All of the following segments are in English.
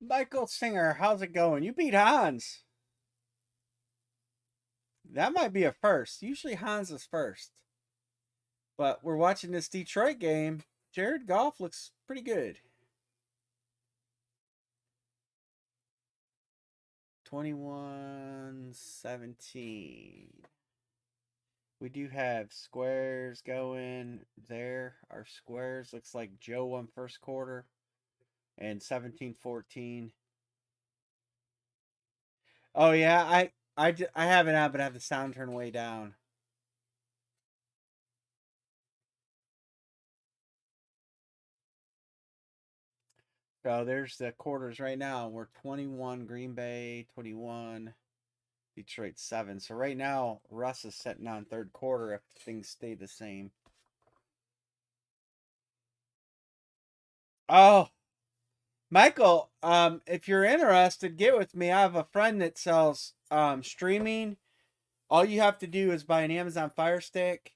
Michael Singer, how's it going? You beat Hans. That might be a first. Usually Hans is first. But we're watching this Detroit game. Jared Goff looks pretty good. 21-17. We do have squares going there. Our squares looks like Joe won first quarter and 17-14. Oh yeah, I have it on, but I have the sound turned way down. So there's the quarters right now. We're 21 Green Bay, 21 Detroit 7. So right now Russ is sitting on third quarter if things stay the same. Oh, Michael, if you're interested, get with me. I have a friend that sells streaming. All you have to do is buy an Amazon Fire Stick,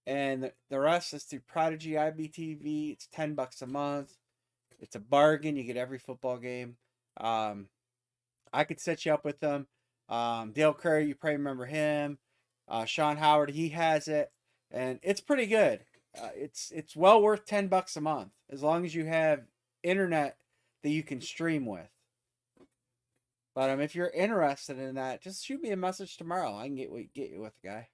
and the rest is through Prodigy IBTV. It's $10 a month. It's a bargain. You get every football game. Um, I could set you up with them. Dale Curry, you probably remember him. Sean Howard, he has it, and it's pretty good. It's well worth $10 a month as long as you have internet that you can stream with. But if you're interested in that, just shoot me a message tomorrow. I can get you with the guy.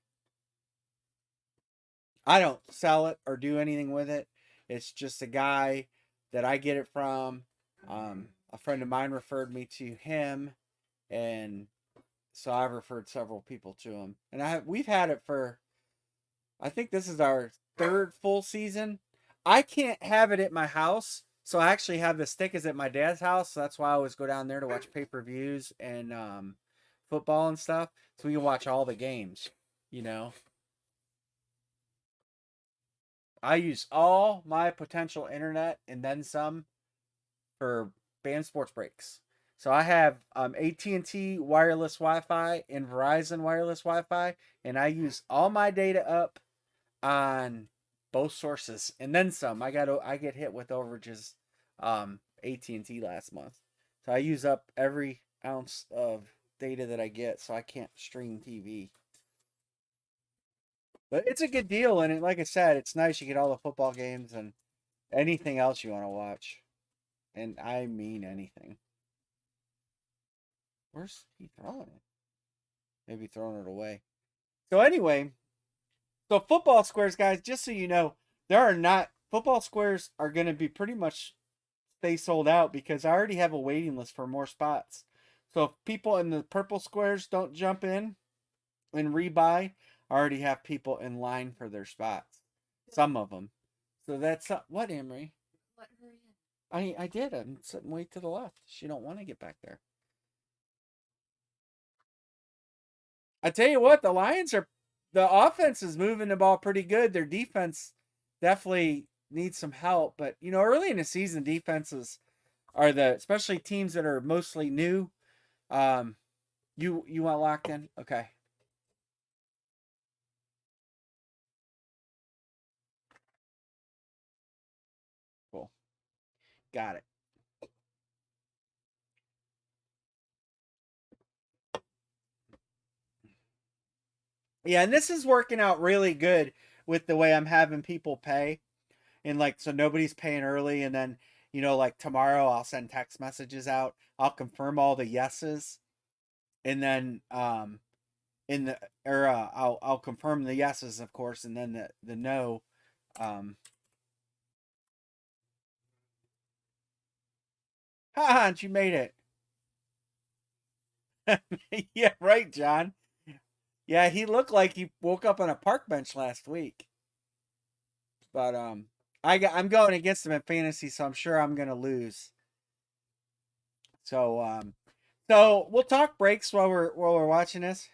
I don't sell it or do anything with it. It's just a guy that I get it from. A friend of mine referred me to him, and so I've referred several people to him. And we've had it for I think this is our third full season. I can't have it at my house, so I actually have the stick is at my dad's house. So that's why I always go down there to watch pay-per-views and football and stuff, so we can watch all the games. You know, I use all my potential internet and then some for band sports breaks. So I have AT&T wireless Wi-Fi and Verizon wireless Wi-Fi, and I use all my data up on both sources and then some. I get hit with overages AT&T last month. So I use up every ounce of data that I get so I can't stream TV. But it's a good deal and like I said, it's nice you get all the football games and anything else you want to watch. And I mean anything. Where's he throwing it? Maybe throwing it away. So anyway, so football squares guys, just so you know, there are not football squares are going to be pretty much stay sold out because I already have a waiting list for more spots. So if people in the purple squares don't jump in and rebuy, I already have people in line for their spots. Some of them. So that's what Emery. I did. I'm sitting way to the left. She don't want to get back there. I tell you what, the offense is moving the ball pretty good. Their defense definitely needs some help, but early in the season, defenses are especially teams that are mostly new. Um, you want locked in? Okay, cool, got it. Yeah, and this is working out really good with the way I'm having people pay, and like so nobody's paying early, and then like tomorrow I'll send text messages out. I'll confirm all the yeses, and then in the or I'll confirm the yeses of course, and then the no. Um, ha! You made it. Yeah, right, John. Yeah, he looked like he woke up on a park bench last week. But I'm going against him in fantasy, so I'm sure I'm gonna lose. So so we'll talk breaks while we're watching this.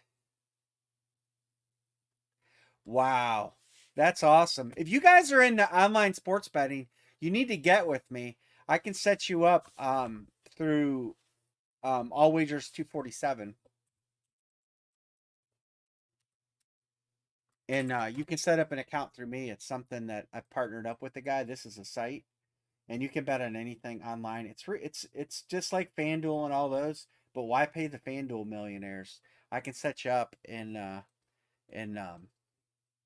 Wow. That's awesome. If you guys are into online sports betting, you need to get with me. I can set you up through All Wagers 247. And you can set up an account through me. It's something that I've partnered up with the guy. This is a site. and you can bet on anything online. It's just like FanDuel and all those, but why pay the FanDuel millionaires? I can set you up, and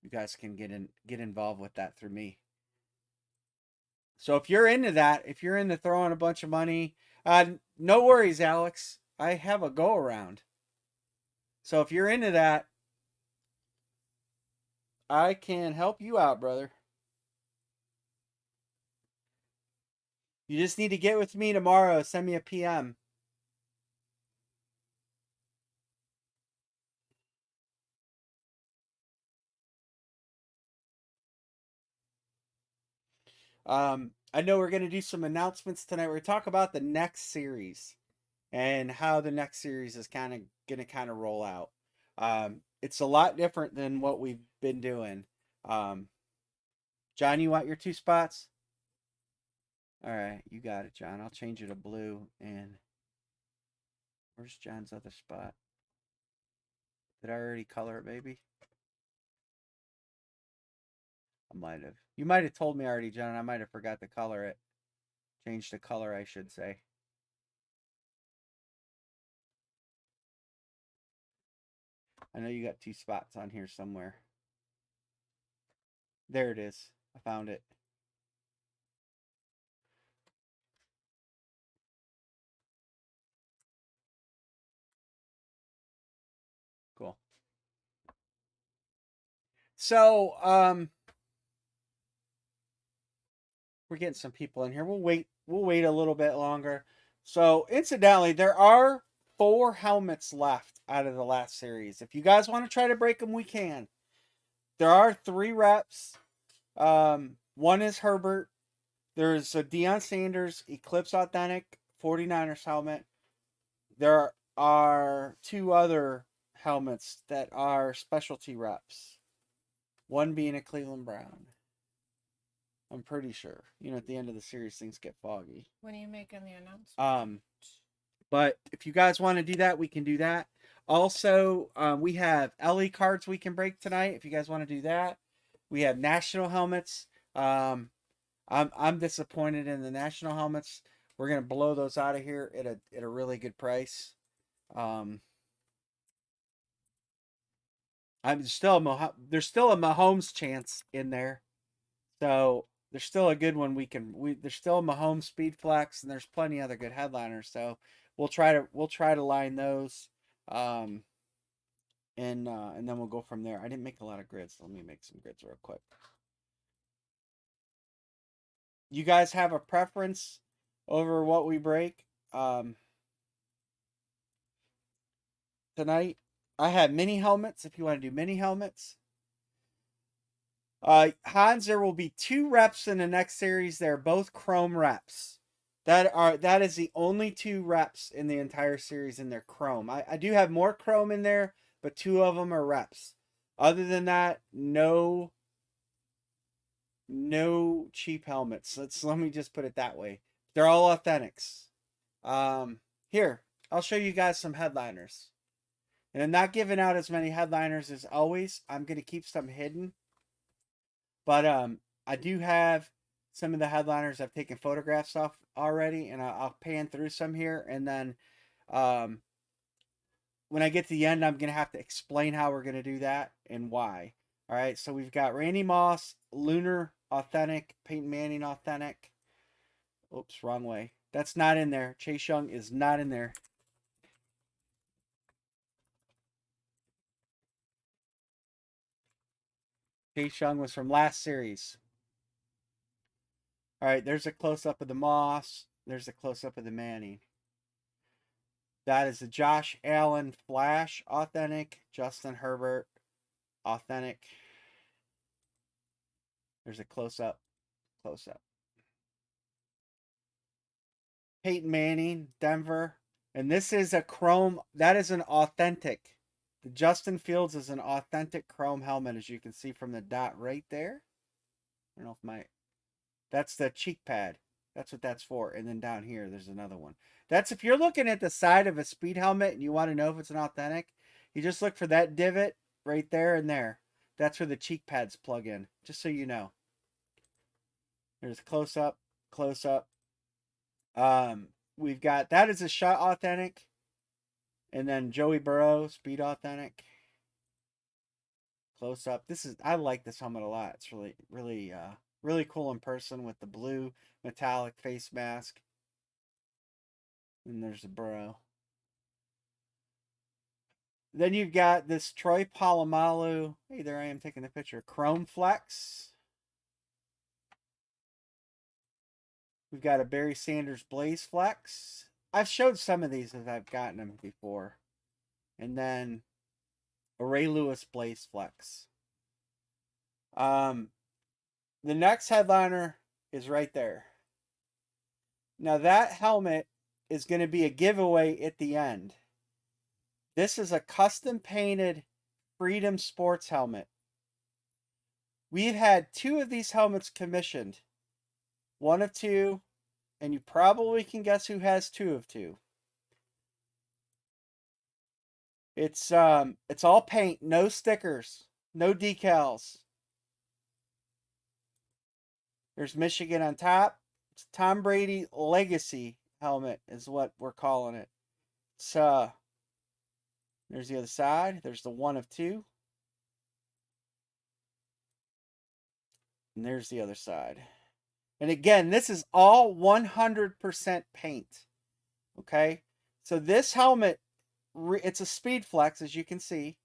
you guys can get involved with that through me. So if you're into that, if you're into throwing a bunch of money, no worries, Alex. I have a go around. So if you're into that, I can help you out, brother. You just need to get with me tomorrow. Send me a PM. I know we're going to do some announcements tonight. We're going to talk about the next series and how the next series is kind of going to kind of roll out. It's a lot different than what we've been doing. John, you want your 2 spots? All right, you got it, John. I'll change it to blue. And where's John's other spot? Did I already color it, maybe? I might have. You might have told me already, John. I might have forgot to color it. Change the color, I should say. I know you got 2 spots on here somewhere. There it is. I found it. Cool. So, we're getting some people in here. We'll wait a little bit longer. So, incidentally, there are 4 helmets left out of the last series. If you guys want to try to break them, we can. There are 3 reps. One is Herbert. There's a Deion Sanders Eclipse Authentic 49ers helmet. There are 2 other helmets that are specialty reps. One being a Cleveland Brown. I'm pretty sure. At the end of the series, things get foggy. When are you making the announcement? But if you guys want to do that, we can do that. Also, we have LE cards we can break tonight. If you guys want to do that, we have national helmets. I'm disappointed in the national helmets. We're gonna blow those out of here at a really good price. There's still a Mahomes chance in there, so there's still a good one. There's still a Mahomes Speed Flex, and there's plenty other good headliners. So we'll try to line those, and then we'll go from there. I didn't make a lot of grids. So let me make some grids real quick. You guys have a preference over what we break tonight? I have mini helmets if you want to do mini helmets. Hans, there will be 2 reps in the next series. They're both chrome reps. That is the only 2 reps in the entire series, and they're chrome. I do have more chrome in there, but 2 of them are reps. Other than that, no cheap helmets. Let me just put it that way. They're all authentics. Here, I'll show you guys some headliners. And I'm not giving out as many headliners as always. I'm going to keep some hidden. But I do have some of the headliners I've taken photographs of already, and I'll pan through some here. And then when I get to the end, I'm going to have to explain how we're going to do that and why. All right, so we've got Randy Moss, Lunar Authentic, Peyton Manning Authentic. Oops, wrong way. That's not in there. Chase Young is not in there. Chase Young was from last series. All right, there's a close-up of the Moss. There's a close-up of the Manning. That is the Josh Allen Flash Authentic. Justin Herbert Authentic. There's a close-up. Close-up. Peyton Manning, Denver. And this is a chrome. That is an authentic. The Justin Fields is an authentic chrome helmet, as you can see from the dot right there. I don't know if my... That's the cheek pad. That's what that's for. And then down here, there's another one. That's if you're looking at the side of a speed helmet and you want to know if it's an authentic, you just look for that divot right there and there. That's where the cheek pads plug in, just so you know. There's a close-up close up. We've got that is a shot authentic, and then Joey Burrow speed authentic. Close up. I like this helmet a lot. It's really cool in person with the blue metallic face mask. And there's the Burrow. Then you've got this Troy Polamalu. Hey, there I am taking the picture. Chrome Flex. We've got a Barry Sanders Blaze Flex. I've showed some of these as I've gotten them before. And then a Ray Lewis Blaze Flex. The next headliner is right there. Now that helmet is going to be a giveaway at the end. This is a custom painted Freedom Sports helmet. We've had 2 of these helmets commissioned. 1 of 2, and you probably can guess who has 2 of 2. It's all paint, no stickers, no decals. There's Michigan on top. It's Tom Brady Legacy helmet is what we're calling it. It's there's the other side. There's the 1 of 2. And there's the other side. And again, this is all 100% paint. Okay? So this helmet, it's a Speed Flex, as you can see.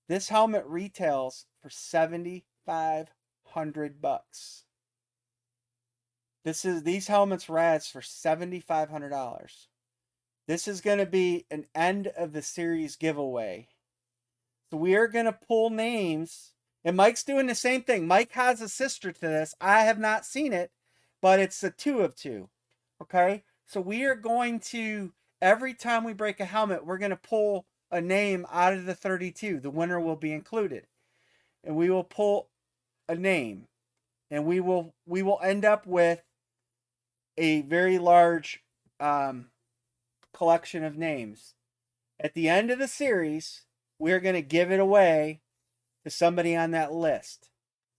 This helmet retails for $7,500. These helmets rads for $7,500. This is going to be an end of the series giveaway. So we are going to pull names. And Mike's doing the same thing. Mike has a sister to this. I have not seen it, but it's a 2 of 2. Okay? So we are going to, every time we break a helmet, we're going to pull a name out of the 32. The winner will be included. And we will pull a name. And we will end up with a very large collection of names. At the end of the series, we're going to give it away to somebody on that list.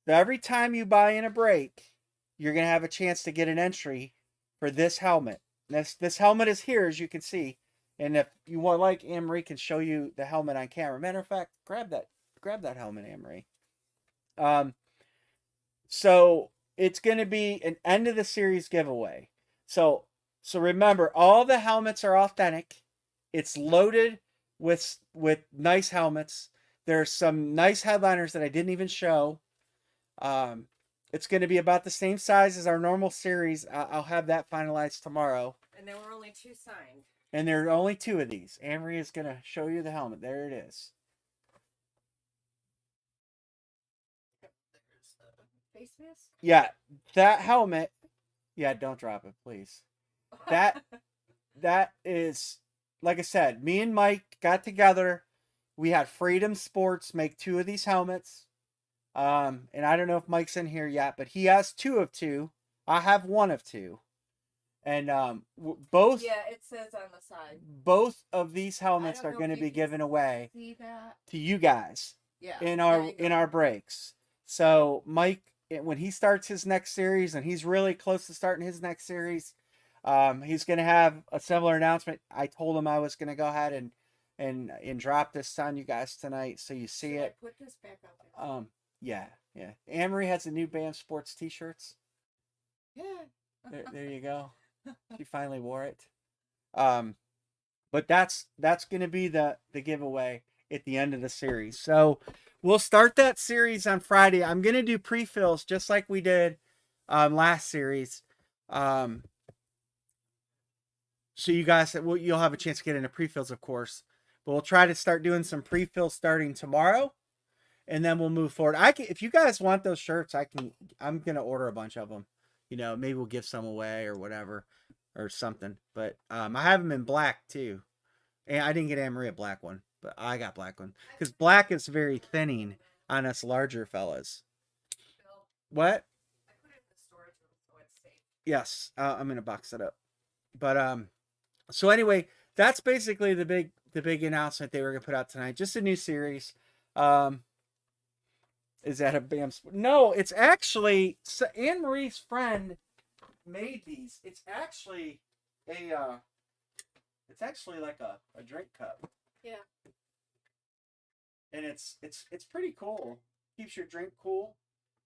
So every time you buy in a break, you're going to have a chance to get an entry for this helmet. This helmet is here, as you can see. And if you want, like, Anne-Marie can show you the helmet on camera. Matter of fact, grab that helmet, Anne-Marie. So it's going to be an end of the series giveaway. So remember, all the helmets are authentic. It's loaded with nice helmets. There's some nice headliners that I didn't even show. It's going to be about the same size as our normal series. I'll have that finalized tomorrow. And there were only 2 signed. And there are only 2 of these. Anne-Marie is going to show you the helmet. There it is. There's the face mask? Yeah, that helmet. Yeah, don't drop it, please. That is, like I said, me and Mike got together. We had Freedom Sports make 2 of these helmets. And I don't know if Mike's in here yet, but he has 2 of 2. I have 1 of 2. And both. Yeah, it says on the side. Both of these helmets are going to be given away to you guys. Yeah. In our breaks. So Mike, when he starts his next series, and he's really close to starting his next series, he's going to have a similar announcement. I told him I was going to go ahead and drop this on you guys tonight, so you see it. Put this back up there. Yeah. Anne-Marie has the new BAM Sports t-shirts. Yeah. There you go. She finally wore it. But that's going to be the giveaway at the end of the series. So we'll start that series on Friday. I'm going to do pre-fills just like we did last series. So you guys, you'll have a chance to get into pre-fills, of course. But we'll try to start doing some pre-fills starting tomorrow. And then we'll move forward. If you guys want those shirts, I'm going to order a bunch of them. You know, maybe we'll give some away or whatever or something. But I have them in black too. And I didn't get Anne-Marie a black one, but I got black one. Because black is very thinning on us larger fellas. What? I put it in the storage room so it's safe. Yes, I'm going to box it up. But so anyway, that's basically the big announcement they were going to put out tonight. Just a new series. Is that a BAM? No, it's actually Anne-Marie's friend made these. It's actually like a drink cup. Yeah. And it's pretty cool. Keeps your drink cool.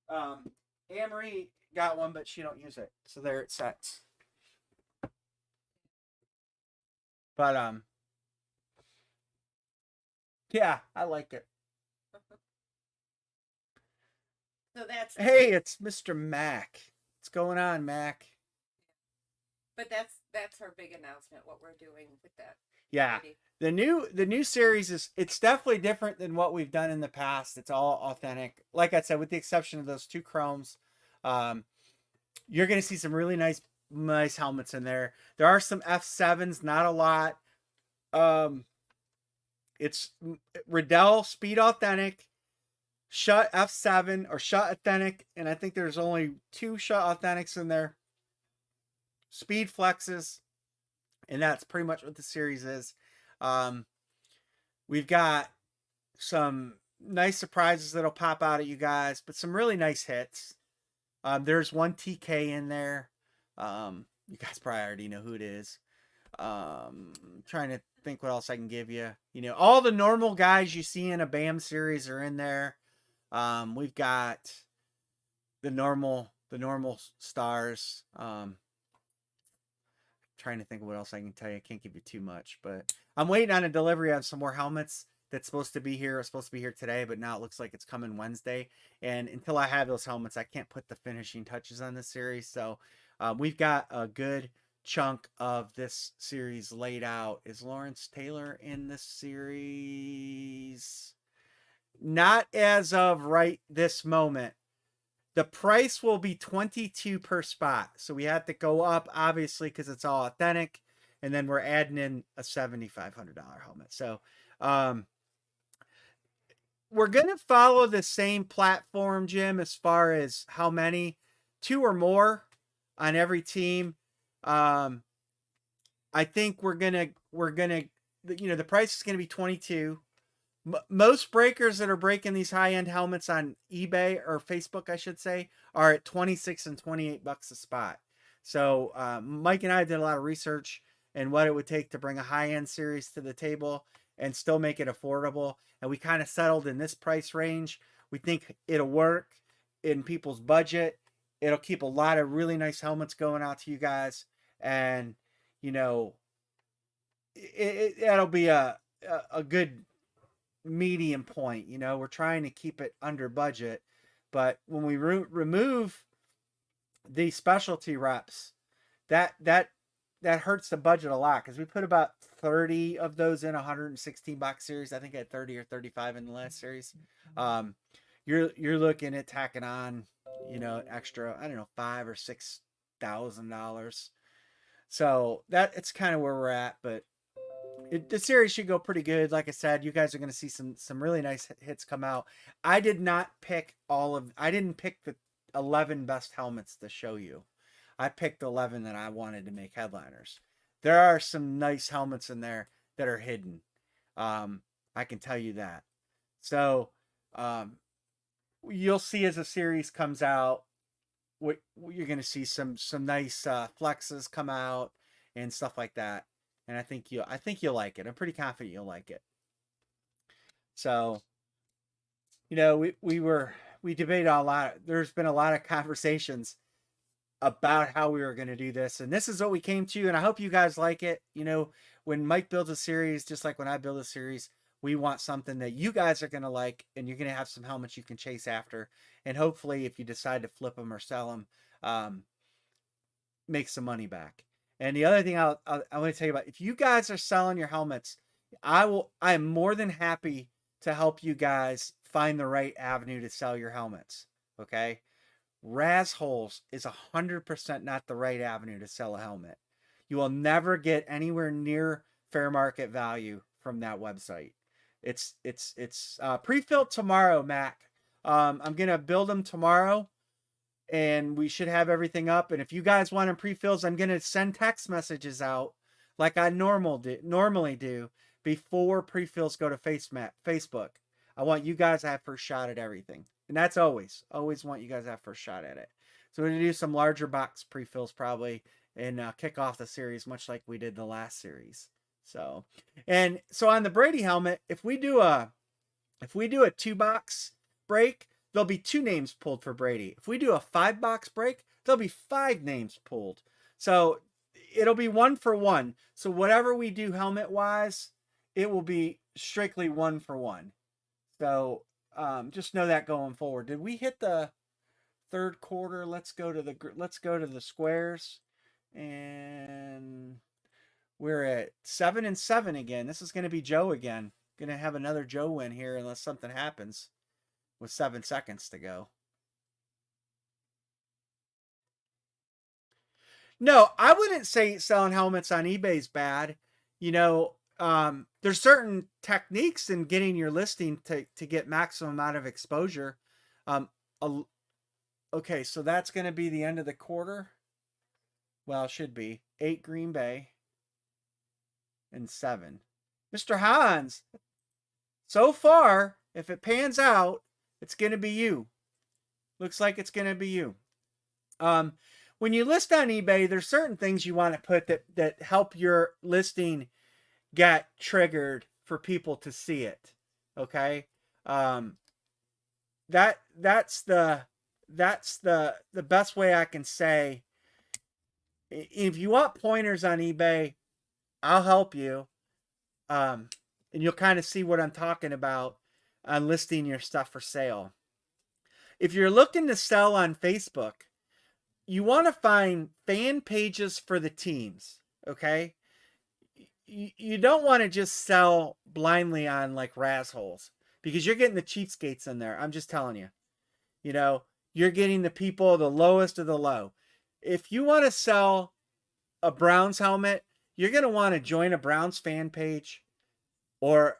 Anne-Marie got one, but she don't use it. So there it sits. But yeah, I like it. So that's Hey, it's Mr. Mac. What's going on, Mac? But that's our big announcement. What we're doing with that. Yeah, party. the new series it's definitely different than what we've done in the past. It's all authentic. Like I said, with the exception of those two chromes, you're gonna see some really nice helmets in there. There are some F7s, not a lot. It's Riddell Speed Authentic, Shut F7 or Shut Authentic, and I think there's only 2 Shut Authentics in there. Speed Flexes, and that's pretty much what the series is. We've got some nice surprises that'll pop out at you guys, but some really nice hits. There's one TK in there. You guys probably already know who it is. Trying to think what else I can give you. You know, all the normal guys you see in a BAM series are in there. We've got the normal stars. Trying to think of what else I can tell you. I can't give you too much, but I'm waiting on a delivery of some more helmets that's supposed to be here. It's supposed to be here today, but now it looks like it's coming Wednesday. And until I have those helmets, I can't put the finishing touches on this series. So we've got a good chunk of this series laid out. Is Lawrence Taylor in this series? Not as of right this moment. The price will be $22 per spot. So we have to go up, obviously, because it's all authentic. And then we're adding in a $7,500 helmet. So we're going to follow the same platform, Jim, as far as how many. 2 or more on every team. I think we're going to, the price is going to be 22. Most breakers that are breaking these high-end helmets on eBay or Facebook, I should say, are at 26 and 28 bucks a spot. So Mike and I did a lot of research and what it would take to bring a high-end series to the table and still make it affordable. And we kind of settled in this price range. We think it'll work in people's budget. It'll keep a lot of really nice helmets going out to you guys. And, you know, it'll be a good medium point. You know, we're trying to keep it under budget, but when we remove the specialty reps, that hurts the budget a lot, because we put about 30 of those in a 116 box series. I think I had 30 or 35 in the last series. You're looking at tacking on, you know, extra, I don't know, $5,000 or $6,000. So it's kind of where we're at, but the series should go pretty good. Like I said, you guys are going to see some really nice hits come out. I didn't pick the 11 best helmets to show you. I picked 11 that I wanted to make headliners. There are some nice helmets in there that are hidden. I can tell you that. So you'll see as the series comes out, you're going to see some nice flexes come out and stuff like that. And I think you'll like it. I'm pretty confident you'll like it. So, you know, we debated a lot. There's been a lot of conversations about how we were going to do this, and this is what we came to. And I hope you guys like it. You know, when Mike builds a series, just like when I build a series, we want something that you guys are going to like, and you're going to have some helmets you can chase after. And hopefully, if you decide to flip them or sell them, make some money back. And the other thing I want to tell you about, if you guys are selling your helmets, I am more than happy to help you guys find the right avenue to sell your helmets. Okay. Razholes is 100% not the right avenue to sell a helmet. You will never get anywhere near fair market value from that website. It's pre-filled tomorrow, Mac. I'm going to build them tomorrow, and we should have everything up. And if you guys want them pre-fills, I'm going to send text messages out like I normally do before pre-fills go to Facebook. I want you guys to have first shot at everything. And that's always want you guys to have first shot at it. So we're going to do some larger box pre-fills probably and kick off the series much like we did the last series. So, and so on the Brady helmet, if we do a 2-box break, there'll be 2 names pulled for Brady. If we do a 5-box break, there'll be 5 names pulled. So it'll be 1 for 1. So whatever we do helmet wise, it will be strictly 1 for 1. So just know that going forward. Did we hit the third quarter? Let's go to the squares, and we're at 7-7 again. This is going to be Joe again. Going to have another Joe win here unless something happens with 7 seconds to go. No, I wouldn't say selling helmets on eBay is bad. You know, there's certain techniques in getting your listing to get maximum amount of exposure. Okay, so that's going to be the end of the quarter. Well, it should be 8 Green Bay and 7. Mr. Hans, so far, if it pans out, it's going to be you. Looks like it's going to be you. When you list on eBay, there's certain things you want to put that help your listing get triggered for people to see it. Okay? That's the best way I can say. If you want pointers on eBay, I'll help you. And you'll kind of see what I'm talking about on listing your stuff for sale. If you're looking to sell on Facebook, you want to find fan pages for the teams, okay? You don't want to just sell blindly on like Razzholes because you're getting the cheapskates in there. I'm just telling you. You know, you're getting the people, the lowest of the low. If you want to sell a Browns helmet, you're going to want to join a Browns fan page or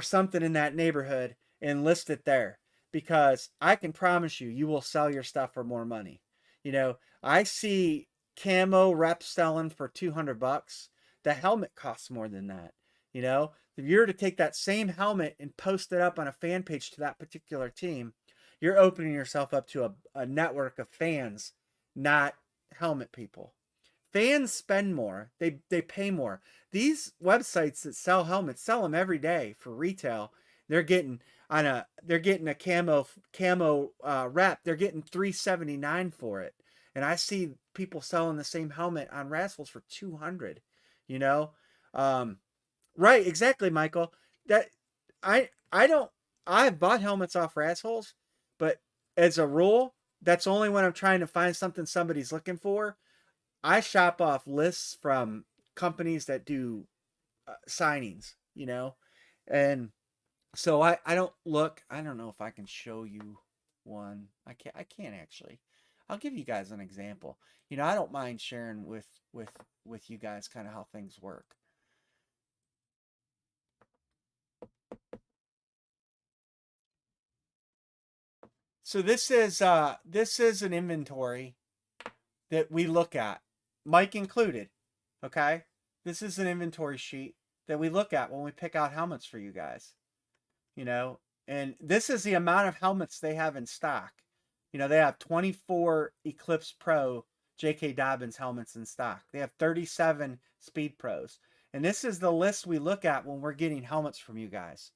something in that neighborhood and list it there, because I can promise you will sell your stuff for more money. You know, I see camo reps selling for $200. The helmet costs more than that. You know, if you were to take that same helmet and post it up on a fan page to that particular team, you're opening yourself up to a network of fans, not helmet people. Fans spend more. They pay more. These websites that sell helmets sell them every day for retail. They're getting a camo rep. They're getting $379 for it. And I see people selling the same helmet on Razzles for $200. You know, right? Exactly, Michael. That I've bought helmets off Razzles, but as a rule, that's only when I'm trying to find something somebody's looking for. I shop off lists from companies that do signings, you know, and so I don't look. I don't know if I can show you one. I can't actually. I'll give you guys an example. You know, I don't mind sharing with you guys kind of how things work. So this is an inventory that we look at, Mike included. Okay, this is an inventory sheet that we look at when we pick out helmets for you guys. You know, and this is the amount of helmets they have in stock. You know, they have 24 Eclipse Pro J.K. Dobbins helmets in stock. They have 37 Speed Pros. And this is the list we look at when we're getting helmets from you guys.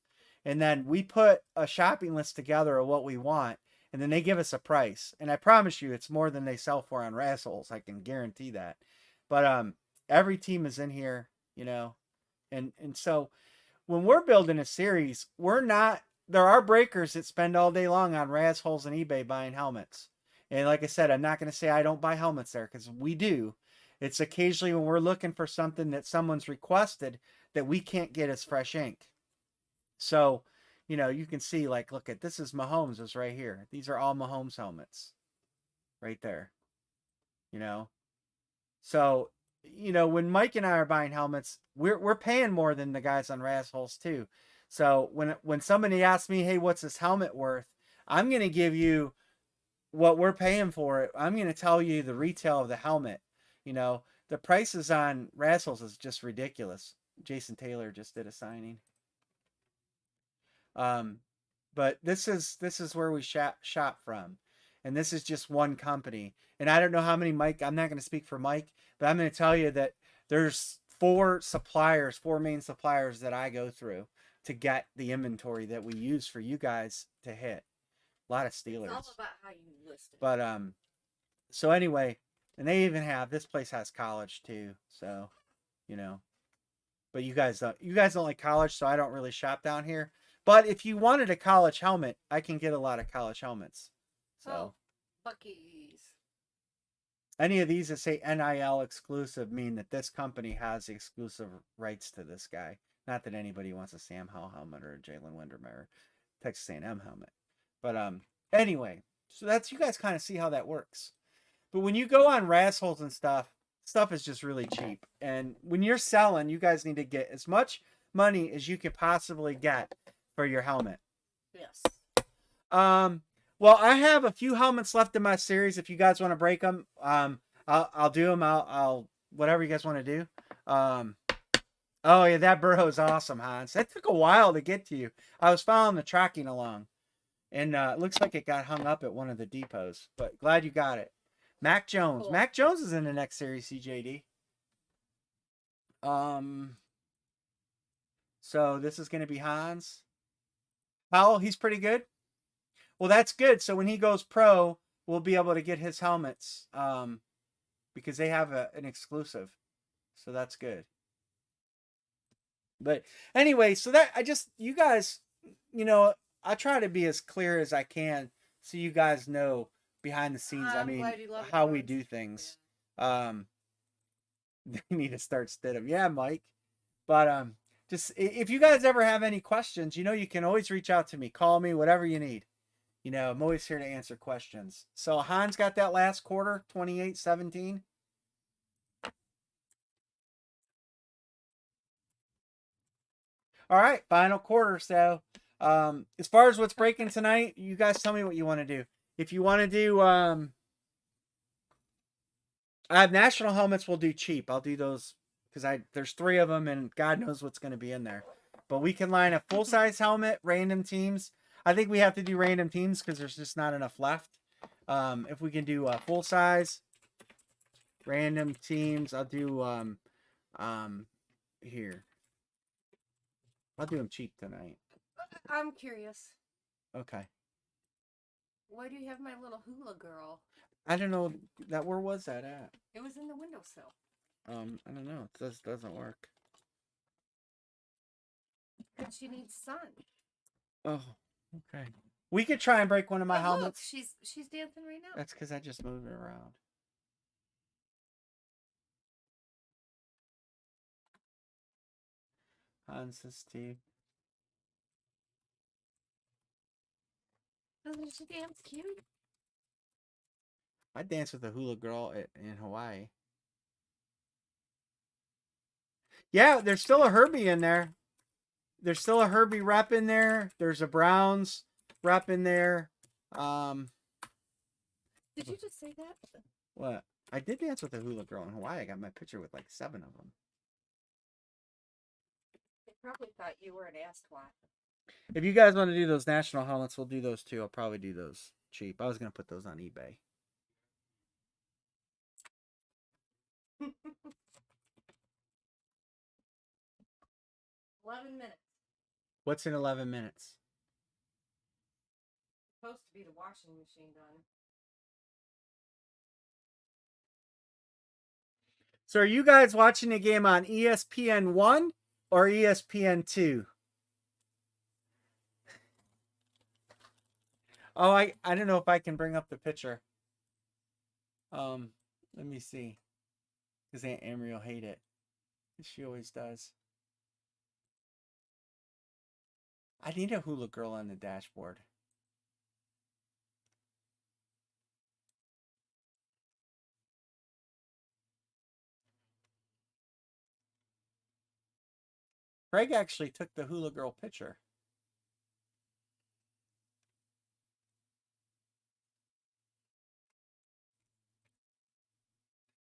And then we put a shopping list together of what we want, and then they give us a price. And I promise you it's more than they sell for on Razzles. I can guarantee that. But every team is in here, you know. And so when we're building a series, there are breakers that spend all day long on Razzholes and eBay buying helmets. And like I said, I'm not going to say I don't buy helmets there, because we do. It's occasionally when we're looking for something that someone's requested that we can't get as fresh ink. So, you know, you can see, like, look at this is Mahomes is right here. These are all Mahomes helmets right there. You know, so, you know, when Mike and I are buying helmets, we're paying more than the guys on Razzholes too. So when somebody asks me, hey, what's this helmet worth? I'm going to give you what we're paying for it. I'm going to tell you the retail of the helmet. You know, the prices on Razzles is just ridiculous. Jason Taylor just did a signing. But this is where we shop from. and this is just one company. And I don't know how many Mike. I'm not going to speak for Mike, but I'm going to tell you that there's four main suppliers that I go through to get the inventory that we use for you guys to hit. A lot of Steelers. It's all about how you list it. But so anyway, and they even have this place has college too. So, you know, but you guys don't like college, so I don't really shop down here. But if you wanted a college helmet, I can get a lot of college helmets. So Bucky's. Any of these that say NIL exclusive mean that this company has the exclusive rights to this guy. Not that anybody wants a Sam Howell helmet or a Jalen Windermeyer Texas A&M helmet. But anyway, so that's you guys kind of see how that works. But when you go on Rassholes and stuff is just really cheap. And when you're selling, you guys need to get as much money as you can possibly get for your helmet. Yes. Well, I have a few helmets left in my series. If you guys want to break them, I'll do them. I'll whatever you guys want to do. Oh yeah, that Burrow's awesome, Hans. That took a while to get to you. I was following the tracking along, and it looks like it got hung up at one of the depots. But glad you got it. Mac Jones. Cool. Mac Jones is in the next series, CJD. So this is going to be Hans. Howell, he's pretty good. Well, that's good. So when he goes pro, we'll be able to get his helmets because they have an exclusive. So that's good. But anyway, so that you guys, I try to be as clear as I can so you guys know behind the scenes. I mean, how we do things. Yeah. They need to start Stidham. Yeah, Mike. But just if you guys ever have any questions, you can always reach out to me. Call me, whatever you need. I'm always here to answer questions. So Hans got that last quarter, 28-17. All right, final quarter. So as far as what's breaking tonight, you guys tell me what you want to do. If you want to do, I have national helmets. We'll do cheap. I'll do those because there's 3 of them, and God knows what's going to be in there. But we can line a full size helmet, random teams. I think we have to do random teams because there's just not enough left. If we can do full size, random teams, I'll do here. I'll do them cheap tonight. I'm curious. Okay. Why do you have my little hula girl? I don't know where was that at? It was in the windowsill. I don't know. It doesn't work. But she needs sun. Oh, okay. We could try and break one of my helmets. Look, she's dancing right now. That's because I just moved it around. Hans and Steve. Doesn't she dance cute? I danced with a hula girl in Hawaii. Yeah, there's still a Herbie in there. There's still a Herbie rep in there. There's a Browns rep in there. Did you just say that? What? I did dance with a hula girl in Hawaii. I got my picture with like 7 of them. They probably thought you were an asswat. If you guys want to do those national helmets, we'll do those too. I'll probably do those cheap. I was going to put those on eBay. $11. What's in 11 minutes? It's supposed to be the washing machine done. So are you guys watching the game on ESPN 1 or ESPN 2? Oh, I don't know if I can bring up the picture. Let me see. Because Aunt Amory will hate it. She always does. I need a hula girl on the dashboard. Craig actually took the hula girl picture.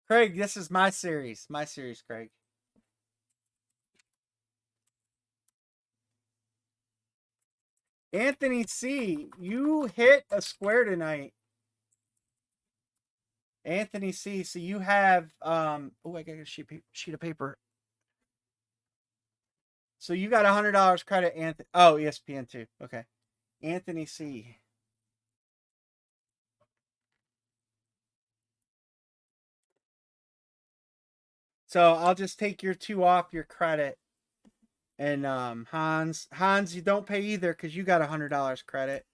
Craig, this is my series. My series, Craig. Anthony C., you hit a square tonight. Anthony C. So you have oh, I got a sheet of paper. So you got $100 credit, Anthony. Oh, ESPN too. Okay, Anthony C. So I'll just take your 2 off your credit, and Hans, you don't pay either because you got $100 credit.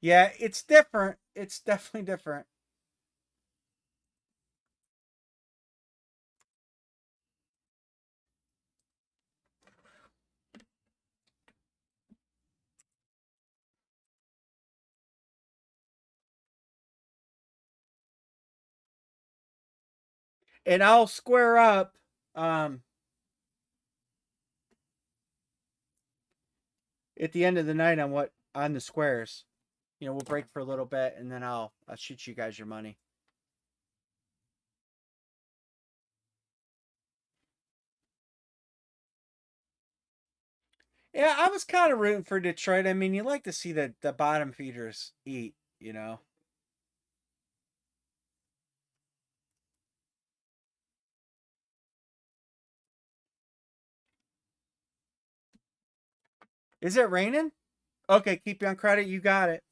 Yeah, it's different. It's definitely different. And I'll square up at the end of the night on the squares. You know, we'll break for a little bit and then I'll shoot you guys your money. Yeah, I was kind of rooting for Detroit. I mean, you like to see the bottom feeders eat, you know. Is it raining? Okay, keep you on credit. You got it.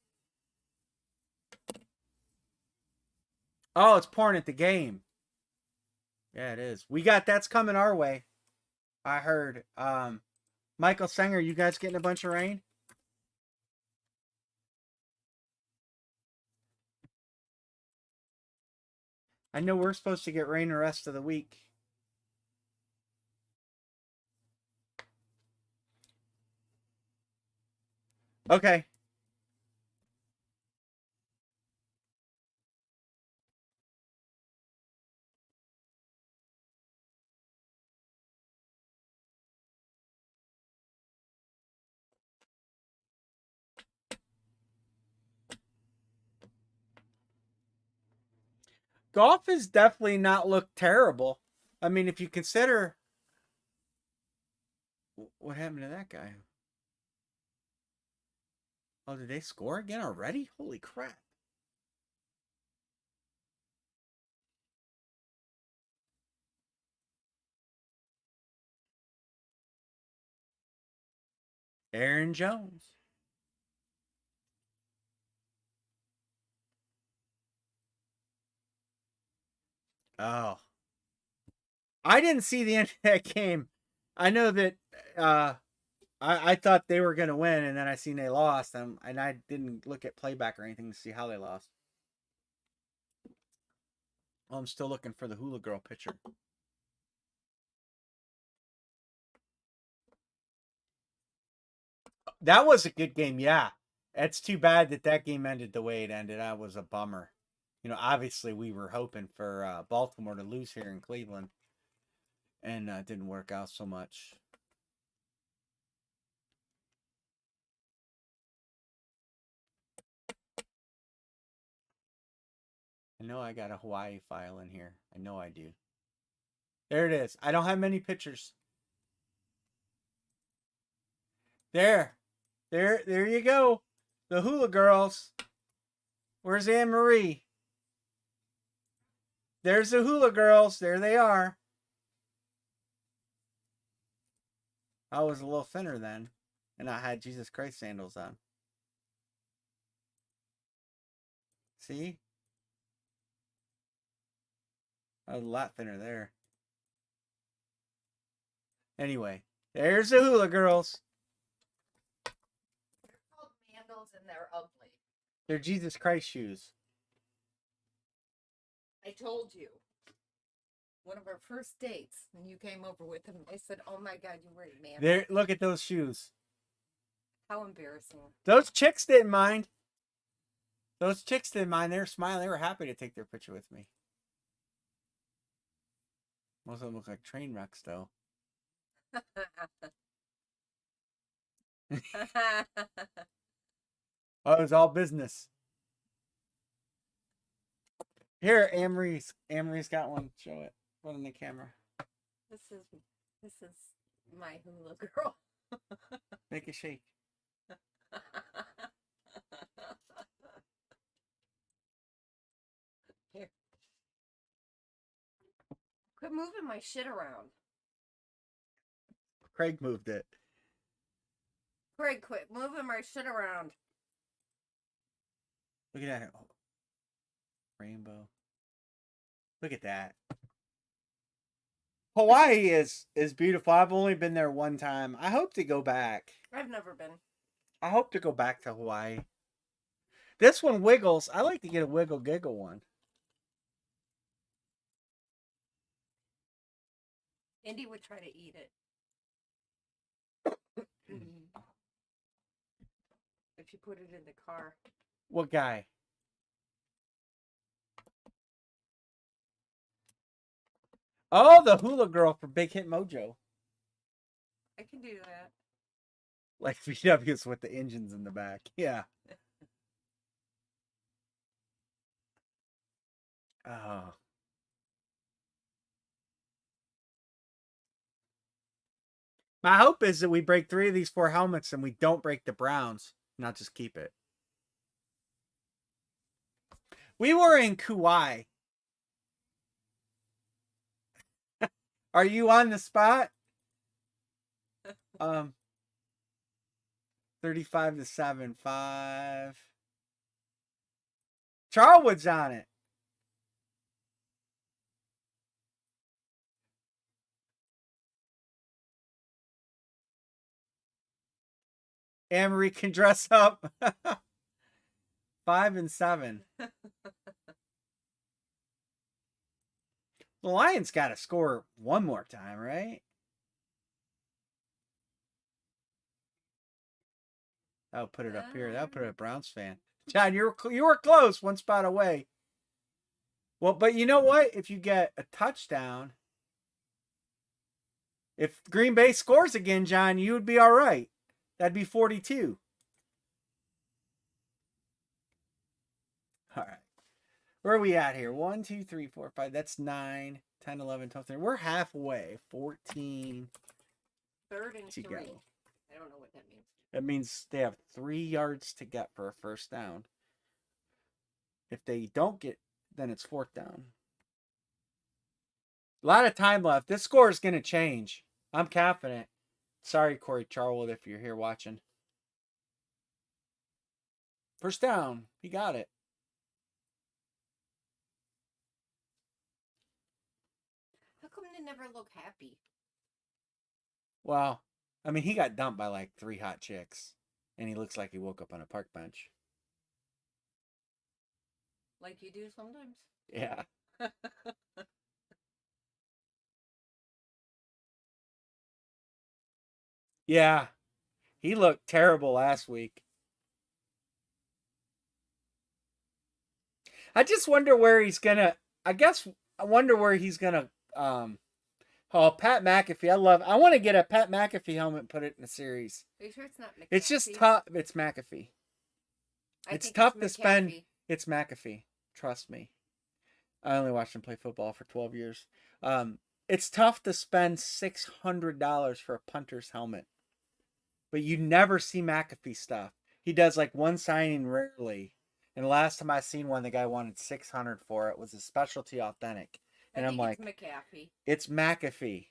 Oh, it's pouring at the game. Yeah, it is. That's coming our way. I heard. Michael Sanger, you guys getting a bunch of rain? I know we're supposed to get rain the rest of the week. Okay. Golf has definitely not looked terrible. I mean, if you consider what happened to that guy. Oh, did they score again already? Holy crap. Aaron Jones. Oh. I didn't see the end of that game. I know that I thought they were going to win, and then I seen they lost, and I didn't look at playback or anything to see how they lost. Oh, I'm still looking for the Hula Girl picture. That was a good game, yeah. It's too bad that game ended the way it ended. That was a bummer. You know, obviously we were hoping for Baltimore to lose here in Cleveland, and it didn't work out so much. I know I got a Hawaii file in here. I know I do. There it is. I don't have many pictures. There. There you go. The Hula Girls. Where's Anne Marie? There's the Hula Girls. There they are. I was a little thinner then, and I had Jesus Christ sandals on. See? I was a lot thinner there. Anyway, there's the Hula Girls. They're called Mandals and they're ugly. They're Jesus Christ shoes. I told you. One of our first dates, when you came over with him, I said, "Oh my God, you wear Mandals." There, look at those shoes. How embarrassing. Those chicks didn't mind. Those chicks didn't mind. They were smiling. They were happy to take their picture with me. Most of them look like train wrecks, though. Oh, it was all business. Here, Amory's got one. Show it. Put it in the camera. This is my Hula Girl. Make a shake. Quit moving my shit around. Craig moved it. Craig, quit moving my shit around. Look at that. Oh, rainbow. Look at that. Hawaii is beautiful. I've only been there one time. I hope to go back. I've never been. I hope to go back to Hawaii. This one wiggles. I like to get a wiggle giggle one. Indy would try to eat it. If you put it in the car. What guy? Oh, the hula girl for Big Hit Mojo. I can do that. Like VWs with the engines in the back. Yeah. Oh. My hope is that we break 3 of these 4 helmets and we don't break the Browns. Not just keep it. We were in Kauai. Are you on the spot? 35-7, 5. Charlwood's on it. Amory can dress up. 5 and 7. The Lions got to score one more time, right? That'll put it up here. That'll put it at Browns fan. John, you were close, one spot away. Well, but you know what? If you get a touchdown, if Green Bay scores again, John, you would be all right. That'd be 42. All right. Where are we at here? 1, 2, 3, 4, 5. That's 9, 10, 11, 12, 13. We're halfway. 14. 3rd and 3. Go. I don't know what that means. That means they have 3 yards to get for a first down. If they don't get, then it's 4th down. A lot of time left. This score is going to change. I'm confident. Sorry, Corey Charwood, if you're here watching. First down. He got it. How come they never look happy? Well, I mean, he got dumped by like 3 hot chicks. And he looks like he woke up on a park bench. Like you do sometimes? Yeah. Yeah. He looked terrible last week. I just wonder where he's gonna. I wonder where he's gonna. Oh, Pat McAfee. I want to get a Pat McAfee helmet and put it in the series. Are you sure it's not McAfee? It's just tough. It's McAfee. It's tough to spend. It's McAfee. Trust me. I only watched him play football for 12 years. It's tough to spend $600 for a punter's helmet. But you never see McAfee stuff. He does like one signing rarely. And the last time I seen one, the guy wanted $600 for it. It was a specialty authentic. And I'm like, it's McAfee. It's McAfee.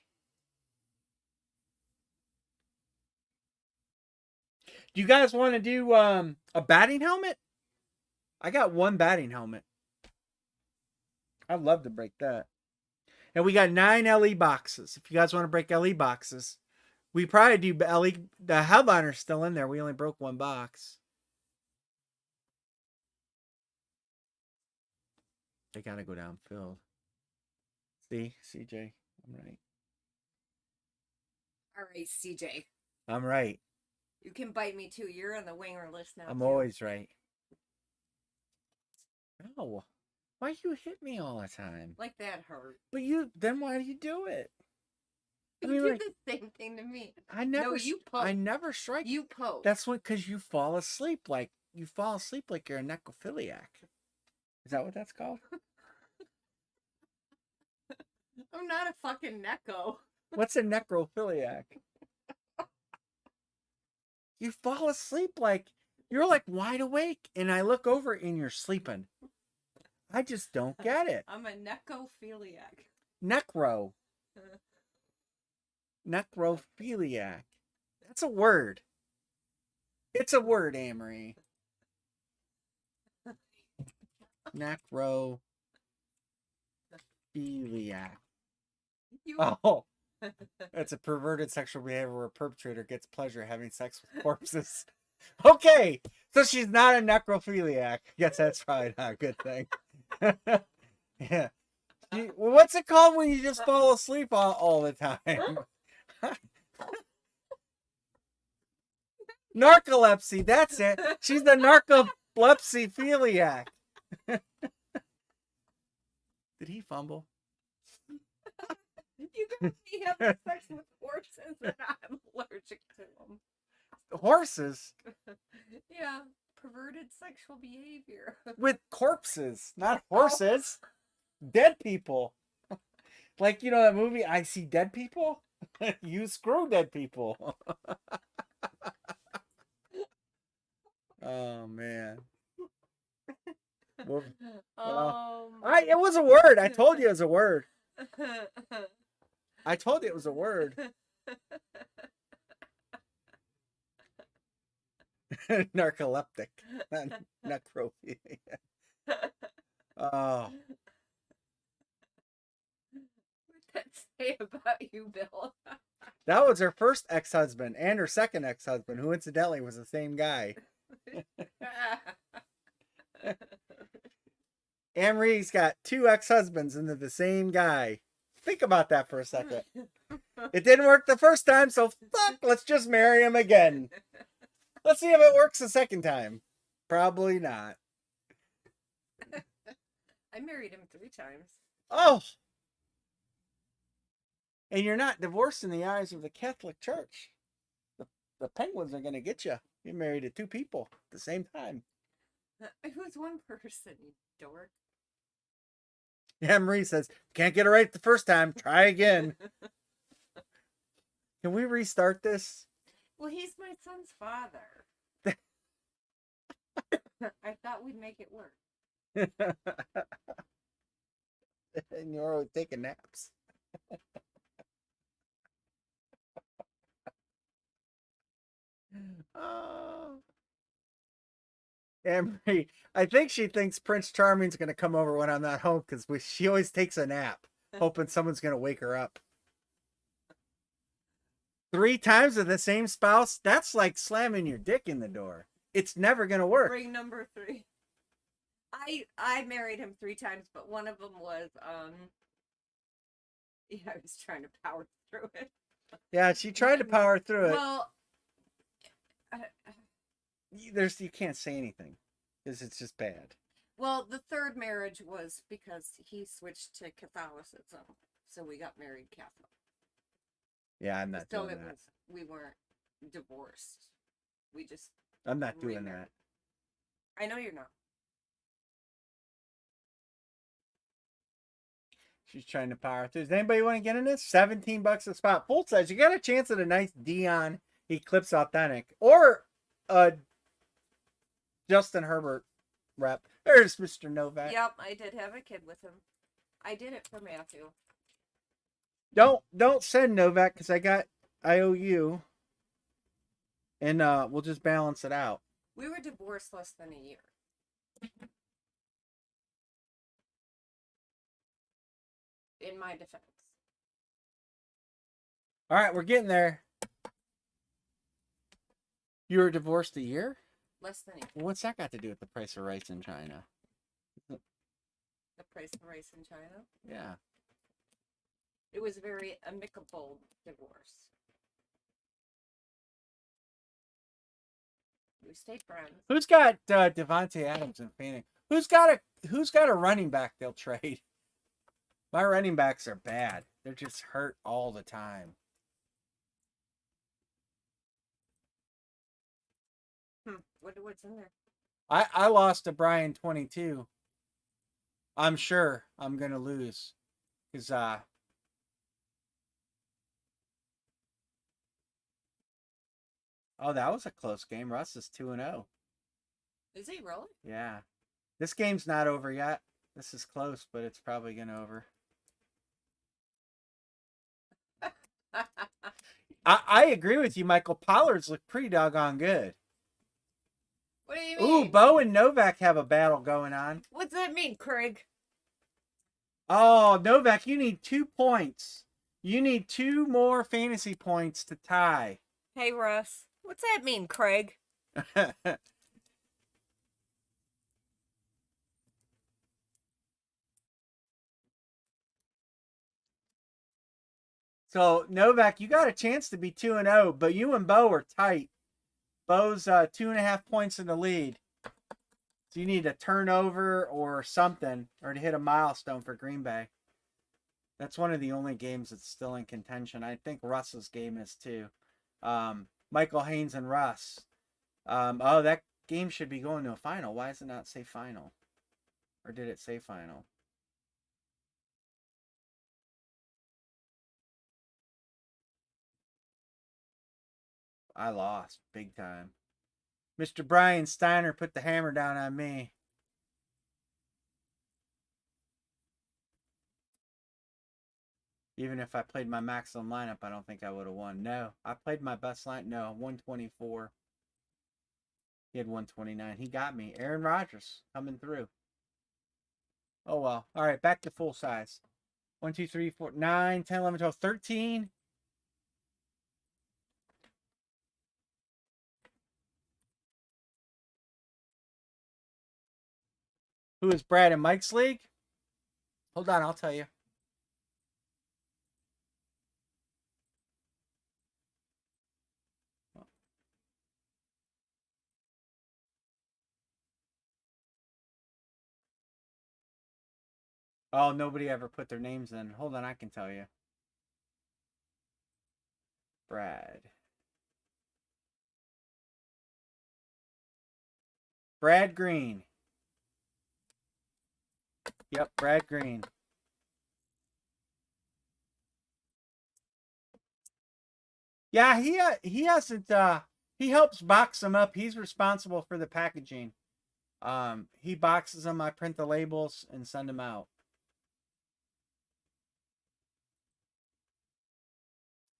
Do you guys want to do a batting helmet? I got one batting helmet. I'd love to break that. And we got 9 LE boxes. If you guys want to break LE boxes, we probably do LE. The headliner's still in there. We only broke 1 box. They got to go downfield. See, CJ, I'm right. All right, CJ. I'm right. You can bite me too. You're on the winger list now. I'm always right. No. Why you hit me all the time? Like that hurt. But then why do you do it? You do the same thing to me. No, you poke. I never strike. You poke. That's because you fall asleep like you're a necrophiliac. Is that what that's called? I'm not a fucking necro. What's a necrophiliac? You fall asleep like you're like wide awake, and I look over and you're sleeping. I just don't get it. I'm a necrophiliac. Necro. Necrophiliac. That's a word. It's a word, Amory. Necrophiliac. You Oh, it's a perverted sexual behavior where a perpetrator gets pleasure having sex with corpses. Okay, so she's not a necrophiliac. Guess that's probably not a good thing. Yeah. What's it called when you just fall asleep all the time? Narcolepsy, that's it. She's the narcolepsy philiac. Did he fumble? you got me having sex with horses and I'm allergic to them. Horses Yeah, perverted sexual behavior. with corpses, not horses. Dead people. Like, you know that movie, I See Dead People? You screw dead people. Oh, man. Well, it was a word. I told you it was a word. I told you it was a word. Narcoleptic. Not necrophilia. Oh. What'd that say about you, Bill? That was her first ex-husband and her second ex-husband, who incidentally was the same guy. Anne-Marie's got two ex-husbands and they're the same guy. Think about that for a second. It didn't work the first time, so fuck, let's just marry him again. Let's see if it works the second time. Probably not. I married him 3 times. Oh! And you're not divorced in the eyes of the Catholic Church. The Penguins are going to get you. You're married to 2 people at the same time. It was one person, you dork. Yeah, Marie says, can't get it right the first time. Try again. Can we restart this? Well, he's my son's father. I thought we'd make it work. And you're always taking naps. Oh. Emery, I think she thinks Prince Charming's going to come over when I'm not home because she always takes a nap, hoping someone's going to wake her up. 3 times with the same spouse? That's like slamming your dick in the door. It's never going to work. Ring number 3. I married him 3 times, but one of them was yeah, I was trying to power through it. Yeah, she tried to power through it. Well, You can't say anything because it's just bad. well, the 3rd marriage was because he switched to Catholicism, so we got married Catholic. Yeah, I'm not So doing it that. was, we weren't divorced. We just, I'm not doing remarried. that. I know you're not. She's trying to power through. Does anybody want to get in this? $17 a spot. Full size. You got a chance at a nice Dion Eclipse Authentic or a Justin Herbert rep. There's Mr. Novak. Yep, I did have a kid with him. I did it for Matthew. Don't send Novak because I owe you, and we'll just balance it out. We were divorced less than a year. In my defense. All right, we're getting there. You were divorced a year? Less than a year. Well, what's that got to do with the price of rice in China? The price of rice in China. Yeah. It was a very amicable divorce. We stayed friends. Who's got Devontae Adams in Phoenix? Who's got a running back they'll trade? My running backs are bad. They're just hurt all the time. What's in there? I lost to Brian 22. I'm sure I'm gonna lose because oh, that was a close game. Russ is 2-0. Is he really? Yeah, this game's not over yet. This is close, but it's probably gonna over. I agree with you, Michael. Pollards look pretty doggone good. What do you Ooh, mean? Bo and Novak have a battle going on. What's that mean, Craig? Oh, Novak, you need 2 points. You need 2 more fantasy points to tie. Hey, Russ. What's that mean, Craig? So, Novak, you got a chance to be 2-0, but you and Bo are tight. Bo's 2.5 points in the lead. So you need a turnover or something, or to hit a milestone for Green Bay. That's one of the only games that's still in contention. I think Russ's game is too. Michael Haynes and Russ. Oh, that game should be going to a final. Why does it not say final? Or did it say final? I lost big time. Mr. Brian Steiner put the hammer down on me. Even if I played my maximum lineup, I don't think I would have won. No, I played my best line. No, 124. He had 129. He got me. Aaron Rodgers coming through. Oh, well. All right, back to full size. 1, 2, 3, 4, 9, 10, 11, 12, 13. Who is Brad in Mike's league? Hold on, I'll tell you. Oh, nobody ever put their names in. Hold on, I can tell you. Brad. Brad Green. Yep, Brad Green. Yeah, he hasn't he helps box them up. He's responsible for the packaging. He boxes them, I print the labels and send them out.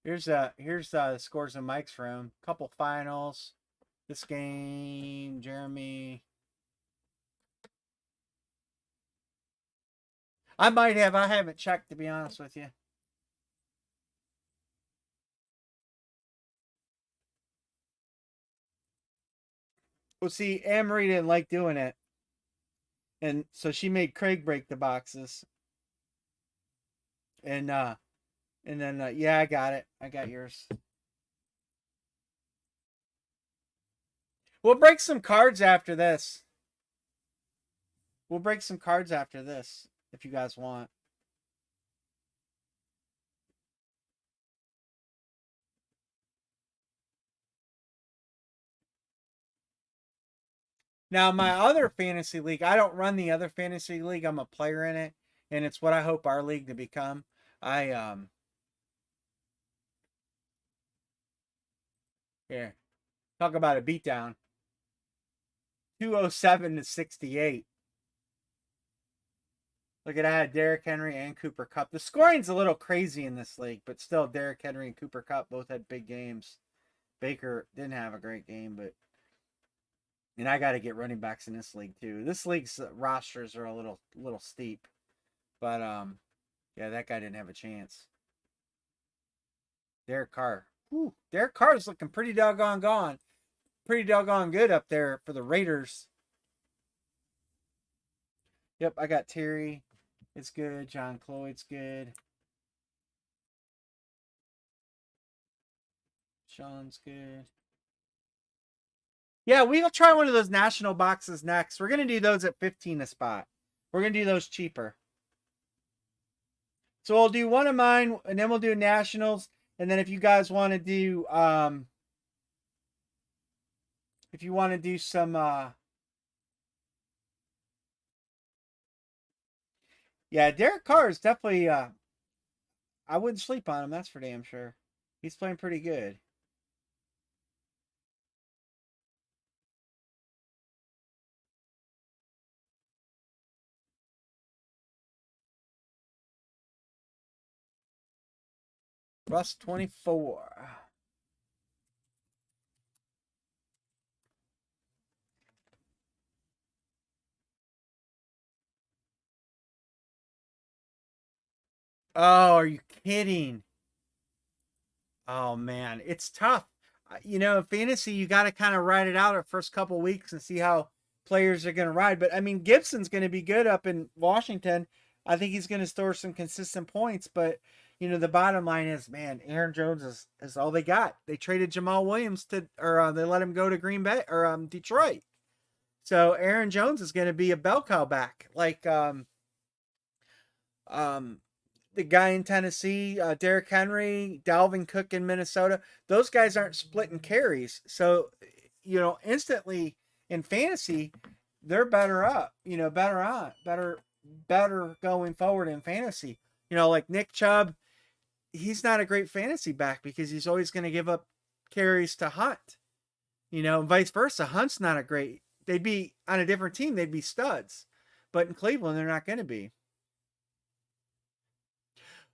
Here's the scores of Mike's room. Couple finals. This game, Jeremy. I might have. I haven't checked, to be honest with you. Well, see, Anne-Marie didn't like doing it, and so she made Craig break the boxes. And then yeah, I got it. I got yours. We'll break some cards after this. We'll break some cards after this if you guys want. Now, my other fantasy league, I don't run the other fantasy league. I'm a player in it, and it's what I hope our league to become. I here, talk about a beatdown. 207 to 68. Look at that, Derrick Henry and Cooper Kupp. The scoring's a little crazy in this league, but still, Derrick Henry and Cooper Kupp both had big games. Baker didn't have a great game, but and I got to get running backs in this league too. This league's rosters are a little steep, but yeah, that guy didn't have a chance. Derek Carr. Whew, Derek Carr's looking pretty doggone good up there for the Raiders. Yep, I got Terry. It's good. John Cloyd's good. Sean's good. Yeah, we'll try one of those national boxes next. We're gonna do those at 15 a spot. We're gonna do those cheaper. So we'll do one of mine, and then we'll do nationals. And then if you guys want to do, if you want to do some, yeah, Derek Carr is definitely, I wouldn't sleep on him. That's for damn sure. He's playing pretty good. Russ 24. Oh, are you kidding? Oh man, it's tough. In fantasy, you got to kind of ride it out at first couple weeks and see how players are going to ride. But I mean, Gibson's going to be good up in Washington. I think he's going to store some consistent points. But the bottom line is, man, Aaron Jones is all they got. They traded Jamal Williams or they let him go to Green Bay or Detroit. So Aaron Jones is going to be a bell cow back, like um, the guy in Tennessee, Derrick Henry, Dalvin Cook in Minnesota. Those guys aren't splitting carries, so instantly in fantasy, they're better up. Better on, better going forward in fantasy. Like Nick Chubb, he's not a great fantasy back because he's always going to give up carries to Hunt. And vice versa. Hunt's not a great. They'd be on a different team. They'd be studs, but in Cleveland, they're not going to be.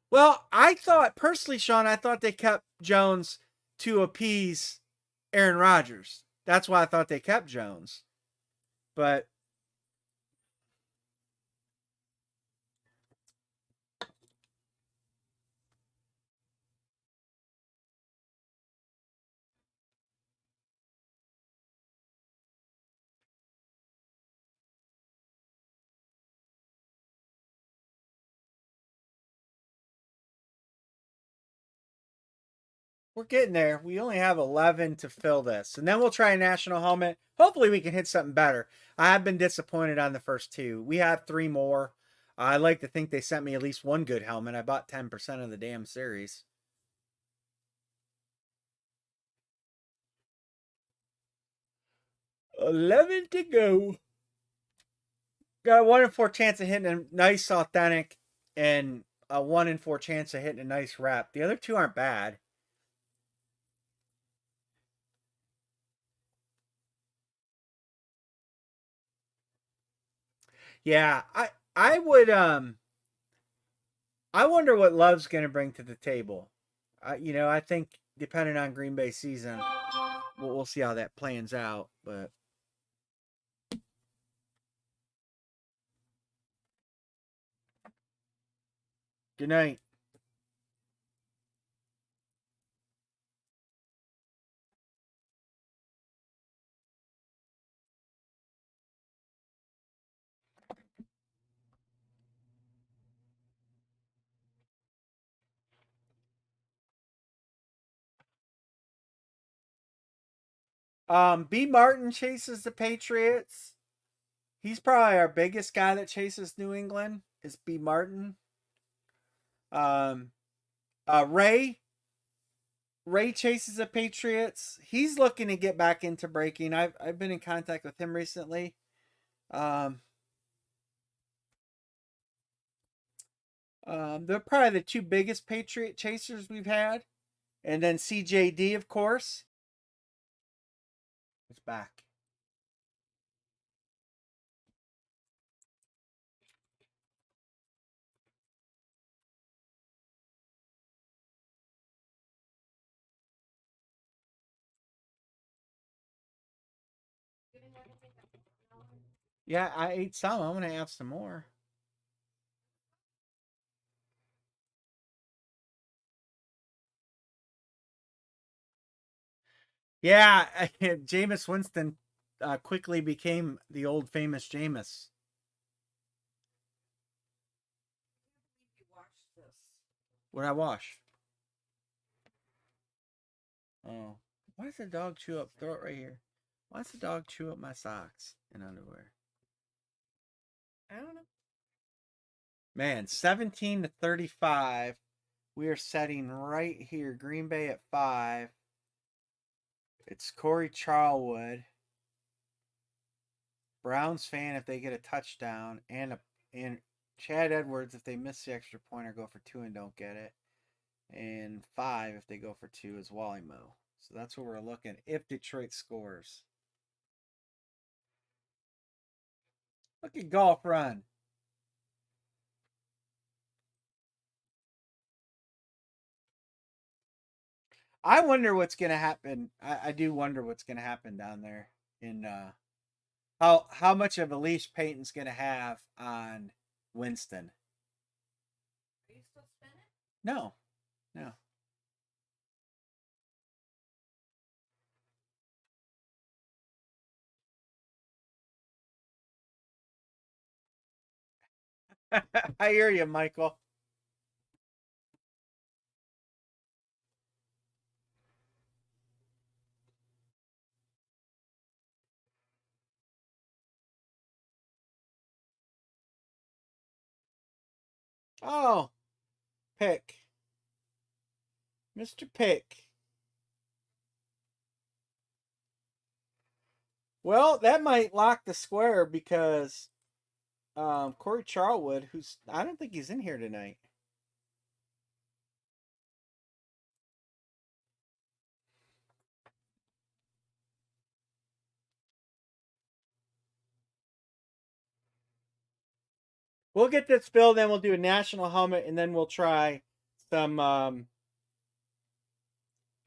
Well, I thought personally, Sean, I thought they kept Jones to appease Aaron Rodgers. That's why I thought they kept Jones. But we're getting there. We only have 11 to fill this. And then we'll try a national helmet. Hopefully, we can hit something better. I have been disappointed on the first two. We have 3 more. I like to think they sent me at least one good helmet. I bought 10% of the damn series. 11 to go. Got a 1 in 4 chance of hitting a nice authentic and a 1 in 4 chance of hitting a nice wrap. The other two aren't bad. Yeah, I would I wonder what Love's going to bring to the table. I think depending on Green Bay season, we'll see how that plans out. But good night. B. Martin chases the Patriots. He's probably our biggest guy that chases New England. Is B. Martin. Um, Ray chases the Patriots. He's looking to get back into breaking. I've been in contact with him recently. Um, they're probably the two biggest Patriot chasers we've had, and then CJD, of course. It's back. Yeah, I ate some. I'm gonna have some more. Yeah, Jameis Winston quickly became the old famous Jameis. You watched this. What I wash? Oh, why does the dog chew up? Throw it right here. Why does the dog chew up my socks and underwear? I don't know. Man, 17 to 35. We are setting right here. Green Bay at 5. It's Corey Charlwood. Browns fan if they get a touchdown, and Chad Edwards if they miss the extra point or go for 2 and don't get it, and 5 if they go for 2 is Wally Mo. So that's what we're looking if Detroit scores. Look at golf run. I wonder what's gonna happen. I do wonder what's gonna happen down there in how much of a leash Peyton's gonna have on Winston. Are you still spinning? No, no. I hear you, Michael. Oh, Pick. Mr. Pick. Well, that might lock the square because Corey Charlwood, who's I don't think he's in here tonight. We'll get this filled, then we'll do a national helmet, and then we'll try some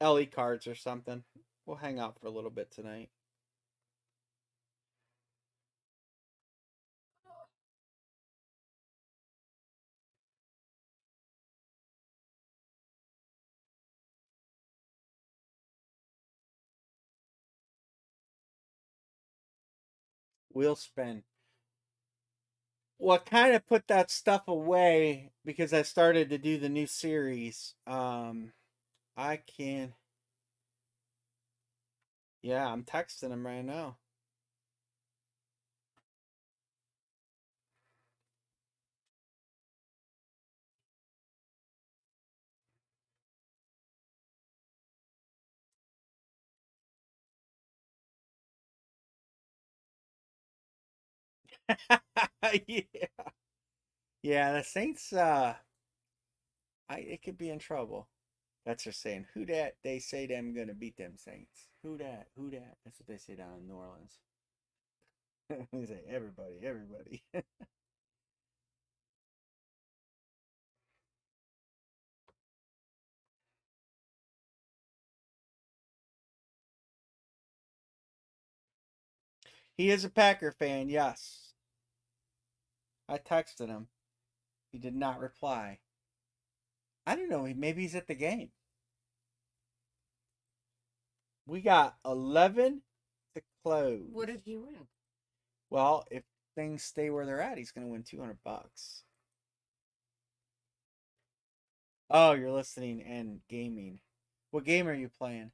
LE cards or something. We'll hang out for a little bit tonight. We'll spin. Well, I kind of put that stuff away because I started to do the new series. I can. Yeah, I'm texting him right now. Yeah. Yeah, the Saints it could be in trouble. That's just saying, who dat? They say them gonna beat them Saints. Who dat? Who dat? That's what they say down in New Orleans. They say everybody, everybody. He is a Packer fan, yes. I texted him. He did not reply. I don't know. Maybe he's at the game. We got 11 to close. What did he win? Well, if things stay where they're at, he's going to win $200. Oh, you're listening and gaming. What game are you playing?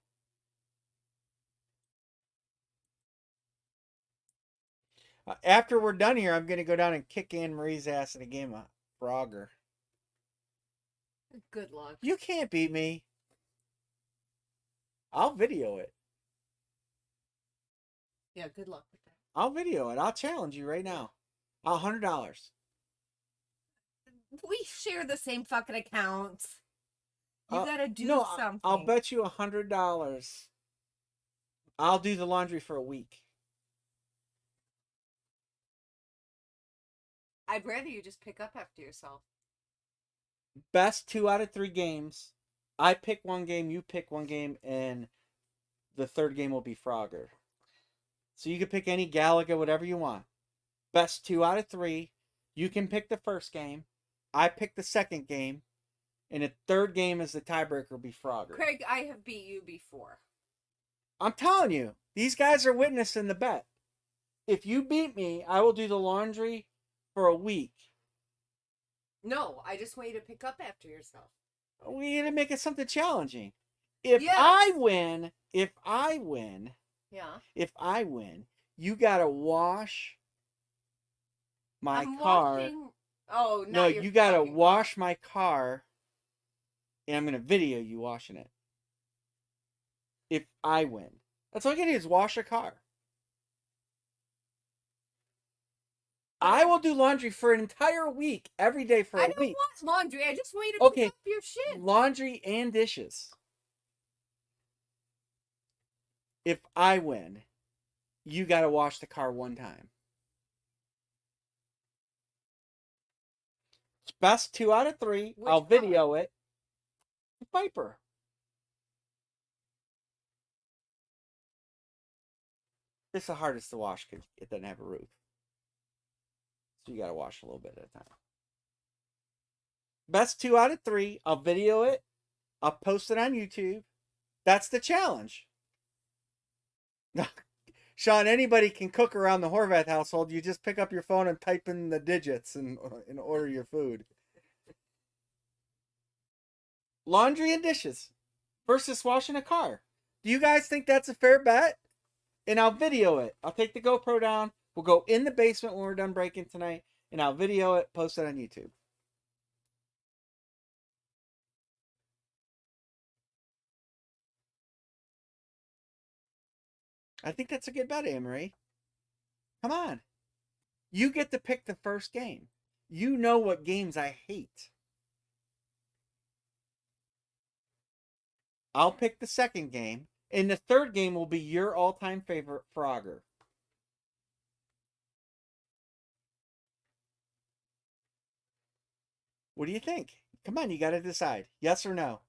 After we're done here, I'm going to go down and kick Anne Marie's ass in a game of Frogger. Good luck. You can't beat me. I'll video it. Yeah, good luck with that. I'll video it. I'll challenge you right now. $100. We share the same fucking account. You gotta do no, something. I'll bet you $100. I'll do the laundry for a week. I'd rather you just pick up after yourself. Best 2 out of 3 games. I pick one game, you pick one game, and the third game will be Frogger. So you can pick any Galaga, whatever you want. Best 2 out of 3. You can pick the first game. I pick the second game. And the third game is the tiebreaker will be Frogger. Craig, I have beat you before. I'm telling you, these guys are witnessing the bet. If you beat me, I will do the laundry for a week. No, I just want you to pick up after yourself. We need to make it something challenging. If Yes. I win, Yeah. you gotta wash my I'm car. washing... Oh, No, you gotta wash my car, and I'm gonna video you washing it. If I win, that's all I gotta do is wash a car. I will do laundry for an entire week, every day for a week. I don't want laundry. I just want you to pick up your shit. Laundry and dishes. If I win, you gotta wash the car one time. Best 2 out of 3. Which I'll color? video it. Viper. It's the hardest to wash because it doesn't have a roof. So you gotta wash a little bit at a time. Best 2 out of 3. I'll video it. I'll post it on YouTube. That's the challenge. Sean, anybody can cook around the Horvath household. You just pick up your phone and type in the digits and order your food. Laundry and dishes versus washing a car. Do you guys think that's a fair bet? And I'll video it. I'll take the GoPro down. We'll go in the basement when we're done breaking tonight, and I'll video it, post it on YouTube. I think that's a good bet, Amory. Come on. You get to pick the first game. You know what games I hate. I'll pick the second game, and the third game will be your all-time favorite Frogger. What do you think? Come on, you got to decide. Yes or no?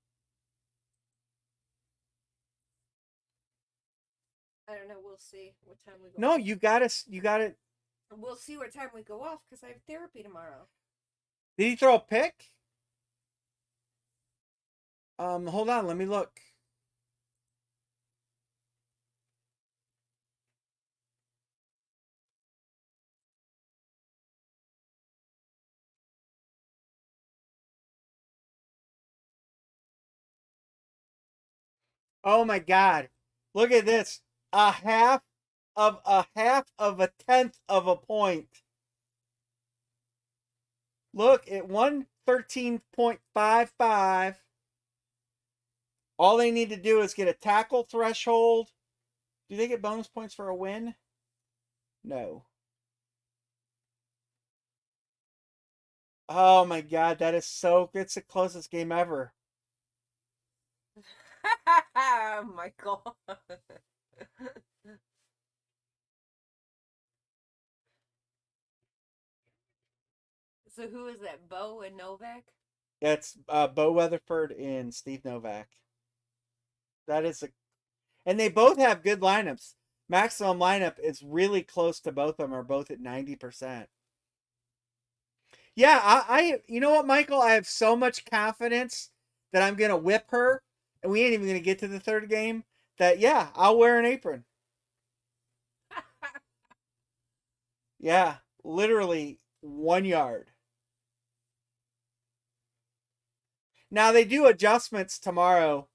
I don't know. We'll see what time we go. No, off. you got to. We'll see what time we go off because I have therapy tomorrow. Did he throw a pick? Hold on, let me look. Oh my God. Look at this. A half of a tenth of a point. Look at 113.55. All they need to do is get a tackle threshold. Do they get bonus points for a win? No. Oh my God, that is so good. It's the closest game ever. Michael. So who is that? Bo and Novak? It's Bo Weatherford and Steve Novak. That is a, and they both have good lineups. Maximum lineup is really close to both of them, are both at 90%. Yeah, you know what, Michael? I have so much confidence that I'm gonna whip her, and we ain't even gonna get to the third game. That yeah, I'll wear an apron. Yeah, literally 1 yard. Now they do adjustments tomorrow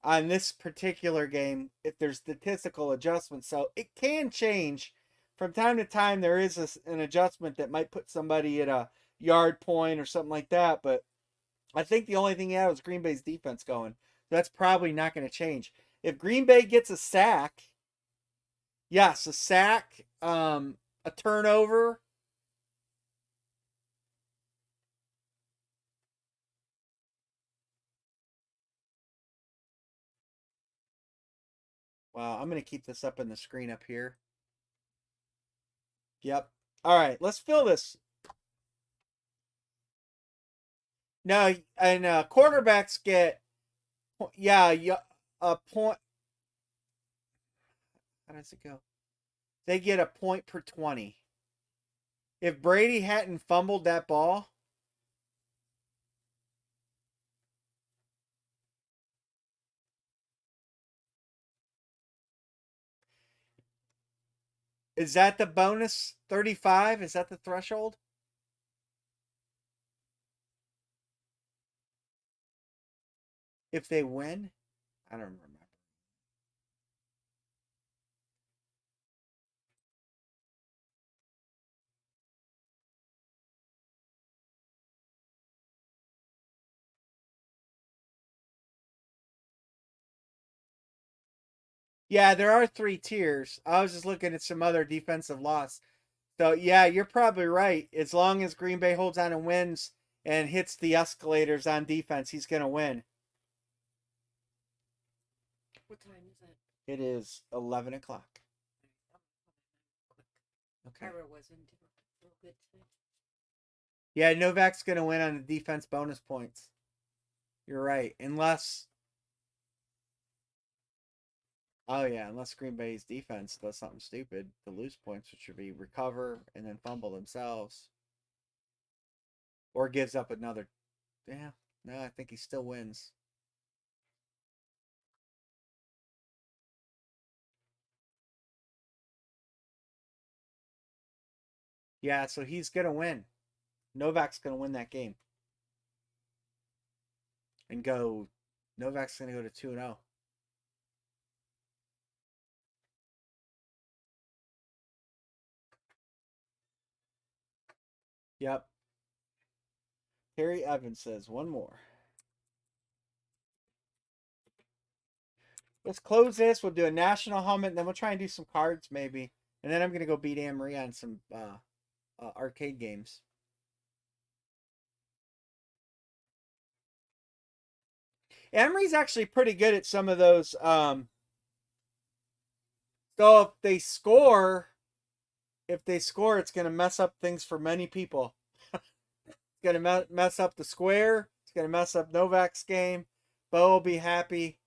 on this particular game if there's statistical adjustments, so it can change from time to time. There is an adjustment that might put somebody at a yard point or something like that, but I think the only thing you have is Green Bay's defense going. That's probably not going to change. If Green Bay gets a sack, yes, a sack, a turnover. Wow, I'm going to keep this up in the screen up here. Yep. All right, let's fill this. No, and quarterbacks get, yeah, a point. How does it go? They get a point per 20. If Brady hadn't fumbled that ball, is that the bonus 35? Is that the threshold? If they win? I don't remember. Yeah, there are 3 tiers. I was just looking at some other defensive loss. So, yeah, you're probably right. As long as Green Bay holds on and wins and hits the escalators on defense, he's going to win. What time is it? It is 11 o'clock. Okay. Kyra wasn't real good tonight. Yeah, Novak's going to win on the defense bonus points. You're right. Unless Green Bay's defense does something stupid to lose points, which would be recover and then fumble themselves. Or gives up another Yeah. No, I think he still wins. Yeah, so he's gonna win. Novak's gonna win that game and go. Novak's gonna go to 2-0. Yep. Terry Evans says one more. Let's close this. We'll do a national helmet, and then we'll try and do some cards maybe. And then I'm gonna go beat Anne Marie on some arcade games. Anne Marie's actually pretty good at some of those. So if they score, it's gonna mess up things for many people. It's gonna mess up the square. It's gonna mess up Novak's game. Bo will be happy.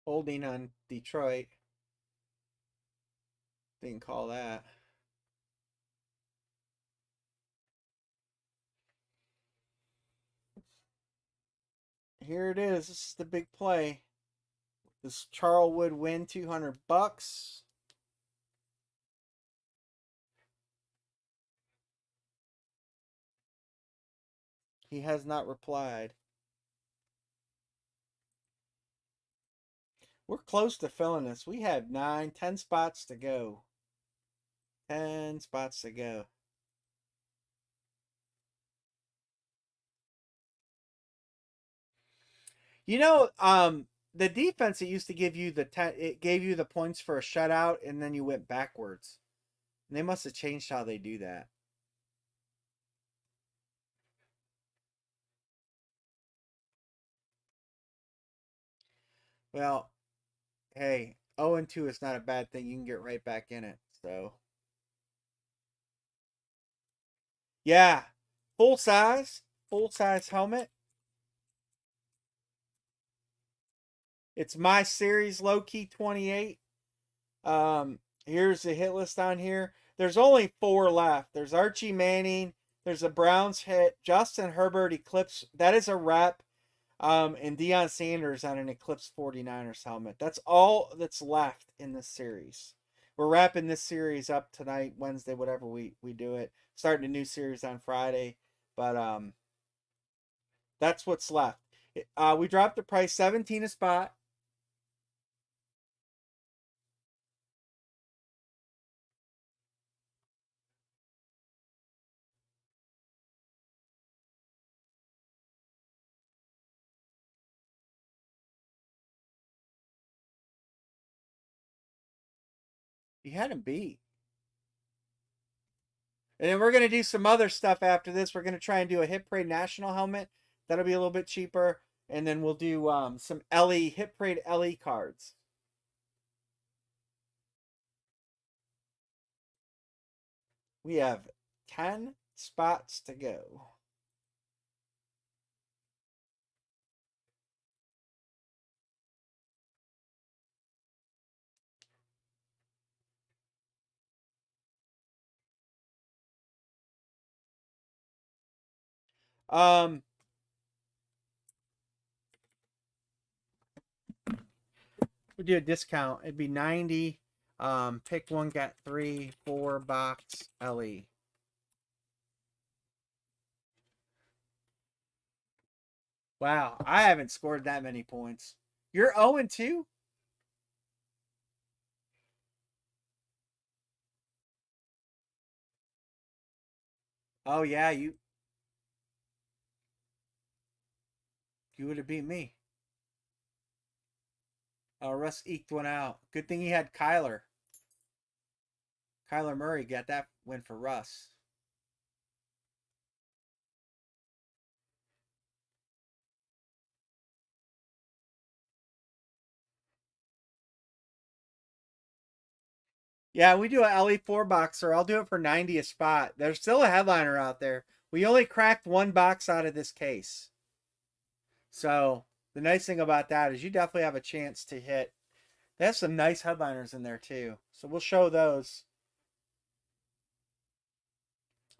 Holding on Detroit. Didn't call that. Here it is. This is the big play. Does Charlwood win $200? He has not replied. We're close to filling this. We have 9, 10 spots to go. 10 spots to go. You know, the defense, it used to give you it gave you the points for a shutout, and then you went backwards. And they must have changed how they do that. Well, hey, 0-2 is not a bad thing. You can get right back in it. So, yeah, full size helmet. It's my series low key 28. Here's the hit list on here. There's only 4 left. There's Archie Manning. There's a Browns hit. Justin Herbert Eclipse. That is a rep. And Deion Sanders on an Eclipse 49ers helmet. That's all that's left in this series. We're wrapping this series up tonight, Wednesday, whatever we do it. Starting a new series on Friday. But that's what's left. We dropped the price 17 a spot. You had him beat. And then we're going to do some other stuff after this. We're going to try and do a Hit Parade National helmet. That'll be a little bit cheaper. And then we'll do some LE, Hit Parade LE cards. We have 10 spots to go. We do a discount. It'd be 90. Pick one, get 3, 4 box LE. Wow, I haven't scored that many points. You're 0-2? Oh yeah, you would have beat me. Russ eked one out. Good thing he had Kyler. Kyler Murray got that win for Russ. Yeah, we do a LE4 boxer. I'll do it for 90 a spot. There's still a headliner out there. We only cracked one box out of this case. So the nice thing about that is you definitely have a chance to hit. They have some nice headliners in there too. So we'll show those.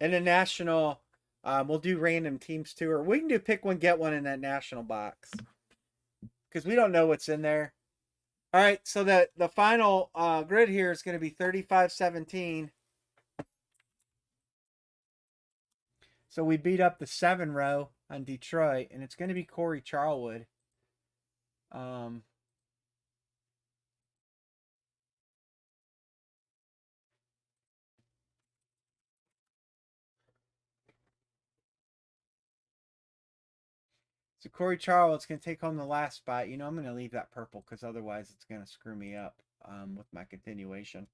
In the national, we'll do random teams too, or we can do pick one, get one in that national box. Because we don't know what's in there. All right, so the final grid here is going to be 35-17. So we beat up the 7 row on Detroit, and it's going to be Corey Charlwood. So Corey Charlwood's going to take home the last spot. You know, I'm going to leave that purple because otherwise it's going to screw me up with my continuation.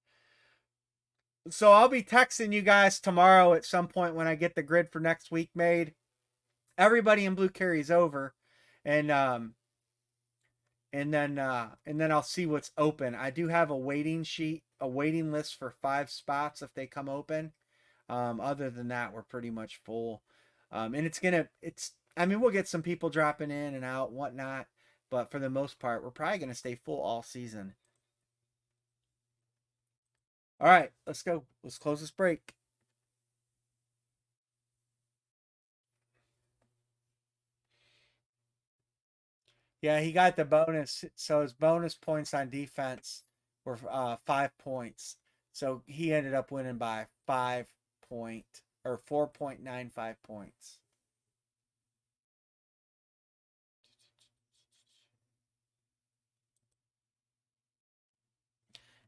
So I'll be texting you guys tomorrow at some point when I get the grid for next week made. Everybody in blue carries over, and then I'll see what's open. I do have a waiting sheet, a waiting list for 5 spots if they come open. Other than that, we're pretty much full. And I mean, we'll get some people dropping in and out, whatnot, but for the most part, we're probably gonna stay full all season. All right, let's go. Let's close this break. Yeah, he got the bonus. So his bonus points on defense were 5 points. So he ended up winning by 4.95 points.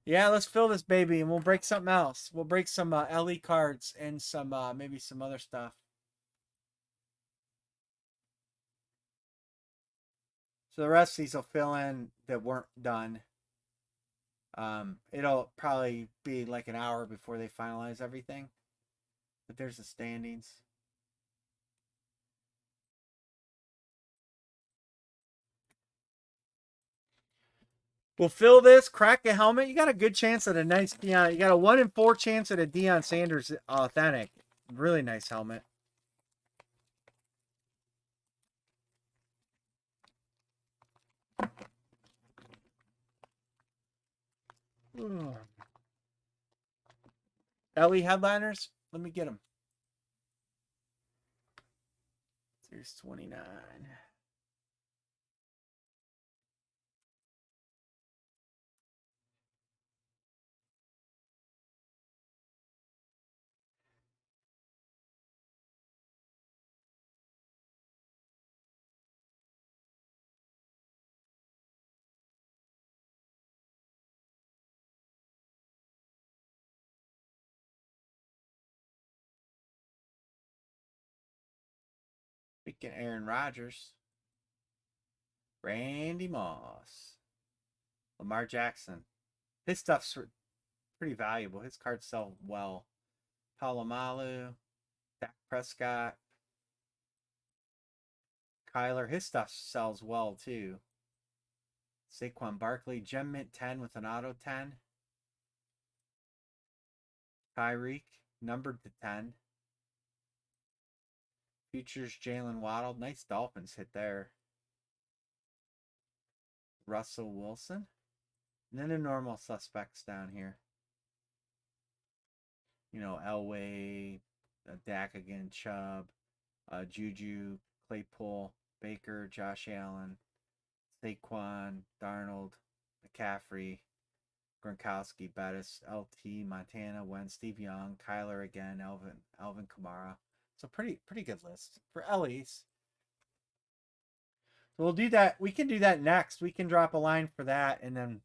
Yeah, let's fill this baby and we'll break something else. We'll break some LE cards and some maybe some other stuff. So the rest of these will fill in that weren't done. It'll probably be like an hour before they finalize everything. But there's the standings. We'll fill this, crack a helmet. You got a good chance at a nice Deion. You got a 1 in 4 chance at a Deion Sanders authentic. Really nice helmet. LE headliners. Let me get them. There's 29. Speaking of Aaron Rodgers, Randy Moss, Lamar Jackson. His stuff's pretty valuable. His cards sell well. Palomalu, Dak Prescott, Kyler. His stuff sells well too. Saquon Barkley, Gem Mint 10 with an auto 10. Tyreek, numbered to 10. Futures Jalen Waddle. Nice Dolphins hit there. Russell Wilson. And then the normal suspects down here. You know, Elway, Dak again, Chubb, Juju, Claypool, Baker, Josh Allen, Saquon, Darnold, McCaffrey, Gronkowski, Bettis, LT, Montana, Wentz, Steve Young, Kyler again, Alvin Kamara. So pretty good list for Ellie's. So we'll do that. We can do that next. We can drop a line for that, and then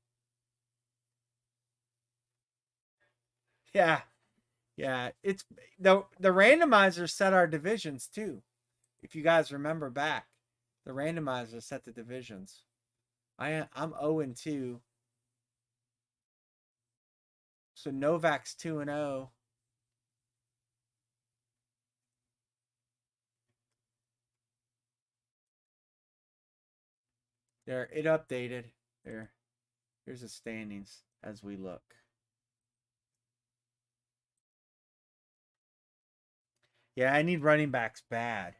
yeah, It's the randomizer set our divisions too. If you guys remember back, the randomizer set the divisions. I'm 0-2. So Novak's 2-0. There, it updated. Here's the standings as we look. Yeah, I need running backs bad.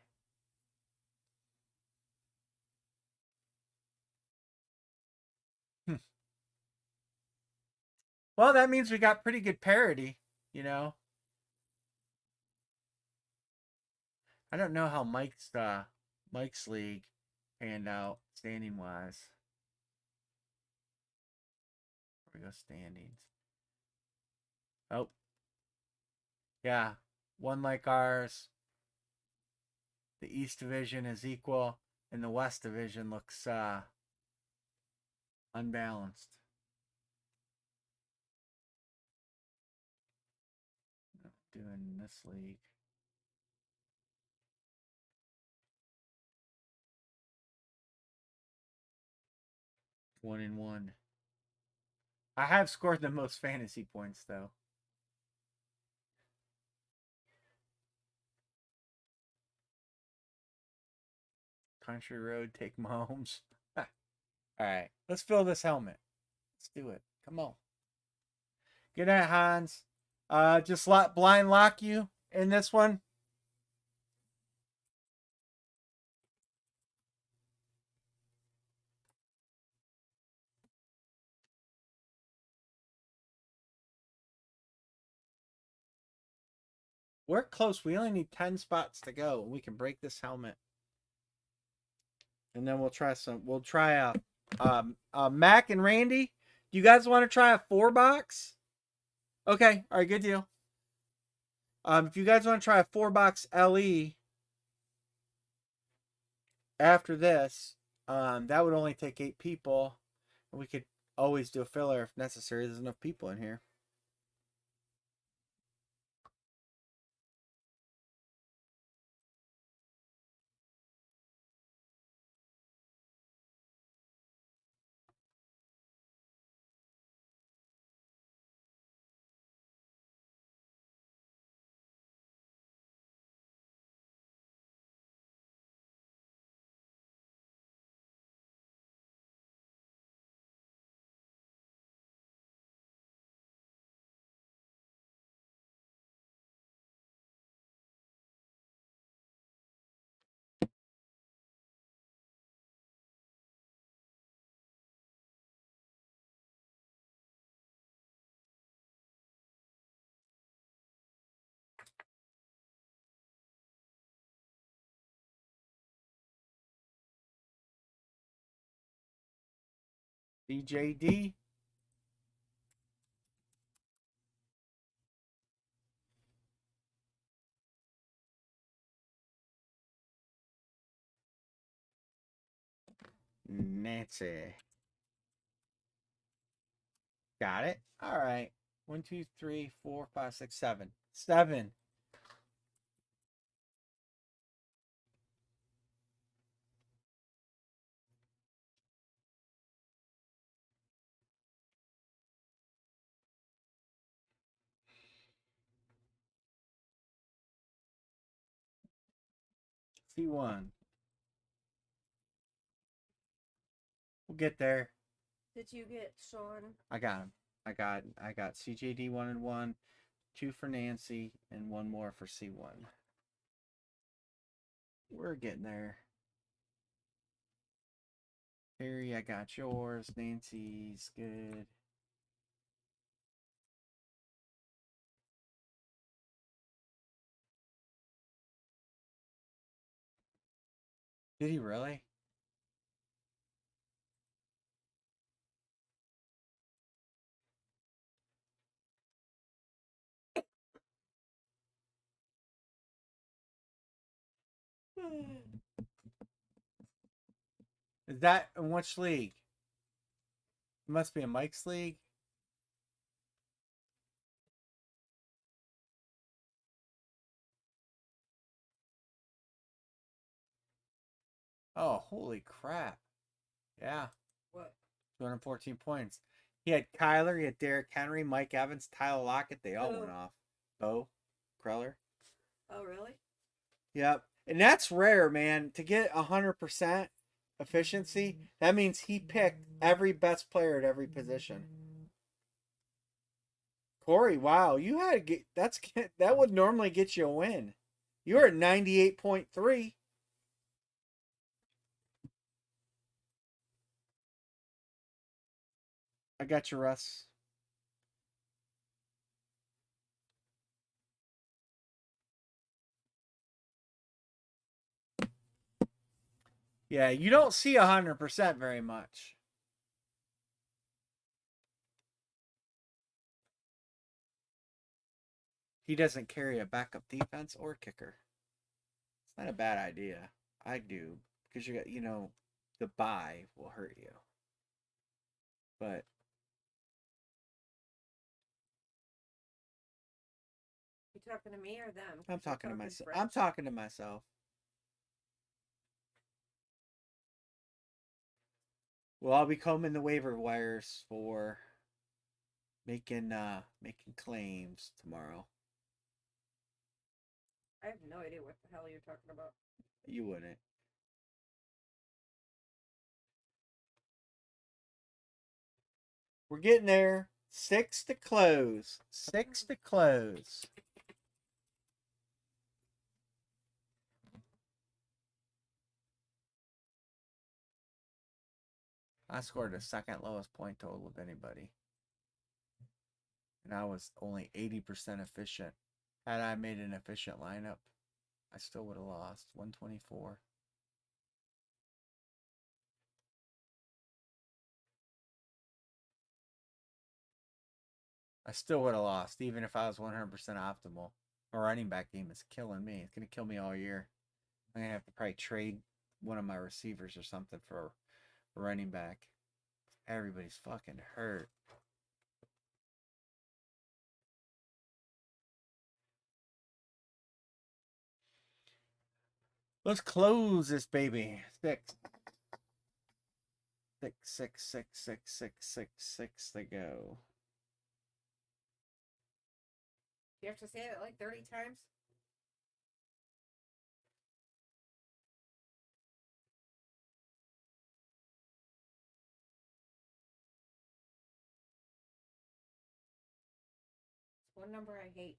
Well, that means we got pretty good parity, you know. I don't know how Mike's league panned out standing wise. Where we go standings. Oh. Yeah. One like ours. The East Division is equal, and the West Division looks unbalanced. Doing this league. One and one. I have scored the most fantasy points though. Country Road, take Mahomes. All right, let's fill this helmet. Let's do it. Come on. Good night, Hans. Just blind lock you in this one. We're close. We only need 10 spots to go. We can break this helmet. And then we'll try some. We'll try Mac and Randy. Do you guys want to try a 4-box? Okay. All right. Good deal. If you guys want to try a 4-box LE after this, that would only take 8 people. And we could always do a filler if necessary. There's enough people in here. DJD. Nancy. Got it. All right. 1, 2, 3, 4, 5, 6, 7. 7. C1. We'll get there. Did you get Sean? I got him. I got CJD 1 and 1, 2 for Nancy, and 1 more for C1. We're getting there. Harry, I got yours. Nancy's good. Did he really? Is that in which league? It must be in Mike's league. Oh, holy crap. Yeah. What? 214 points. He had Kyler, he had Derrick Henry, Mike Evans, Tyler Lockett. They all went off. Bo, Kreller. Oh, really? Yep. And that's rare, man. To get 100% efficiency, that means he picked every best player at every position. Corey, wow, you had to get that would normally get you a win. You were at 98.3. I got you, Russ. Yeah, you don't see 100% very much. He doesn't carry a backup defense or kicker. It's not a bad idea. I do because you got, the bye will hurt you. But You talking to me or them? I'm 'Cause you're talking to myself. French. I'm talking to myself. Well, I'll be combing the waiver wires for making claims tomorrow. I have no idea what the hell you're talking about. You wouldn't. We're getting there. 6 to close. 6 to close. I scored the second lowest point total of anybody. And I was only 80% efficient. Had I made an efficient lineup, I still would have lost. 124. I still would have lost, even if I was 100% optimal. My running back game is killing me. It's going to kill me all year. I'm going to have to probably trade one of my receivers or something for a running back. Everybody's fucking hurt. Let's close this baby. 6. 6, 6, 6, 6, 6, 6, 6 to go. You have to say it like 30 times? It's one number I hate.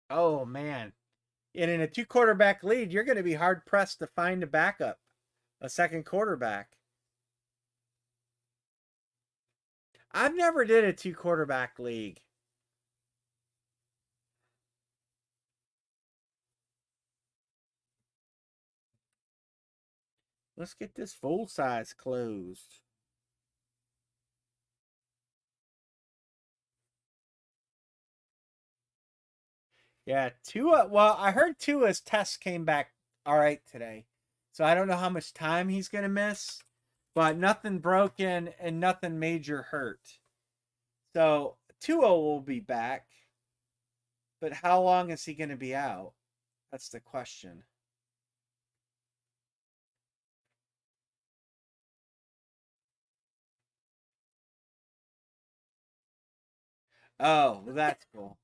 Oh, man. And in a 2-quarterback lead, you're going to be hard pressed to find a backup, a second quarterback. I've never did a 2-quarterback league. Let's get this full size closed. Yeah, Tua. Well, I heard Tua's test came back all right today. So I don't know how much time he's going to miss, but nothing broken and nothing major hurt. So Tua will be back. But how long is he going to be out? That's the question. Oh, well, that's cool.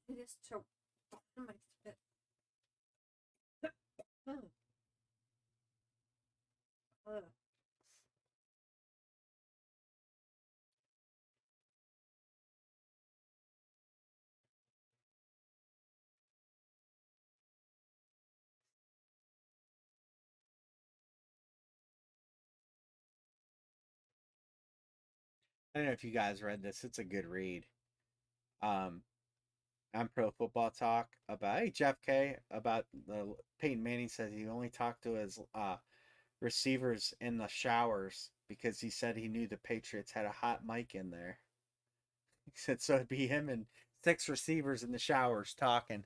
It is so. My spit. Ugh. I don't know if you guys read this. It's a good read. Um, on Pro Football Talk about Jeff K about the Peyton Manning says he only talked to his receivers in the showers because he said he knew the Patriots had a hot mic in there. He said so it'd be him and 6 receivers in the showers talking.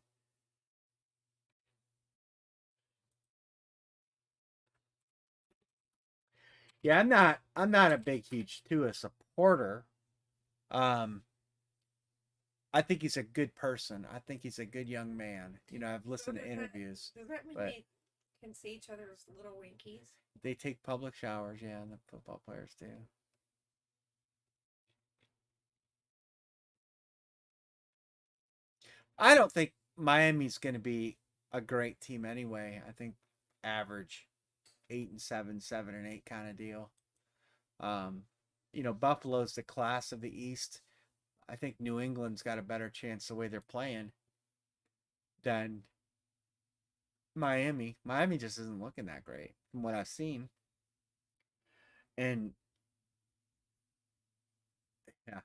Yeah, I'm not a big huge Tua supporter. Um, I think he's a good person. I think he's a good young man. I've So listened to interviews, does that mean but they can see each other's little winkies? they take public showers. Yeah, and the football players do. I don't think Miami's going to be a great team anyway. I think average 8-7, 7-8 kind of deal. Um, Buffalo's the class of the East. I think New England's got a better chance the way they're playing than Miami. Miami just isn't looking that great from what I've seen. And yeah,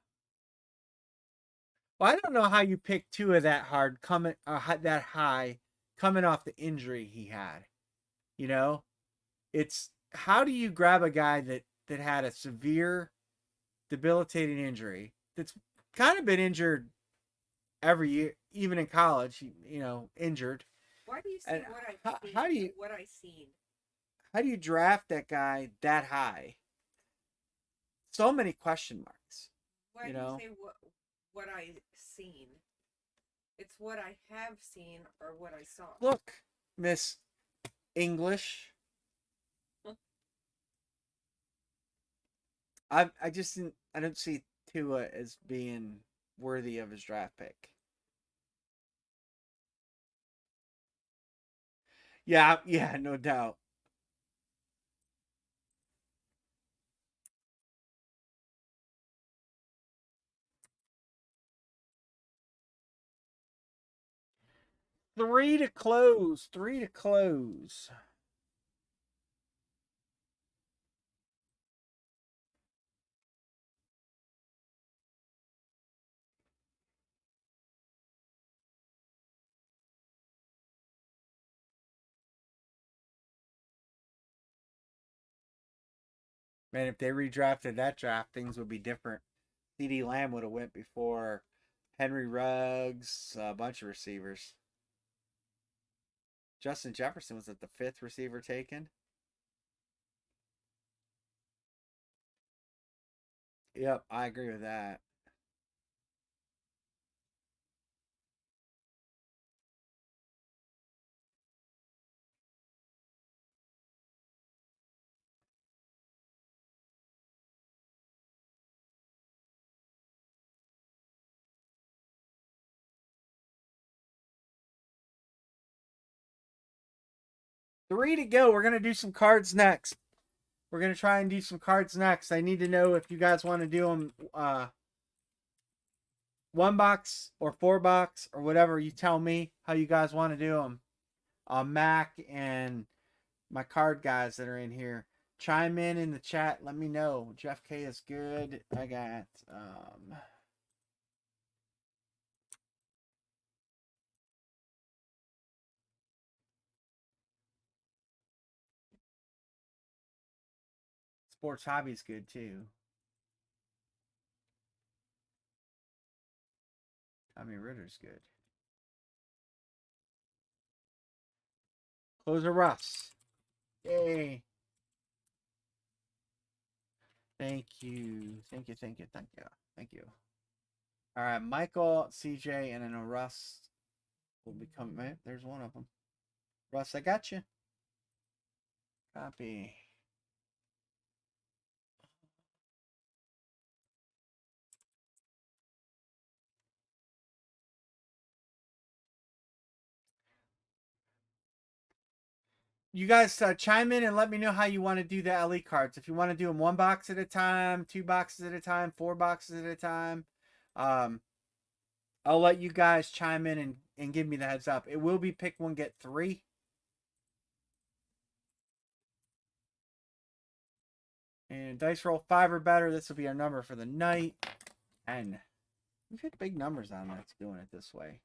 well, I don't know how you pick Tua that hard coming that high coming off the injury he had. You know, it's how do you grab a guy that had a severe debilitating injury that's kind of been injured every year, even in college, injured. Why do you see And what I've how, seen? how do you What I seen? how do you draft that guy that high? So many question marks. Why You do you know, say what I seen? It's what I have seen or what I saw. look, Miss English. I just didn't, I don't see Tua as being worthy of his draft pick. Yeah, yeah, no doubt. Three to close. Three to close. Man, if they redrafted that draft, things would be different. CD Lamb would have went before Henry Ruggs, a bunch of receivers. Justin Jefferson was at the fifth receiver taken. Yep, I agree with that. 3 to go. We're gonna do some cards next. We're gonna try and do some cards next. I need to know if you guys want to do them one box or four box or whatever. You tell me how you guys want to do them. Mac and my card guys that are in here, chime in the chat. Let me know. Jeff K is good. I got Sports Hobby's good too. Tommy Ritter's good. Closer Russ. Yay. Thank you. Thank you. Thank you. Thank you. Thank you. All right, Michael, CJ, and I know Russ will become. There's one of them. Russ, I got you. Copy. You guys chime in and let me know how you want to do the LE cards. If you want to do them one box at a time, two boxes at a time, four boxes at a time, um, I'll let you guys chime in and give me the heads up. It will be pick one, get three. And dice roll 5 or better. This will be our number for the night. And we've hit big numbers on that's doing it this way.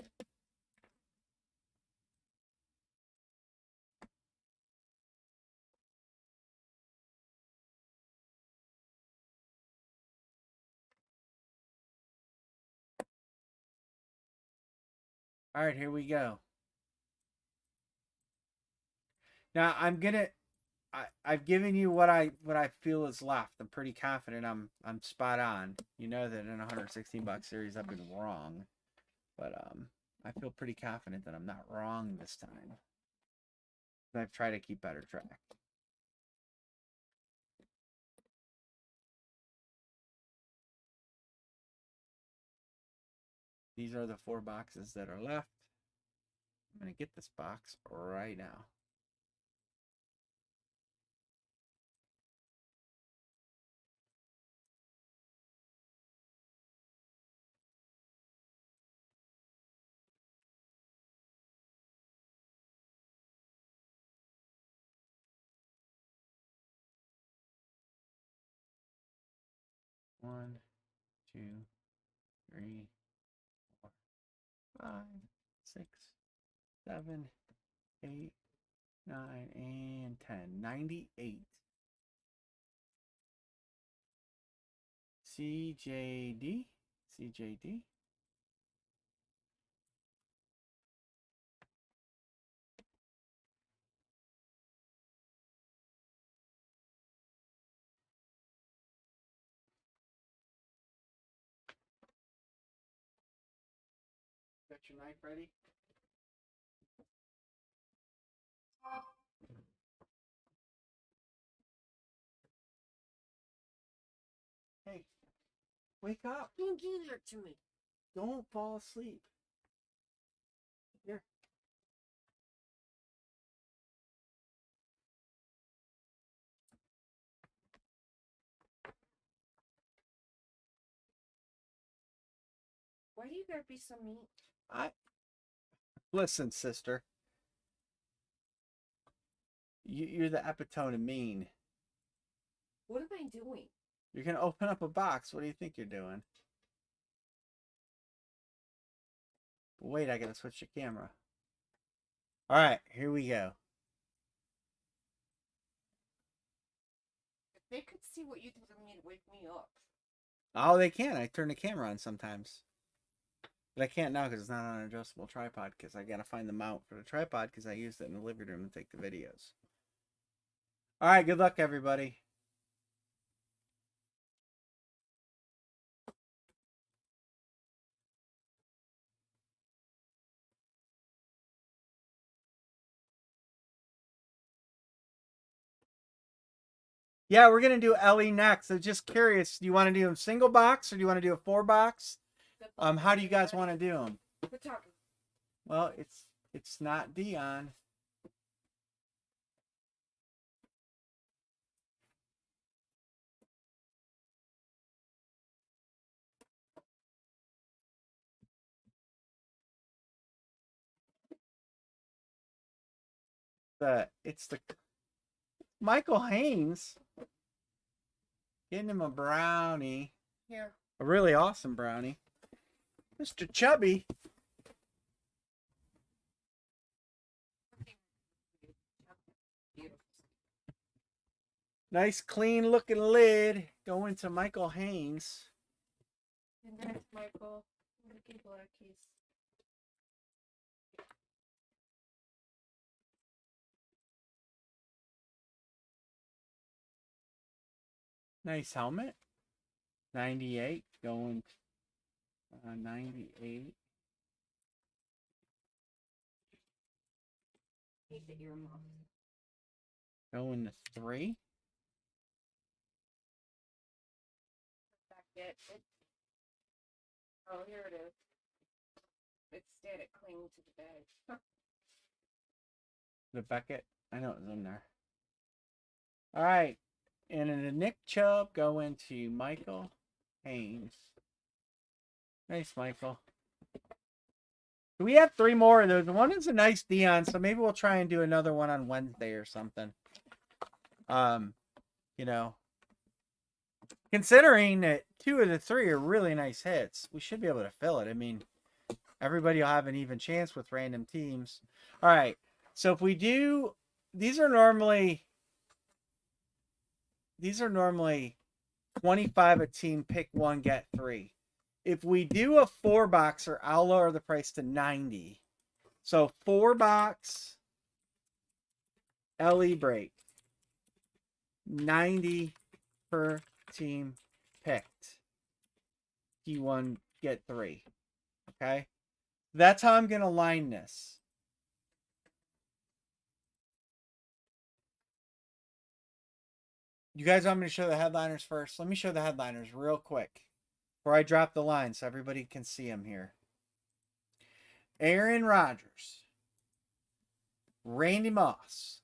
All right, here we go. Now I'm gonna I've given you what I feel is left. I'm pretty confident I'm spot on. You know that in a $116 series I've been wrong, but I feel pretty confident that I'm not wrong this time. I've tried to keep better track. These are the 4 boxes that are left. I'm gonna get this box right now. One, 2, 3, 4, 5, 6, 7, 8, 9, and 10. 98. CJD. CJD. Got your knife ready? Hey, wake up. Don't do that to me. Don't fall asleep. Here. Why do you gotta be so mean? Listen, sister. You're the epitome of mean. What am I doing? You're gonna open up a box. What do you think you're doing? Wait, I gotta switch the camera. All right, here we go. If they could see what you did to me to wake me up. Oh, they can. I turn the camera on sometimes. But I can't now because it's not on an adjustable tripod because I gotta find the mount for the tripod because I used it in the living room to take the videos. All right, good luck, everybody. Yeah, we're gonna do Ellie next. So just curious, do you want to do them single box or do you want to do a 4 box? How do you guys want to do them? Quit talking. Well, it's not Dion. It's the Michael Haynes. Getting him a brownie. Here. A really awesome brownie. Mr. Chubby. Nice clean looking lid going to Michael Haynes. And that's Michael. Ricky Blackies. Nice helmet. 98 going 98. Need the earmuffs. Going to 3. Back it. Oh, here it is. It's static clinging to the bag. The Beckett. I know it was in there. All right. And then the Nick Chubb going to Michael Haynes. Nice, Michael. We have 3 more of those. One is a nice Dion, so maybe we'll try and do another one on Wednesday or something. You know, considering that 2 of the 3 are really nice hits, we should be able to fill it. I mean, everybody will have an even chance with random teams. All right. So if we do, these are normally 25 a team, pick 1, get 3. If we do a 4 boxer, I'll lower the price to 90. So 4 box LE break. 90 per team picked. T1 get 3. Okay? That's how I'm going to line this. You guys want me to show the headliners first? Let me show the headliners real quick before I drop the line so everybody can see them here. Aaron Rodgers, Randy Moss,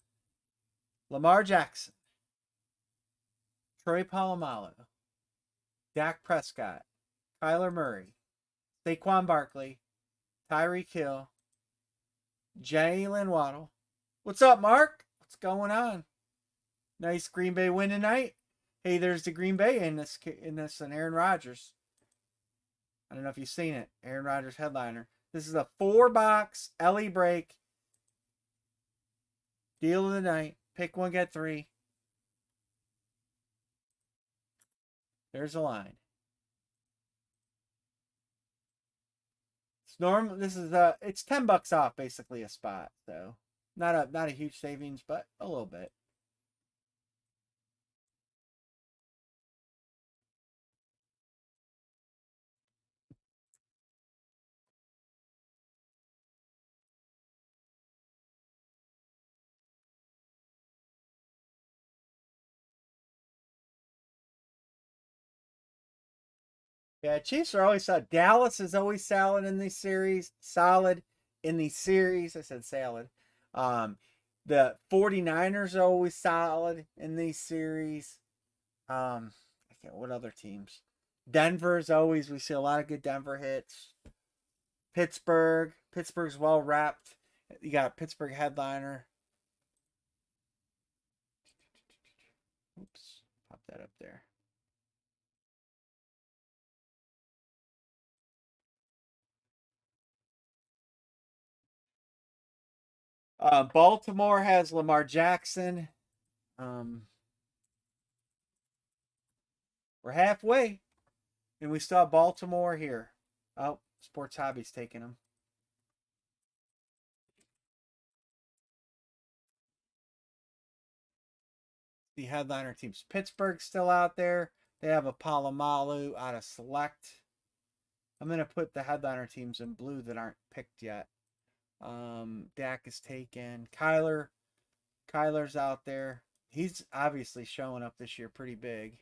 Lamar Jackson, Troy Polamalu, Dak Prescott, Kyler Murray, Saquon Barkley, Tyreek Hill, Jalen Waddle. What's up, Mark? What's going on? Nice Green Bay win tonight. Hey, there's the Green Bay in this and Aaron Rodgers. I don't know if you've seen it. Aaron Rodgers headliner. This is a 4-box LE break. Deal of the night. Pick one, get 3. There's a line. It's normal. This is it's $10 off basically a spot. So not a huge savings, but a little bit. Yeah, Chiefs are always solid. Dallas is always solid in these series. Solid in these series. I said salad. The 49ers are always solid in these series. I can't, what other teams? Denver is always, we see a lot of good Denver hits. Pittsburgh's well wrapped. You got Pittsburgh headliner. Oops, pop that up there. Baltimore has Lamar Jackson. We're halfway, and we still have Baltimore here. Oh, Sports Hobby's taking them. The headliner teams. Pittsburgh's still out there. They have a Polamalu out of Select. I'm going to put the headliner teams in blue that aren't picked yet. Dak is taken. Kyler's out there. He's obviously showing up this year pretty big.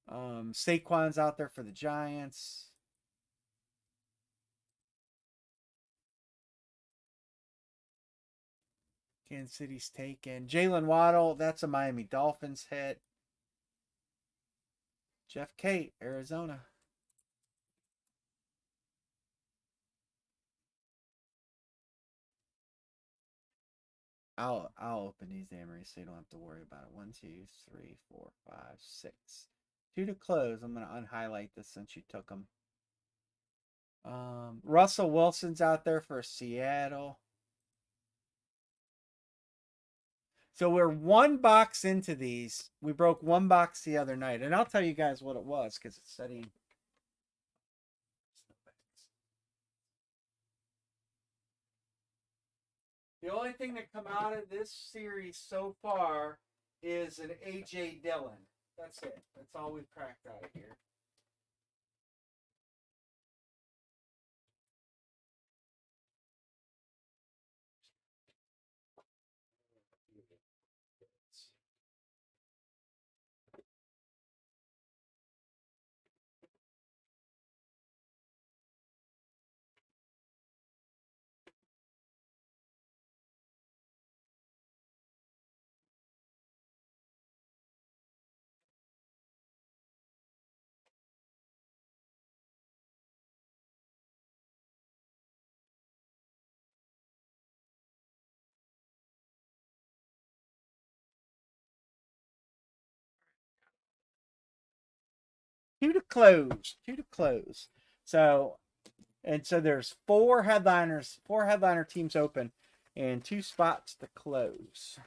Saquon's out there for the Giants. Kansas City's taken. Jalen Waddle, that's a Miami Dolphins hit. Jeff Kate, Arizona. I'll open these Amory so you don't have to worry about it. 1, 2, 3, 4, 5, 6. 2 to close. I'm gonna unhighlight this since you took them. Russell Wilson's out there for Seattle. So we're 1 box into these. We broke 1 box the other night, and I'll tell you guys what it was because it's setting. The only thing that come out of this series so far is an A.J. Dillon. That's it. That's all we've cracked out of here. Two to close. Two to close. So there's 4 headliner teams open, and 2 spots to close.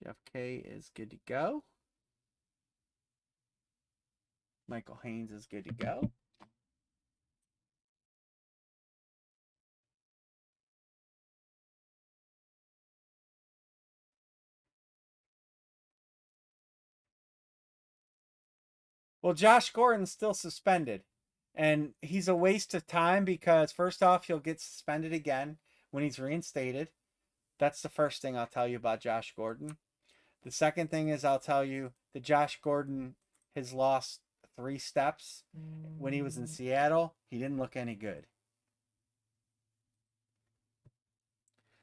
Jeff K is good to go. Michael Haynes is good to go. Well, Josh Gordon's still suspended. And he's a waste of time because, first off, he'll get suspended again when he's reinstated. That's the first thing I'll tell you about Josh Gordon. The second thing is I'll tell you that Josh Gordon has lost 3 steps. When he was in Seattle, he didn't look any good.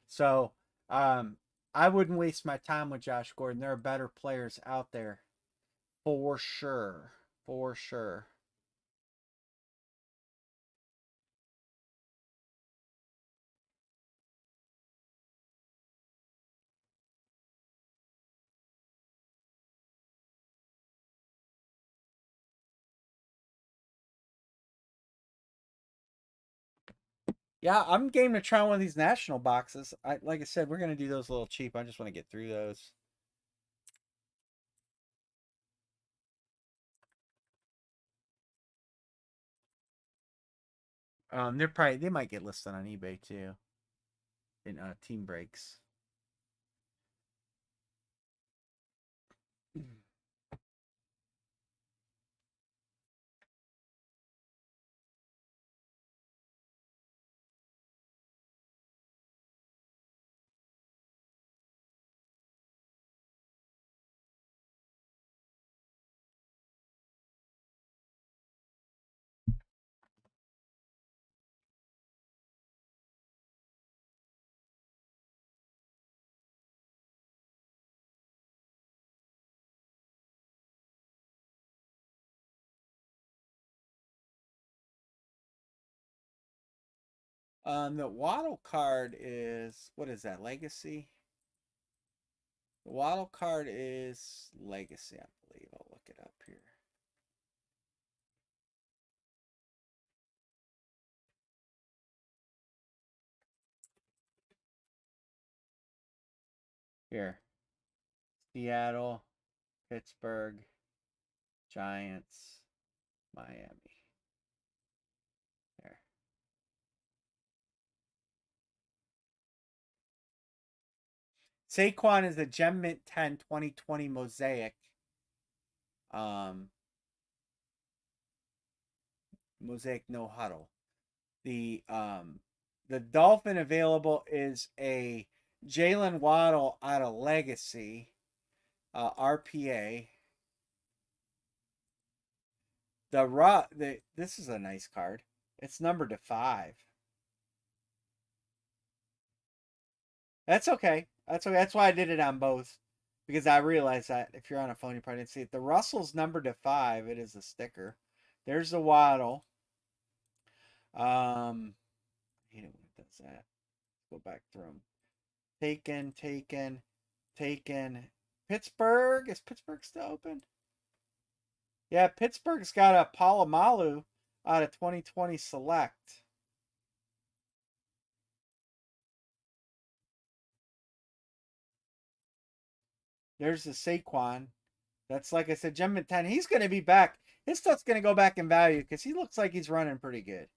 So I wouldn't waste my time with Josh Gordon. There are better players out there for sure. For sure. Yeah, I'm game to try one of these national boxes. Like I said, we're gonna do those a little cheap. I just want to get through those. They might get listed on eBay too. In team breaks. The Waddle card is, what is that? Legacy. The Waddle card is Legacy, I believe. I'll look it up here. Here. Seattle, Pittsburgh, Giants, Miami. There. Saquon is a Gem Mint 10 2020 Mosaic. Mosaic no huddle. The Dolphin available is a Jalen Waddle out of Legacy, RPA. This is a nice card. It's numbered to 5. That's okay. That's okay. That's why I did it on both. Because I realized that if you're on a phone, you probably didn't see it. The Russell's numbered to 5. It is a sticker. There's the Waddle. I hate it when it does that. Go back through them. Taken. Pittsburgh. Is Pittsburgh still open? Yeah, Pittsburgh's got a Palomalu out of 2020 Select. There's the Saquon. That's, like I said, Gem Mint 10. He's going to be back. His stuff's going to go back in value because he looks like he's running pretty good.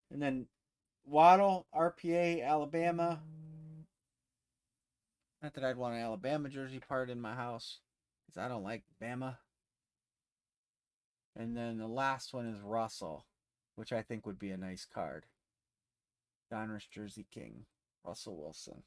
And then Waddle, RPA, Alabama. Not that I'd want an Alabama jersey part in my house because I don't like Bama. And then the last one is Russell, which I think would be a nice card. Donruss Jersey King, Russell Wilson.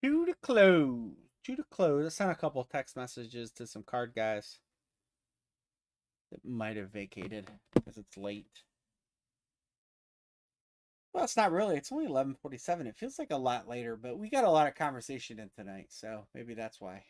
Two to close. Two to close. I sent a couple text messages to some card guys that might have vacated because it's late. Well, it's not really. It's only 11:47. It feels like a lot later, but we got a lot of conversation in tonight, so maybe that's why.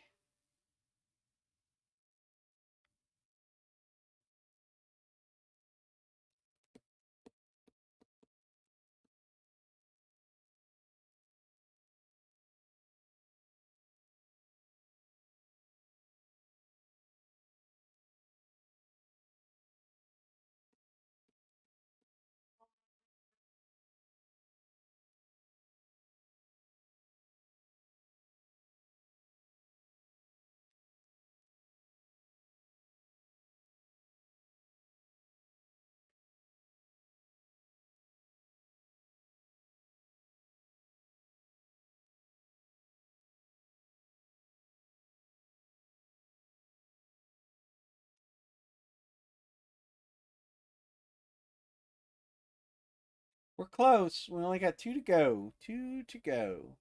We're close. We only got two to go. Two to go.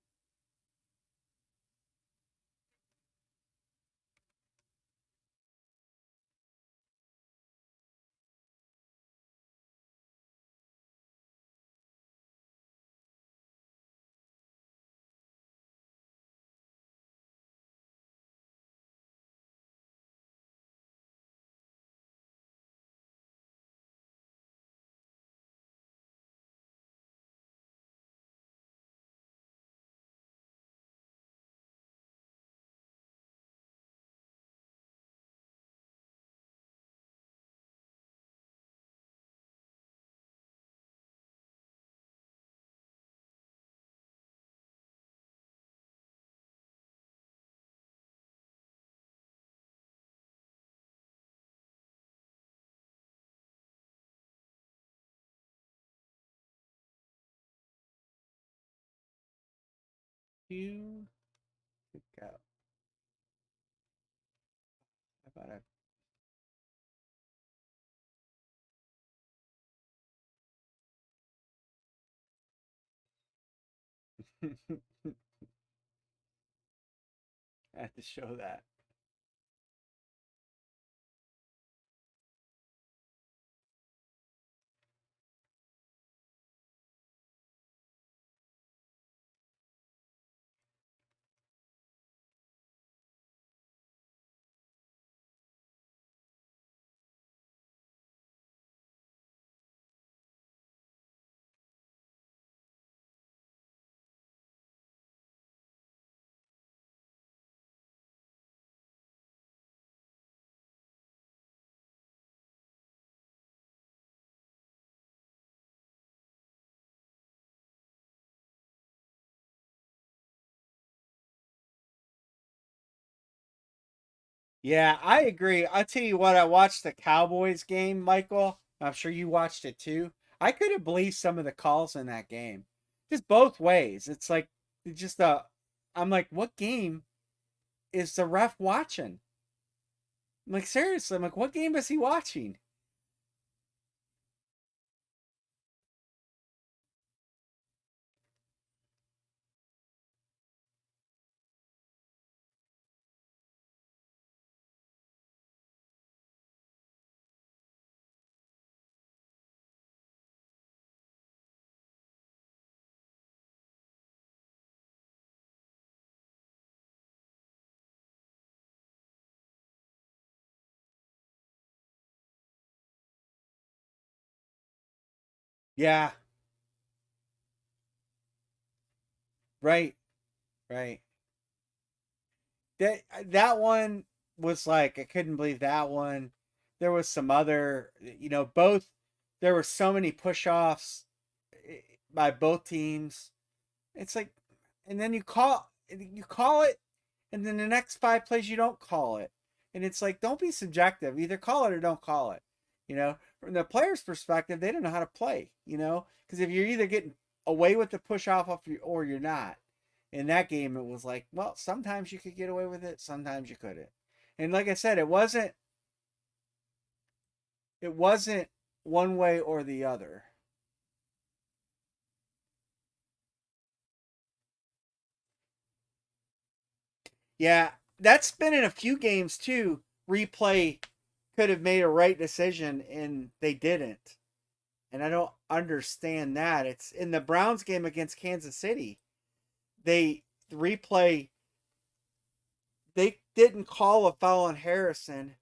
Two to go. How about I have to show that. Yeah, I agree. I'll tell you what, I watched the Cowboys game, Michael. I'm sure you watched it too. I couldn't believe some of the calls in that game. Just both ways. It's like it's just I'm like, what game is the ref watching? I'm like, seriously, I'm like, what game is he watching? Yeah, right, right. That one was like I couldn't believe that one. There was some other, both there were so many push-offs by both teams. It's like, and then you call it, and then the next five plays you don't call it, and it's like don't be subjective. Either call it or don't call it. From the player's perspective, they don't know how to play. Because if you're either getting away with the push off you or you're not. In that game, it was like, well, sometimes you could get away with it, sometimes you couldn't. And like I said, it wasn't one way or the other. Yeah, that's been in a few games too. Replay could have made a right decision and they didn't. And I don't understand that. It's in the Browns game against Kansas City. They replay they didn't call a foul on Harrison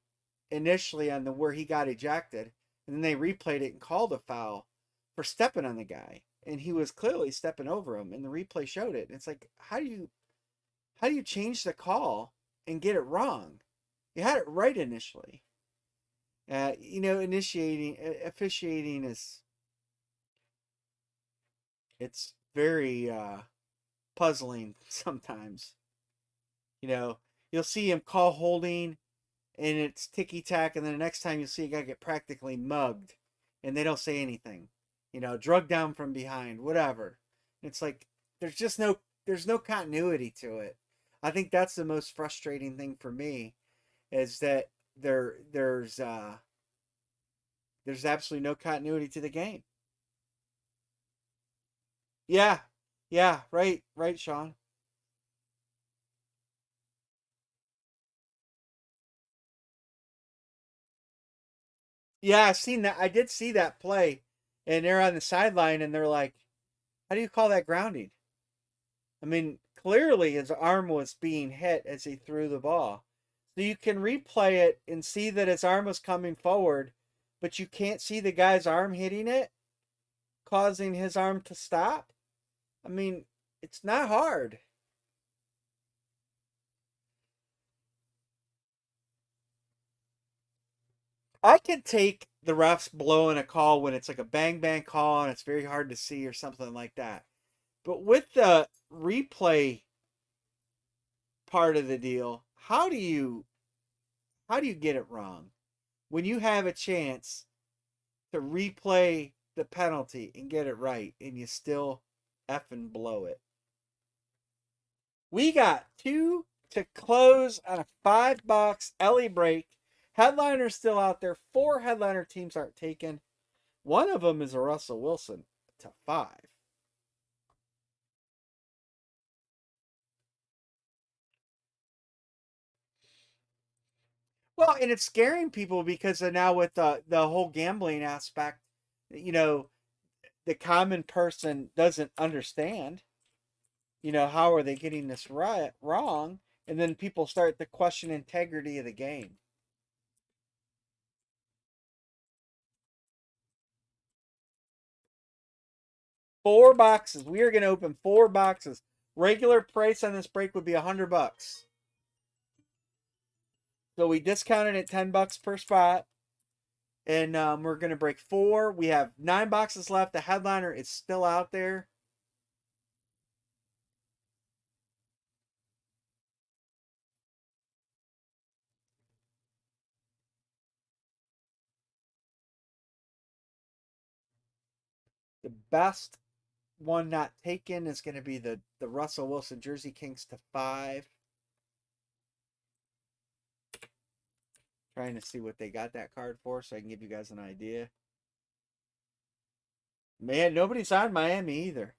initially on the where he got ejected, and then they replayed it and called a foul for stepping on the guy, and he was clearly stepping over him, and the replay showed it. And it's like, how do you change the call and get it wrong? You had it right initially. Initiating officiating is it's very puzzling sometimes. You know, you'll see him call holding and it's ticky tack, and then the next time you see a guy get practically mugged, and they don't say anything. Drugged down from behind, whatever. It's like there's no continuity to it. I think that's the most frustrating thing for me, is that there's absolutely no continuity to the game. Yeah, yeah, right, Sean. Yeah, I seen that. I did see that play, and they're on the sideline, and they're like, "How do you call that grounding?" I mean, clearly his arm was being hit as he threw the ball. So you can replay it and see that his arm was coming forward, but you can't see the guy's arm hitting it, causing his arm to stop. I mean, it's not hard. I can take the refs blowing a call when it's like a bang bang call and it's very hard to see or something like that. But with the replay part of the deal, how do you get it wrong? When you have a chance to replay the penalty and get it right, and you still effing blow it. We got two to close on a $5 Ellie break. Headliner's still out there. Four headliner teams aren't taken. One of them is a Russell Wilson to five. Well, and it's scaring people because of now with the whole gambling aspect, you know, the common person doesn't understand. How are they getting this right wrong? And then people start to question integrity of the game. Four boxes. We are going to open four boxes. Regular price on this break would be $100. So we discounted it $10 per spot, and we're going to break four. We have 9 boxes left. The headliner is still out there. The best one not taken is going to be the Russell Wilson Jersey Kings to five. Trying to see what they got that card for so I can give you guys an idea. Man, nobody's on Miami either.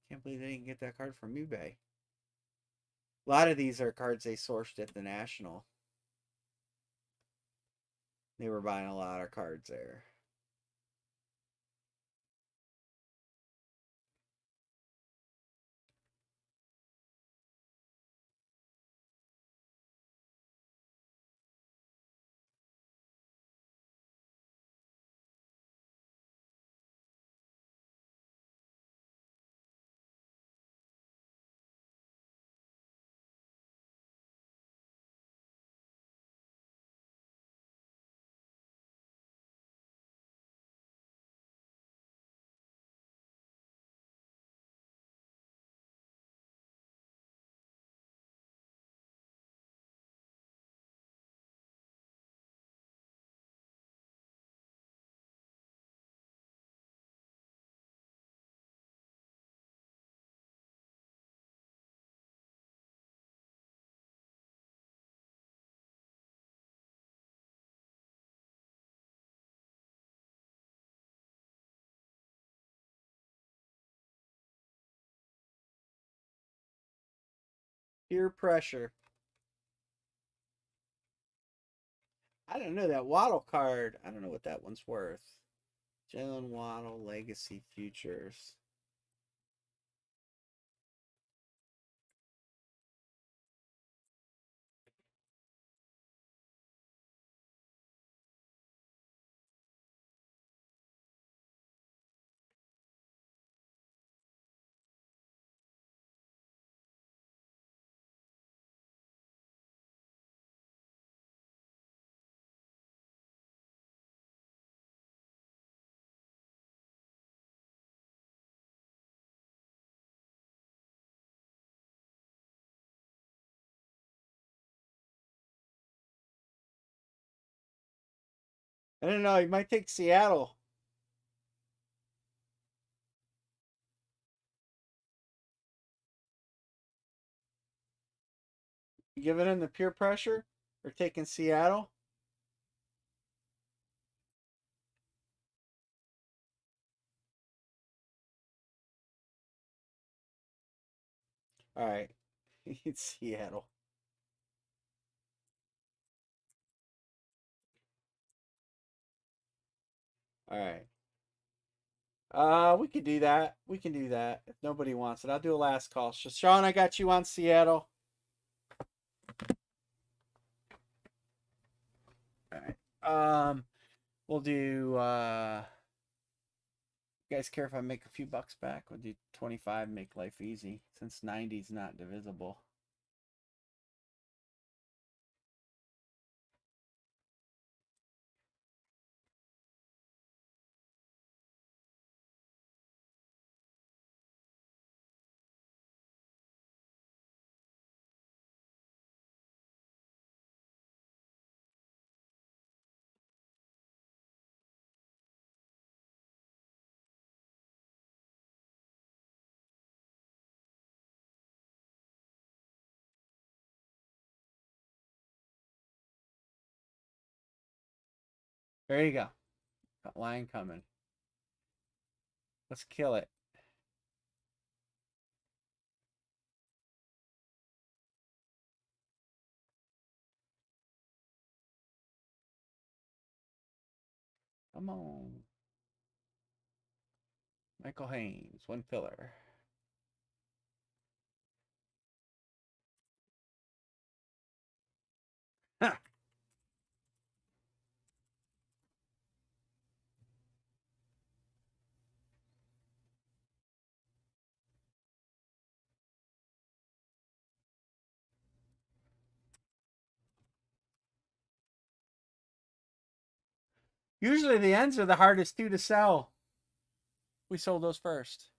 Can't believe they didn't get that card from eBay. A lot of these are cards they sourced at the National. They were buying a lot of cards there. Peer pressure. I don't know that Waddle card. I don't know what that one's worth. Jalen Waddle Legacy Futures. I don't know. He might take Seattle. You giving him the peer pressure or taking Seattle? All right. It's Seattle. All right. We could do that. We can do that if nobody wants it. I'll do a last call. Sean, I got you on Seattle. All right. We'll do. You guys care if I make a few bucks back? We'll do 25. Make life easy since 90 is not divisible. There you go. Got line coming. Let's kill it. Come on. Michael Haynes, one filler. Huh. Usually the ends are the hardest two to sell. We sold those first.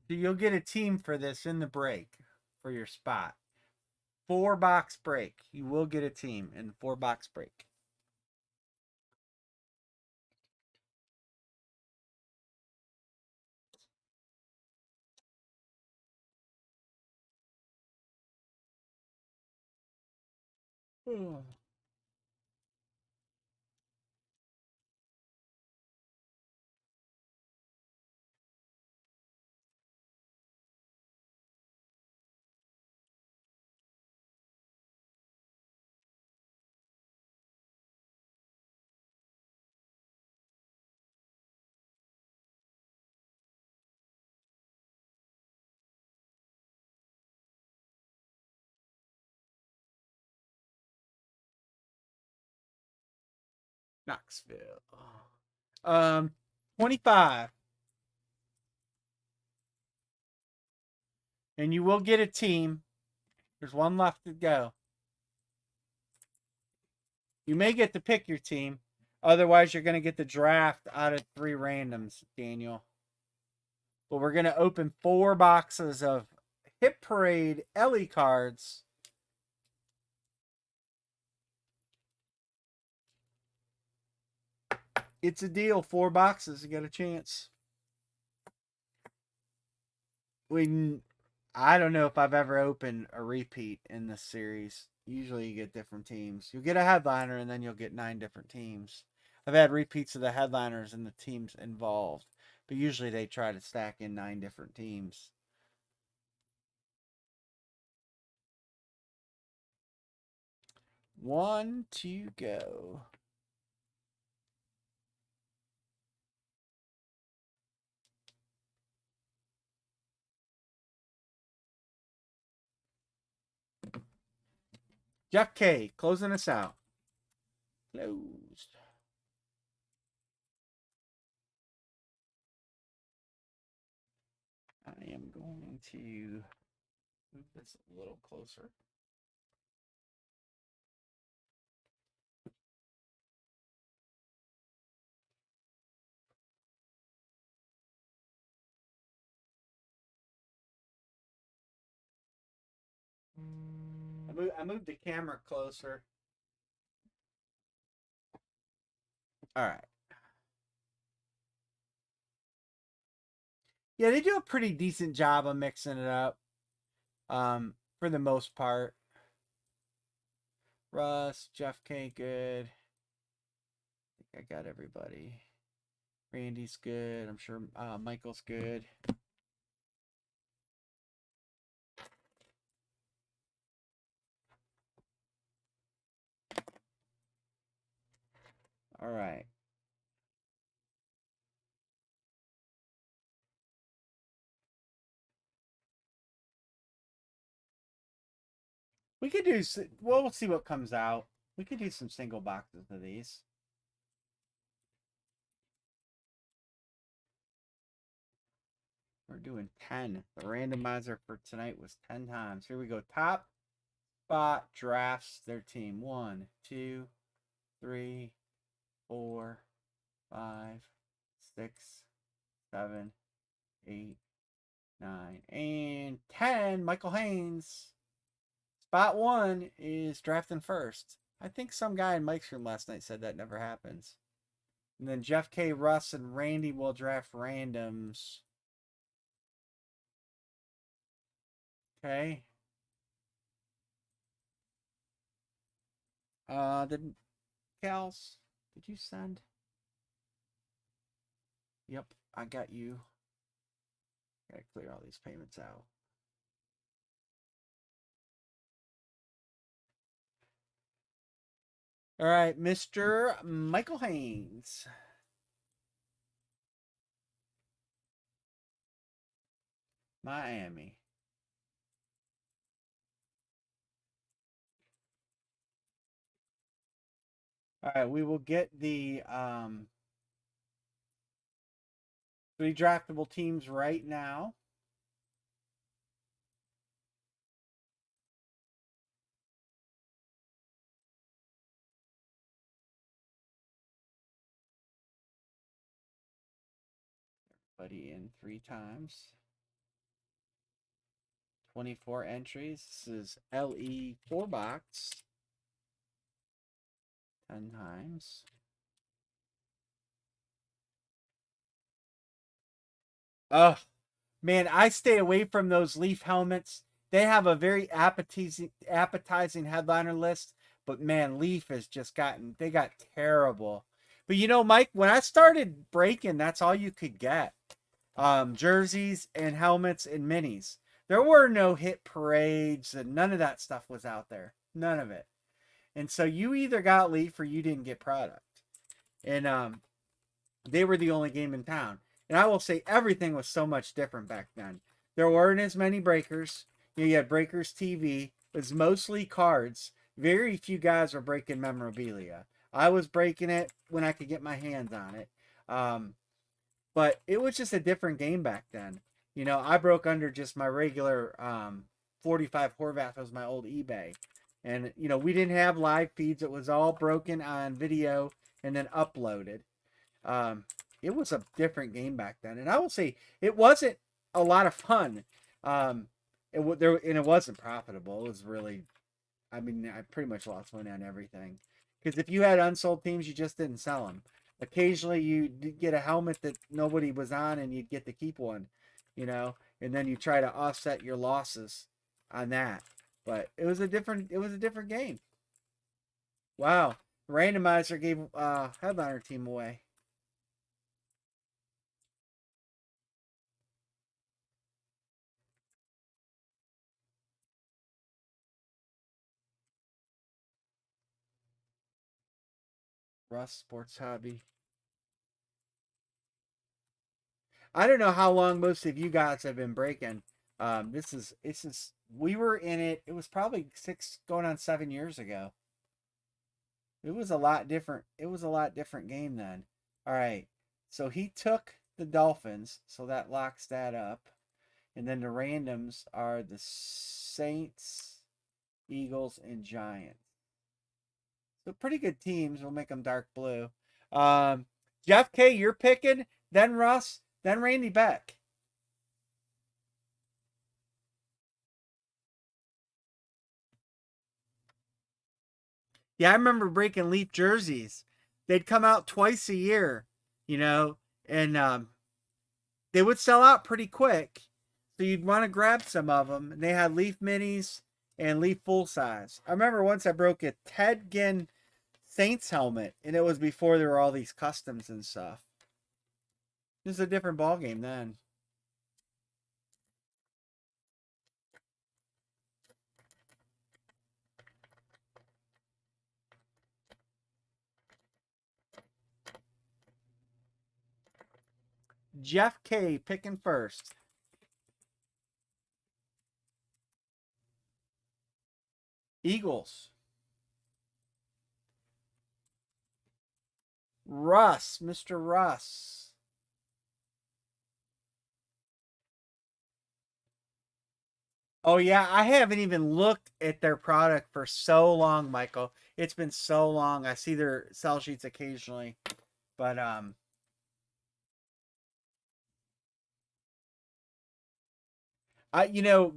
So you'll get a team for this in the break for your spot. 4-box break. You will get a team in 4-box break. Knoxville. 25. And you will get a team. There's one left to go. You may get to pick your team. Otherwise, you're going to get the draft out of 3 randoms, Daniel. But we're going to open 4 boxes of Hit Parade Ellie cards. It's a deal. 4 boxes. You got a chance. I don't know if I've ever opened a repeat in this series. Usually you get different teams. You'll get a headliner and then you'll get 9 different teams. I've had repeats of the headliners and the teams involved. But usually they try to stack in 9 different teams. One to go. Jeff K. closing us out. Closed. I am going to move this a little closer. I moved the camera closer. All right. Yeah, they do a pretty decent job of mixing it up. For the most part. Russ, Jeff K, good. I think I got everybody. Randy's good. I'm sure Michael's good. All right. We could do, well, we'll see what comes out. We could do some single boxes of these. We're doing 10. The randomizer for tonight was 10 times. Here we go. Top spot drafts their team. 1, 2, 3, 4, 5, 6, 7, 8, 9, and 10. Michael Haynes. Spot 1 is drafting first. I think some guy in Mike's room last night said that never happens. And then Jeff K, Russ, and Randy will draft randoms. Okay. Did Kels, did you send? Yep, I got you. Gotta clear all these payments out. All right, Mr. Michael Haynes. Miami. All right, we will get the 3 draftable teams right now. Everybody in 3 times. 24 entries. This is LE 4 box. 10 times. Oh, man, I stay away from those Leaf helmets. They have a very appetizing headliner list, but man, Leaf has just they got terrible. But you know, Mike, when I started breaking, that's all you could get. Jerseys and helmets and minis. There were no hit parades and none of that stuff was out there. None of it. And so you either got Leaf or you didn't get product. And they were the only game in town. And I will say everything was so much different back then. There weren't as many breakers. You had Breakers TV. It was mostly cards. Very few guys were breaking memorabilia. I was breaking it when I could get my hands on it. But it was just a different game back then. You know, I broke under just my regular 45 Horvath was my old eBay. And, you know, we didn't have live feeds. It was all broken on video and then uploaded. It was a different game back then. And I will say it wasn't a lot of fun. It wasn't profitable. It was really, I mean, I pretty much lost money on everything. Because if you had unsold teams, you just didn't sell them. Occasionally you'd get a helmet that nobody was on and you'd get to keep one, you know, and then you try to offset your losses on that. But it was a different game. Wow. Randomizer gave Headliner team away. Russ Sports Hobby. I don't know how long most of you guys have been breaking. This is we were in it. It was probably 6 going on 7 years ago. It was a lot different. It was a lot different game then. All right. So he took the Dolphins, so that locks that up. And then the randoms are the Saints, Eagles, and Giants. So pretty good teams. We'll make them dark blue. Jeff K, you're picking, then Russ, then Randy Beck. Yeah, I remember breaking Leaf jerseys. They'd come out twice a year, you know, and they would sell out pretty quick. So you'd want to grab some of them. And they had Leaf minis and Leaf full size. I remember once I broke a Ted Ginn Saints helmet, and it was before there were all these customs and stuff. This is a different ball game then. Jeff K picking first. Eagles. Russ, Mr. Russ. Oh yeah, I haven't even looked at their product for so long, Michael. It's been so long. I see their sell sheets occasionally, but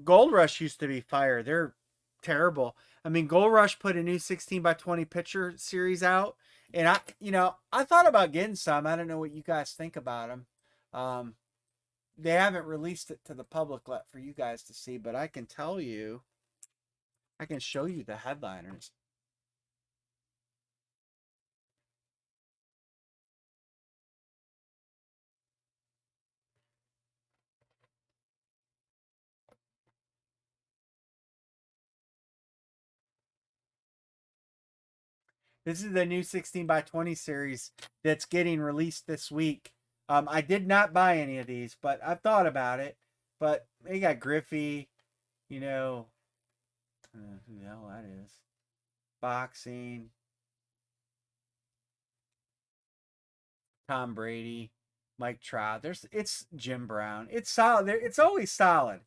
Gold Rush used to be fire. They're terrible. I mean, Gold Rush put a new 16 by 20 picture series out, and I thought about getting some. I don't know what you guys think about them. Um, they haven't released it to the public yet for you guys to see, but I can tell you, I can show you the headliners. This is the new 16 by 20 series that's getting released this week. I did not buy any of these, but I've thought about it. But they got Griffey, you know, who the hell that is? Boxing, Tom Brady, Mike Trout. It's Jim Brown. It's solid. It's always solid,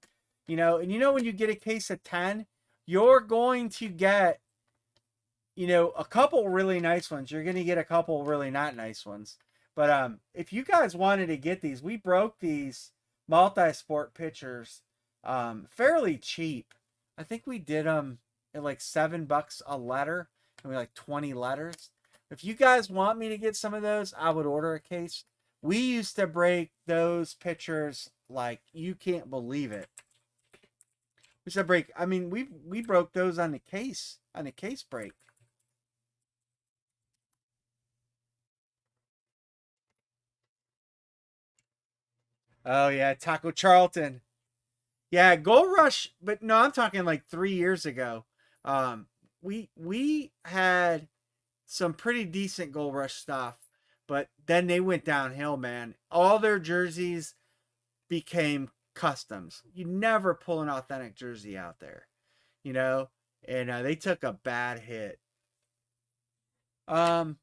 And when you get a case of 10, you're going to get a couple really nice ones. You're going to get a couple really not nice ones. But if you guys wanted to get these, we broke these multi-sport pitchers fairly cheap. I think we did them at like $7 a letter, and we like 20 letters. If you guys want me to get some of those, I would order a case. We used to break those pitchers like you can't believe it. We used to break. I mean, we broke those on the case break. Oh yeah, Taco Charlton. Yeah, Gold Rush, but no, I'm talking like 3 years ago. We had some pretty decent Gold Rush stuff, but then they went downhill, man. All their jerseys became customs. You never pull an authentic jersey out there, you know, and they took a bad hit. Um,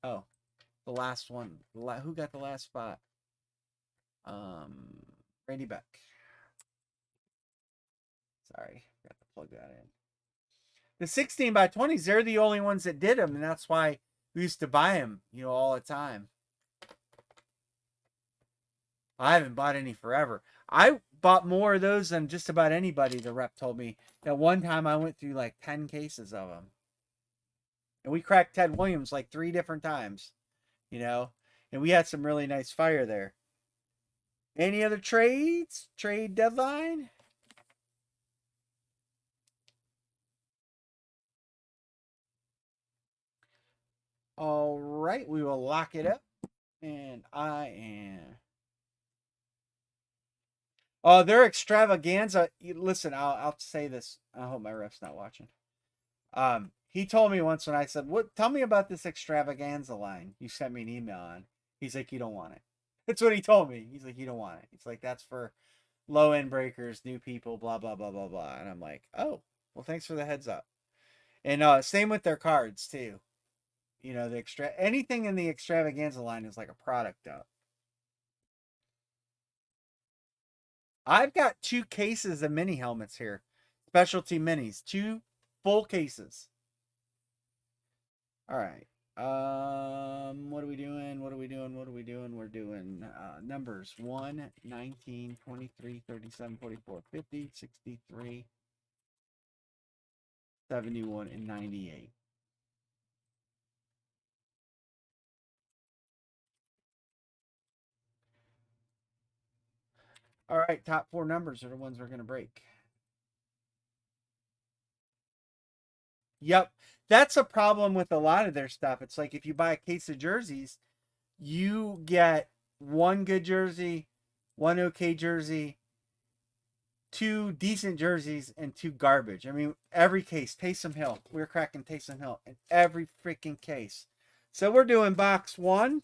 oh, the last one. Who got the last spot? Randy Beck. Sorry, got to plug that in. The 16 by 20s, they're the only ones that did them, and that's why we used to buy them, all the time. I haven't bought any forever. I bought more of those than just about anybody, the rep told me. At one time, I went through like 10 cases of them. And we cracked Ted Williams like 3 different times. you know, and we had some really nice fire there. Any other trades? Trade deadline? All right, we will lock it up. And I am. Oh, their extravaganza. Listen, I'll say this. I hope my ref's not watching. He told me once when I said, "What? Tell me about this extravaganza line you sent me an email on." He's like, "You don't want it." That's what he told me. He's like, "You don't want it." He's like, "That's for low end breakers, new people, blah blah blah blah blah." And I'm like, "Oh, well, thanks for the heads up." And same with their cards too. You know, the anything in the extravaganza line is like a product up. I've got 2 cases of mini helmets here, specialty minis, 2 full cases. All right. What are we doing? What are we doing? What are we doing? We're doing numbers 1, 19, 23, 37, 44, 50, 63, 71, and 98. All right, top 4 numbers are the ones we're going to break. Yep. That's a problem with a lot of their stuff. It's like if you buy a case of jerseys, you get 1 good jersey, 1 okay jersey, 2 decent jerseys, and 2 garbage. I mean, every case, Taysom Hill. We're cracking Taysom Hill in every freaking case. So we're doing box 1,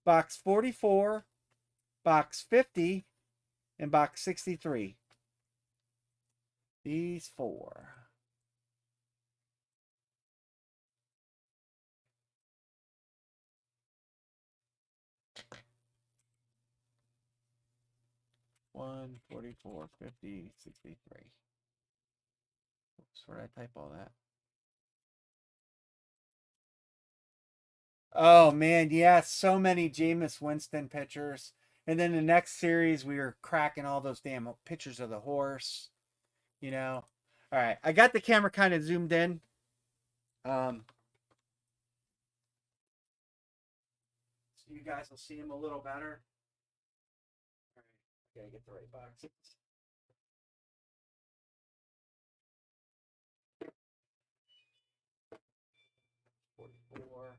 box 44, box 50, and box 63. These 4. One, 44, 50, 63. Oops, where did I type all that? Oh man, yeah, so many Jameis Winston pictures. And then the next series, we were cracking all those damn pictures of the horse. You know. All right, I got the camera kind of zoomed in. So you guys will see him a little better. All right, I gotta get the right boxes. 44.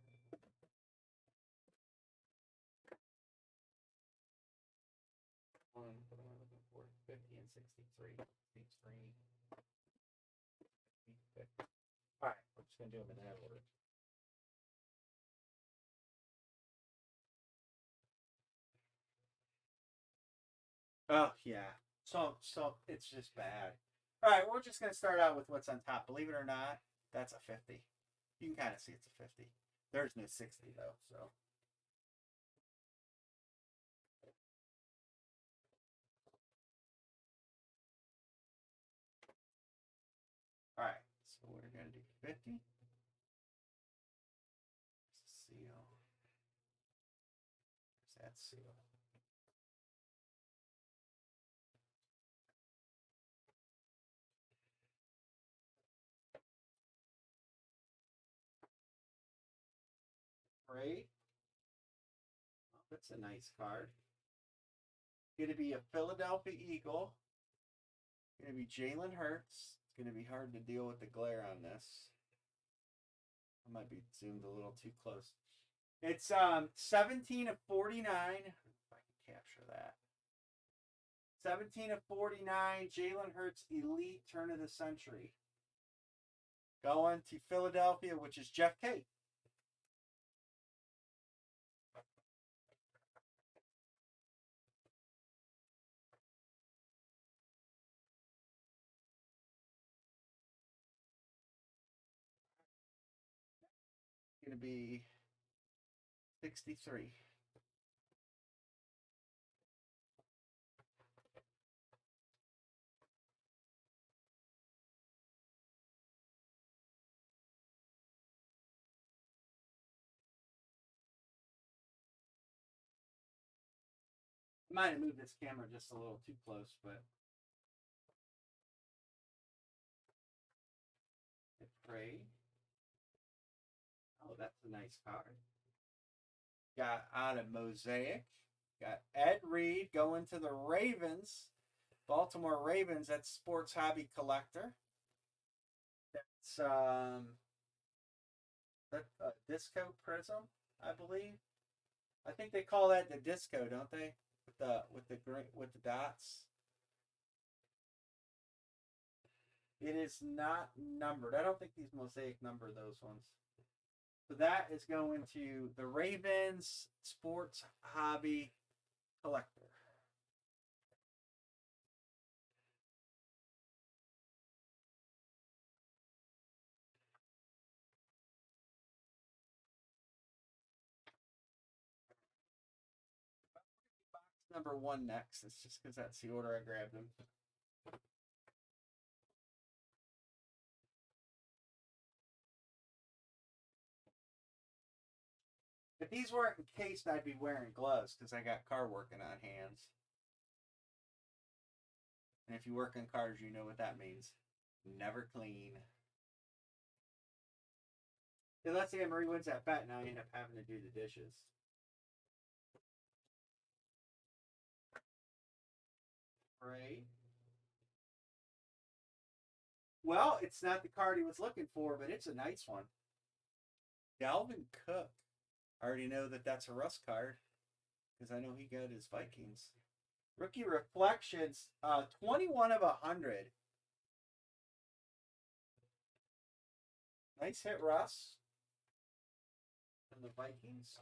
50 and 63. 63. All right, we're just gonna do them in that order. Oh yeah. So it's just bad. All right, we're just gonna start out with what's on top. Believe it or not, that's a 50. You can kind of see it's a 50. There's no 60 though. So all right. So we're gonna do 50. Seal. There's that seal. Great. Oh, that's a nice card. Going to be a Philadelphia Eagle. Going to be Jalen Hurts. It's going to be hard to deal with the glare on this. I might be zoomed a little too close. It's 17 of 49. If I can capture that. 17 of 49. Jalen Hurts elite turn of the century. Going to Philadelphia, which is Jeff K. Going to be 63. I might have moved this camera just a little too close, but I pray. Oh, that's a nice card. Got out of Mosaic. Got Ed Reed going to the Ravens. Baltimore Ravens. That's Sports Hobby Collector. That's Disco Prism, I believe. I think they call that the disco, don't they? With the dots. It is not numbered. I don't think these Mosaic number those ones. So that is going to the Ravens Sports Hobby Collector. Number 1 next. It's just because that's the order I grabbed them. If these weren't encased, I'd be wearing gloves because I got car working on hands. And if you work on cars, you know what that means. Never clean. And let's say Marie wins that bet, now you end up having to do the dishes. Right. Well, it's not the card he was looking for, but it's a nice one. Dalvin Cook. I already know that that's a Russ card because I know he got his Vikings. Rookie Reflections, 21 of 100. Nice hit, Russ. And the Vikings.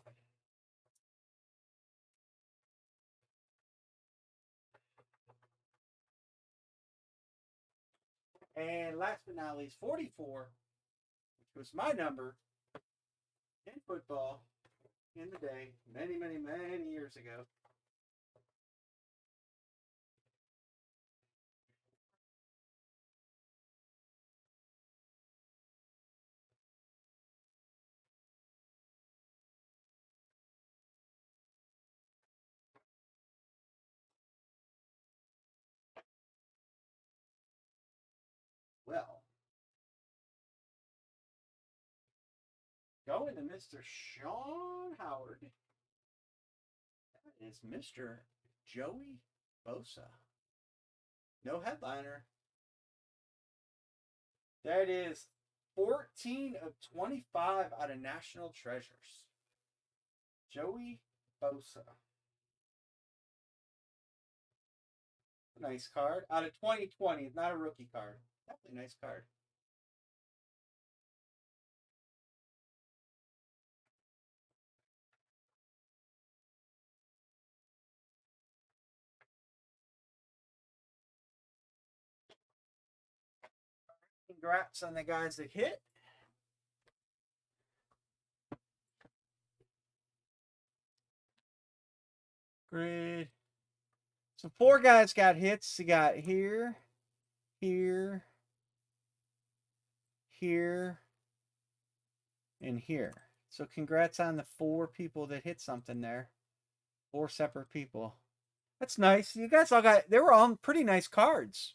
And last but not least, 44, which was my number in football in the day, many, many, many years ago. Well, going to Mr. Sean Howard. That is Mr. Joey Bosa. No headliner. That is 14 of 25 out of National Treasures. Joey Bosa. Nice card. Out of 2020. Not a rookie card. Definitely nice card. Congrats on the guys that hit. Great. So 4 guys got hits. You got here, here, here, and here. So congrats on the 4 people that hit something there. 4 separate people. That's nice. You guys all got, they were all pretty nice cards.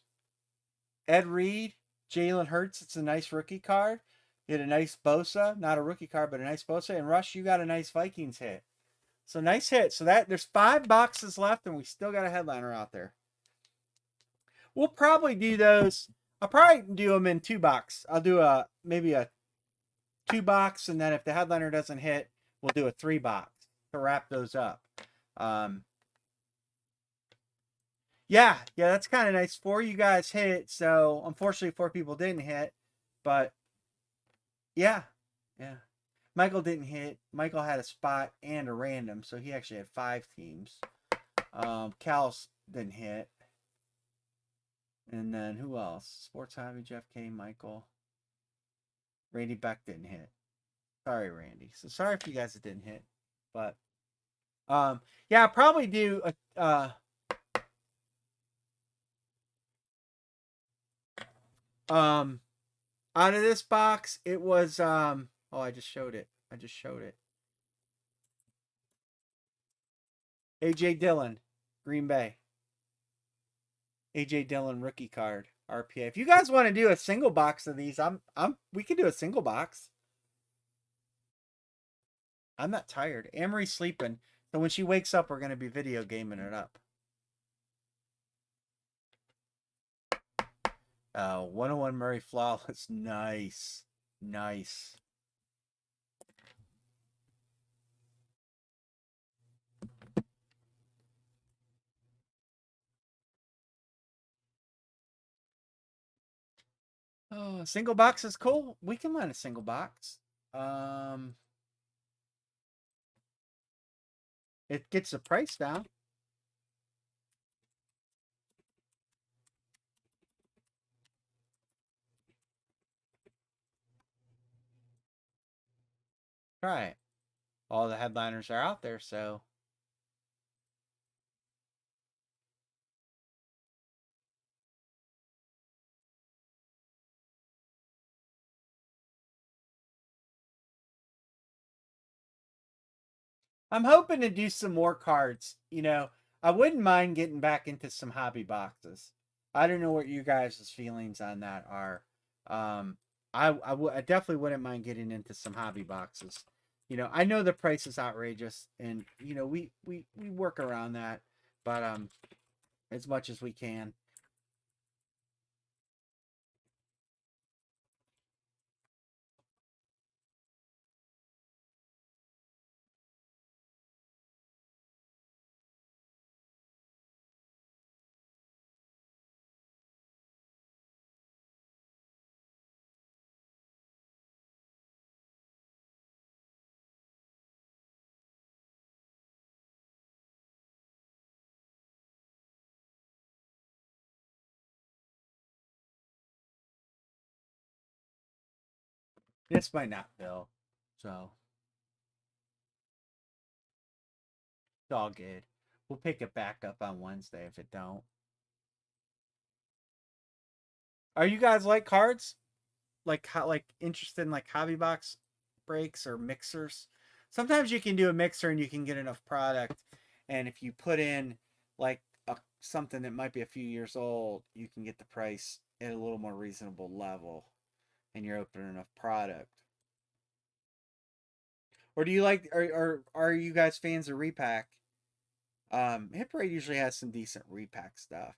Ed Reed, Jalen Hurts. It's a nice rookie card. You had a nice Bosa. Not a rookie card, but a nice Bosa. And Rush, you got a nice Vikings hit. So nice hit. So that there's 5 boxes left, and we still got a headliner out there. We'll probably do those. I'll probably do them in 2 box. I'll do maybe a 2 box, and then if the headliner doesn't hit, we'll do a 3 box to wrap those up. Yeah, that's kind of nice. 4 you guys hit, so unfortunately 4 people didn't hit, but yeah. Michael didn't hit. Michael had a spot and a random, so he actually had 5 teams. Cal's didn't hit. And then who else? Sports Hobby, Jeff K, Michael. Randy Beck didn't hit. Sorry, Randy. So sorry if you guys didn't hit. But yeah, I'll probably do a out of this box, it was oh, I just showed it. AJ Dillon, Green Bay. AJ Dillon rookie card, RPA. If you guys want to do a single box of these, we could do a single box. I'm not tired. Amory's sleeping. So when she wakes up, we're going to be video gaming it up. 101 Murray Flawless. Nice. Nice. Oh, single box is cool. We can run a single box. It gets the price down. Right. All the headliners are out there, so I'm hoping to do some more cards. You know, I wouldn't mind getting back into some hobby boxes. I don't know what you guys' feelings on that are. Um, I definitely wouldn't mind getting into some hobby boxes. You know, I know the price is outrageous, and you know we work around that, but as much as we can. This might not fill, so it's all good. We'll pick it back up on Wednesday if it don't. Are you guys like cards? Like how like interested in like hobby box breaks or mixers? Sometimes you can do a mixer and you can get enough product, and if you put in like something that might be a few years old, you can get the price at a little more reasonable level, and you're opening enough product. Or do you like or are you guys fans of repack? Hit Parade usually has some decent repack stuff.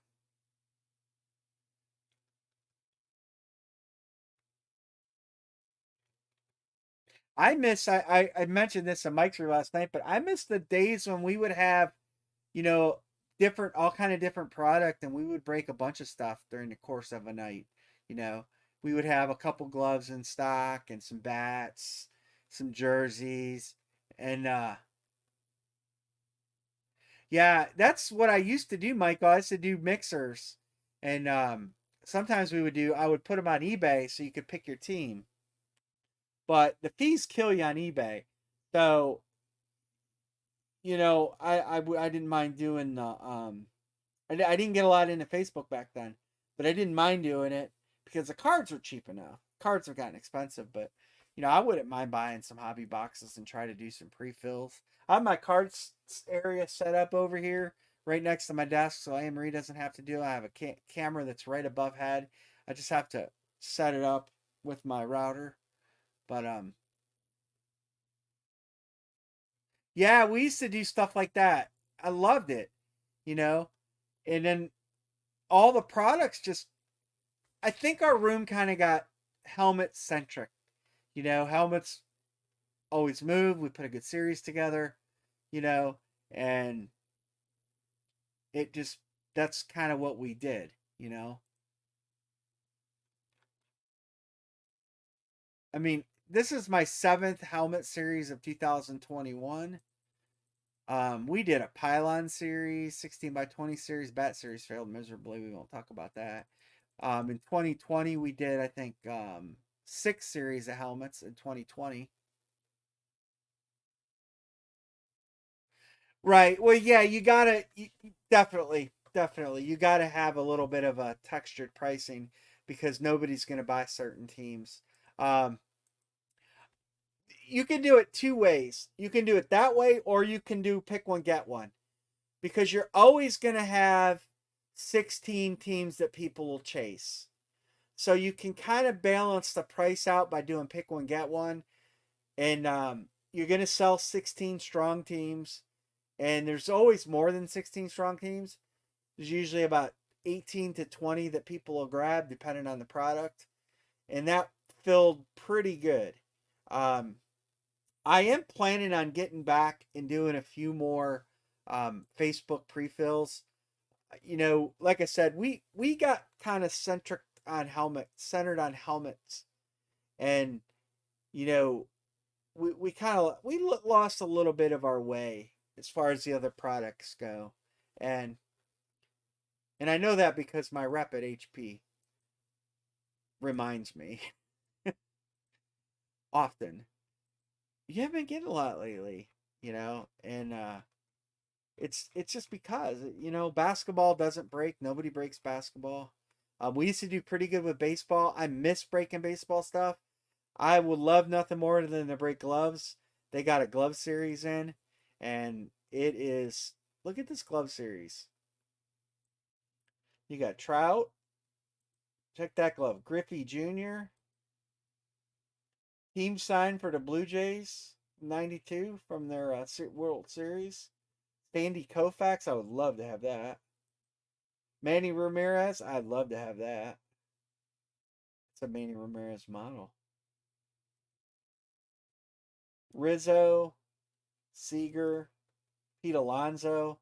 I mentioned this in Mike's last night, but I miss the days when we would have, you know, different all kind of different product and we would break a bunch of stuff during the course of a night. You know, we would have a couple gloves in stock and some bats, some jerseys, and yeah, that's what I used to do, Michael. I used to do mixers, and sometimes I would put them on eBay so you could pick your team, but the fees kill you on eBay. So you know, I didn't mind doing the I didn't get a lot into Facebook back then, but I didn't mind doing it because the cards were cheap enough. Cards have gotten expensive, but you know, I wouldn't mind buying some hobby boxes and try to do some pre-fills. I have my cards area set up over here right next to my desk so Anne Marie doesn't have to do it. I have a camera that's right above head. I just have to set it up with my router. But yeah, we used to do stuff like that. I loved it, you know. And then all the products just I think our room kind of got helmet centric. You know, helmets always move. We put a good series together, you know, and it just that's kind of what we did, you know. I mean, this is my seventh helmet series of 2021. We did a pylon series, 16 by 20 series, bat series failed miserably. We won't talk about that. In 2020, we did, I think, six series of helmets in 2020. Right. Well, yeah, definitely, you gotta have a little bit of a textured pricing because nobody's gonna buy certain teams. Um, you can do it two ways. You can do it that way, or you can do pick one, get one, because you're always gonna have 16 teams that people will chase. So you can kind of balance the price out by doing pick one, get one, and you're going to sell 16 strong teams, and there's always more than 16 strong teams. There's usually about 18 to 20 that people will grab depending on the product, and that filled pretty good. I am planning on getting back and doing a few more Facebook pre-fills. Like I said, we got kind of centered on helmets, and you know, we lost a little bit of our way as far as the other products go, and I know that because my rep at HP reminds me often. You haven't been getting a lot lately, and it's just because basketball doesn't break. Nobody breaks basketball. We used to do pretty good with baseball. I miss breaking baseball stuff. I would love nothing more than to break gloves. They got a glove series in, and it is, look at this glove series. You got Trout. Check that glove. Griffey Jr. Team signed for the Blue Jays, 92 from their World Series. Sandy Koufax, I would love to have that. Manny Ramirez, I'd love to have that. It's a Manny Ramirez model. Rizzo, Seager, Pete Alonso.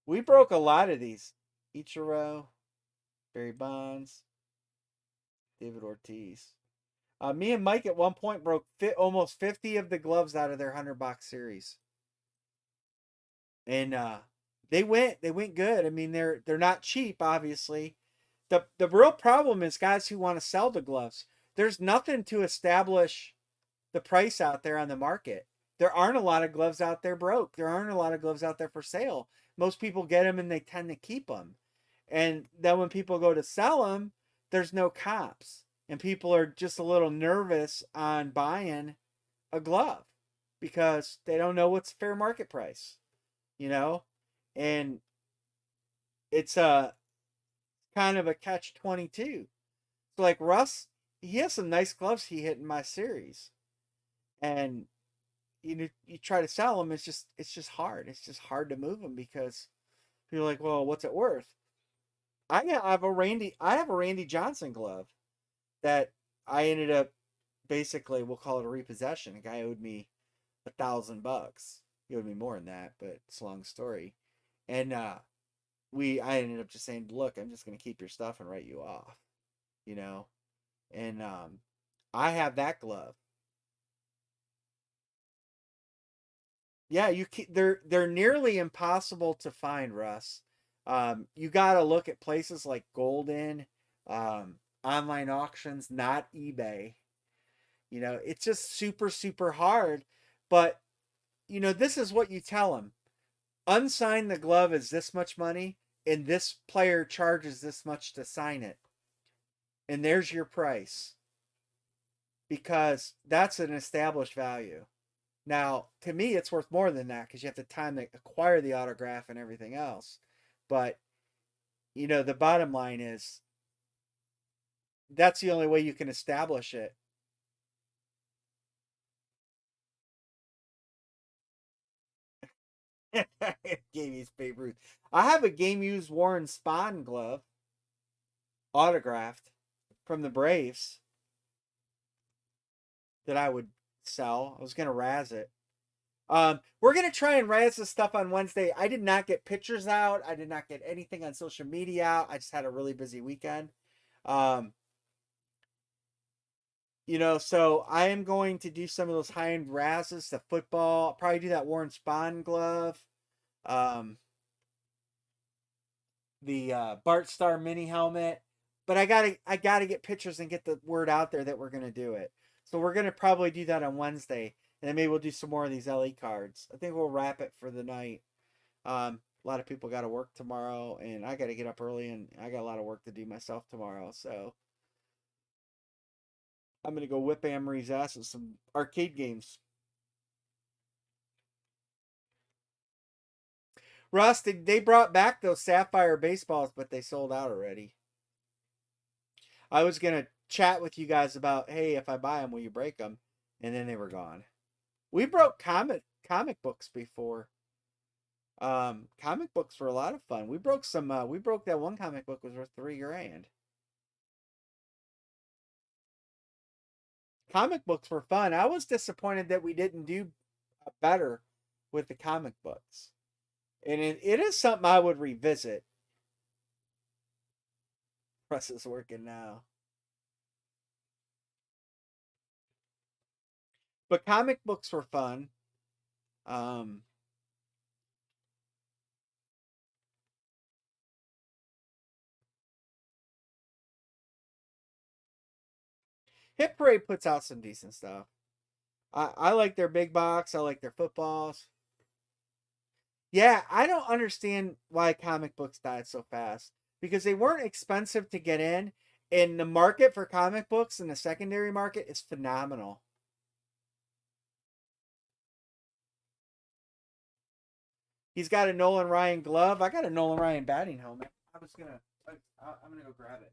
We broke a lot of these. Ichiro, Barry Bonds, David Ortiz. Me and Mike at one point broke almost 50 of the gloves out of their 100-box series. And they went good. I mean, they're not cheap, obviously. The real problem is guys who want to sell the gloves. There's nothing to establish the price out there on the market. There aren't a lot of gloves out there broke. There aren't a lot of gloves out there for sale. Most people get them and they tend to keep them. And then when people go to sell them, there's no comps. And people are just a little nervous on buying a glove because they don't know what's fair market price, and it's a kind of a catch-22. So like Russ, he has some nice gloves he hit in my series, and you try to sell them, it's just hard. It's just hard to move them because people are like, well, what's it worth? I have a Randy Johnson glove that I ended up, basically, we'll call it a repossession. A guy owed me $1,000. He owed me more than that, but it's a long story. And I ended up just saying, look, I'm just gonna keep your stuff and write you off, And I have that glove. Yeah, they're nearly impossible to find, Russ. You got to look at places like Golden, online auctions, not eBay. It's just super, super hard. But, this is what you tell them. Unsign the glove is this much money, and this player charges this much to sign it. And there's your price. Because that's an established value. Now, to me, it's worth more than that because you have the time to acquire the autograph and everything else. But, the bottom line is that's the only way you can establish it. Game used Babe Ruth. I have a game used Warren Spahn glove, autographed, from the Braves that I would sell. I was gonna razz it. We're gonna try and razz this stuff on Wednesday. I did not get pictures out. I did not get anything on social media out. I just had a really busy weekend. So I am going to do some of those high-end razzes, the football. I'll probably do that Warren Spahn glove. The Bart Starr mini helmet. But I gotta get pictures and get the word out there that we're gonna do it. So we're gonna probably do that on Wednesday, and then maybe we'll do some more of these LE cards. I think we'll wrap it for the night. A lot of people got to work tomorrow, and I got to get up early, and I got a lot of work to do myself tomorrow. So I'm gonna go whip Amory's ass with some arcade games. Russ, they brought back those Sapphire baseballs, but they sold out already. I was gonna chat with you guys about, hey, if I buy them, will you break them? And then they were gone. We broke comic books before. Comic books were a lot of fun. We broke some. We broke that one comic book was worth $3,000. Comic books were fun. I was disappointed that we didn't do better with the comic books, and it is something I would revisit. Press is working now, but comic books were fun. Um, Hit Parade puts out some decent stuff. I like their big box. I like their footballs. Yeah, I don't understand why comic books died so fast because they weren't expensive to get in, and the market for comic books in the secondary market is phenomenal. He's got a Nolan Ryan glove. I got a Nolan Ryan batting helmet. I'm gonna go grab it.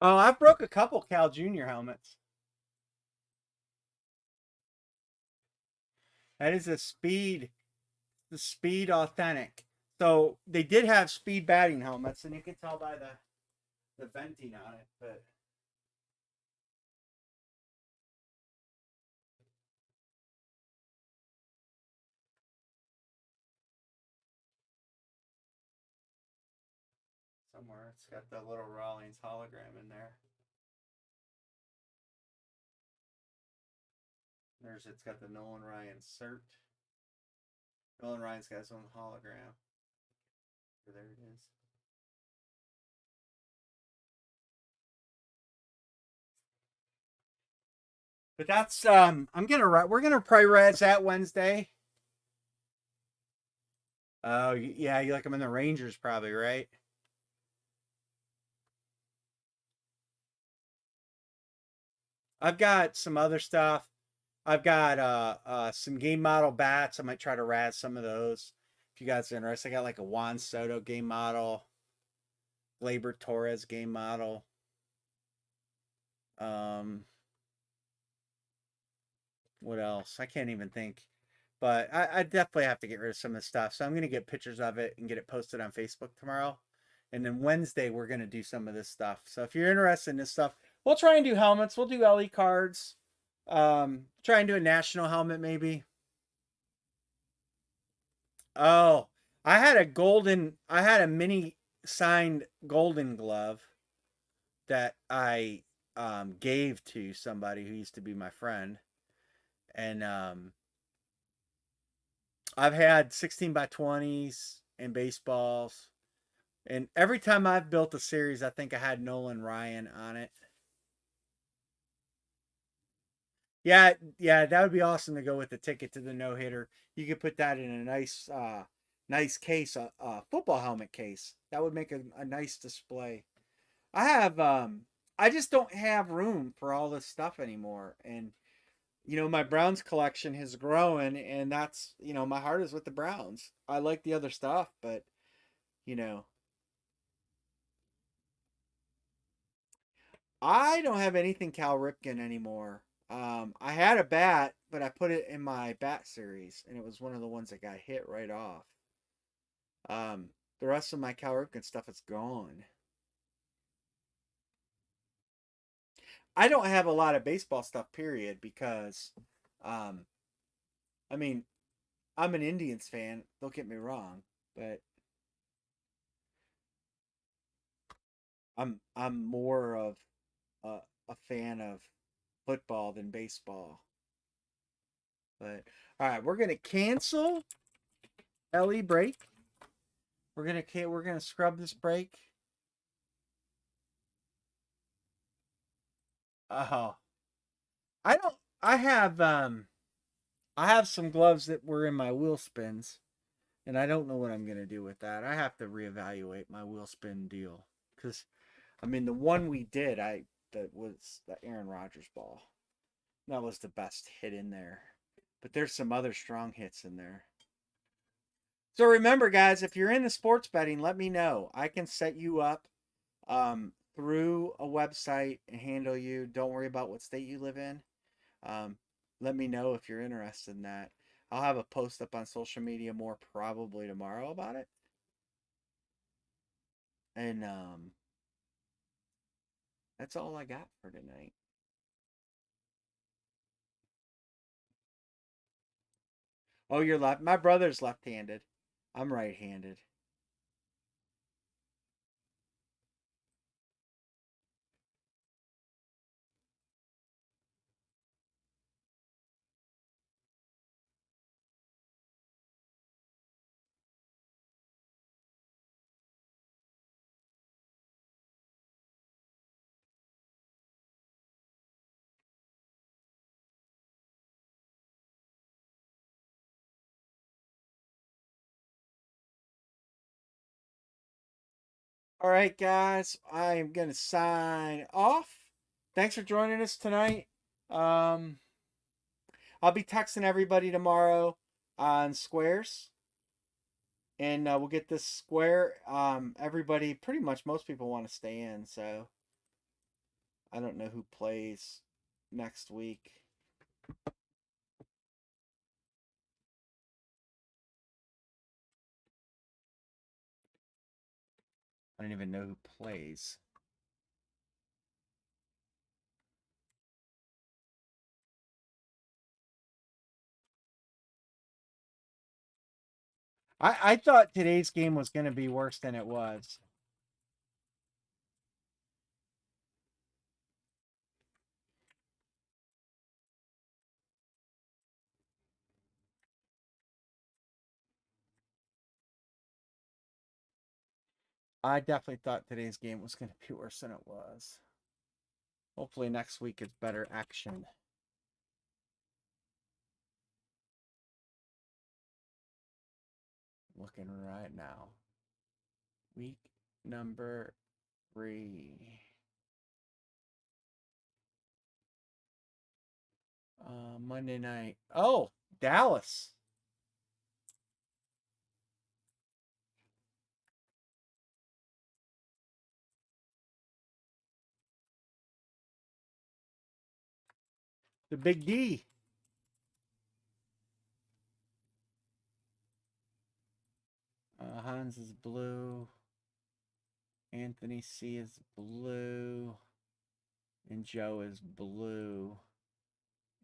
Oh, I broke a couple Cal Jr. helmets. That is the Speed Authentic. So they did have Speed batting helmets, and you can tell by the venting on it. But somewhere it's got the little Rawlings hologram in there. It's got the Nolan Ryan cert. Nolan Ryan's got his own hologram. There it is. But that's we're gonna probably res that Wednesday. Oh yeah, you like them in the Rangers probably, right? I've got some other stuff. I've got some game model bats. I might try to raz some of those. If you guys are interested, I got like a Juan Soto game model, Gleyber Torres game model. Um, what else? I can't even think. But I definitely have to get rid of some of the stuff. So I'm gonna get pictures of it and get it posted on Facebook tomorrow. And then Wednesday we're gonna do some of this stuff. So if you're interested in this stuff, we'll try and do helmets. We'll do LE cards. Try and do a national helmet maybe. Oh, I had a mini signed golden glove that I gave to somebody who used to be my friend. And I've had 16 by 20s and baseballs. And every time I've built a series, I think I had Nolan Ryan on it. Yeah, yeah, that would be awesome to go with the ticket to the no hitter. You could put that in a nice case, a football helmet case. That would make a nice display. I have, I just don't have room for all this stuff anymore, and my Browns collection has grown, and that's my heart is with the Browns. I like the other stuff, but you know, I don't have anything Cal Ripken anymore. I had a bat, but I put it in my bat series, and it was one of the ones that got hit right off. The rest of my Cal Ripken stuff is gone. I don't have a lot of baseball stuff, period, because, um, I mean, I'm an Indians fan. Don't get me wrong, but I'm more of a fan of football than baseball. But all right, we're gonna cancel LE break. We're gonna scrub this break. Oh, I don't. I have some gloves that were in my wheel spins, and I don't know what I'm gonna do with that. I have to reevaluate my wheel spin deal because I mean the one we did, that was the Aaron Rodgers ball. That was the best hit in there, but there's some other strong hits in there. So remember, guys, if you're into sports betting, let me know. I can set you up through a website and handle you. Don't worry about what state you live in. Um, let me know if you're interested in that. I'll have a post up on social media more probably tomorrow about it. And that's all I got for tonight. Oh, you're left. My brother's left-handed. I'm right-handed. All right, guys, I am gonna sign off. Thanks for joining us tonight. Um, I'll be texting everybody tomorrow on squares, and we'll get this square. Everybody, pretty much most people want to stay in, so I don't know who plays next week. I don't even know who plays. I thought today's game was going to be worse than it was. I definitely thought today's game was going to be worse than it was. Hopefully next week is better action. Looking right now. Week number 3. Monday night. Oh, Dallas. The Big D. Hans is blue. Anthony C is blue. And Joe is blue.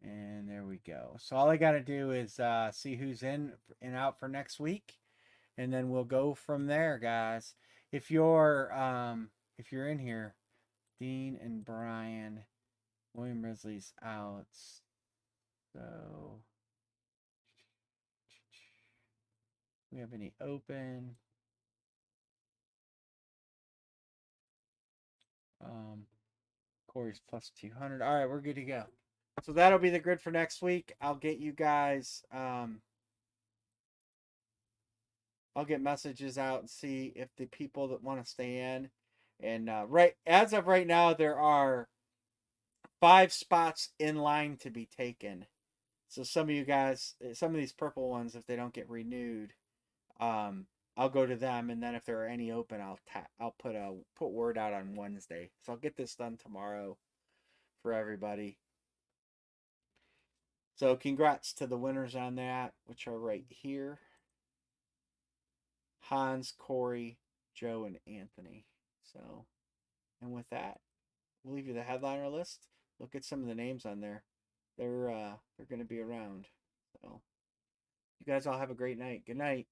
And there we go. So all I got to do is see who's in and out for next week, and then we'll go from there, guys. If you're in here, Dean and Brian, William Risley's out. So we have any open? Corey's plus 200. All right, we're good to go. So that'll be the grid for next week. I'll get you guys. I'll get messages out and see if the people that want to stay in. And right as of right now, there are 5 spots in line to be taken. So some of you guys, some of these purple ones, if they don't get renewed, I'll go to them, and then if there are any open, I'll put word out on Wednesday. So I'll get this done tomorrow for everybody. So congrats to the winners on that, which are right here. Hans, Corey, Joe, and Anthony. So, and with that, we'll leave you the headliner list. Look at some of the names on there. They're going to be around. So, you guys all have a great night. Good night.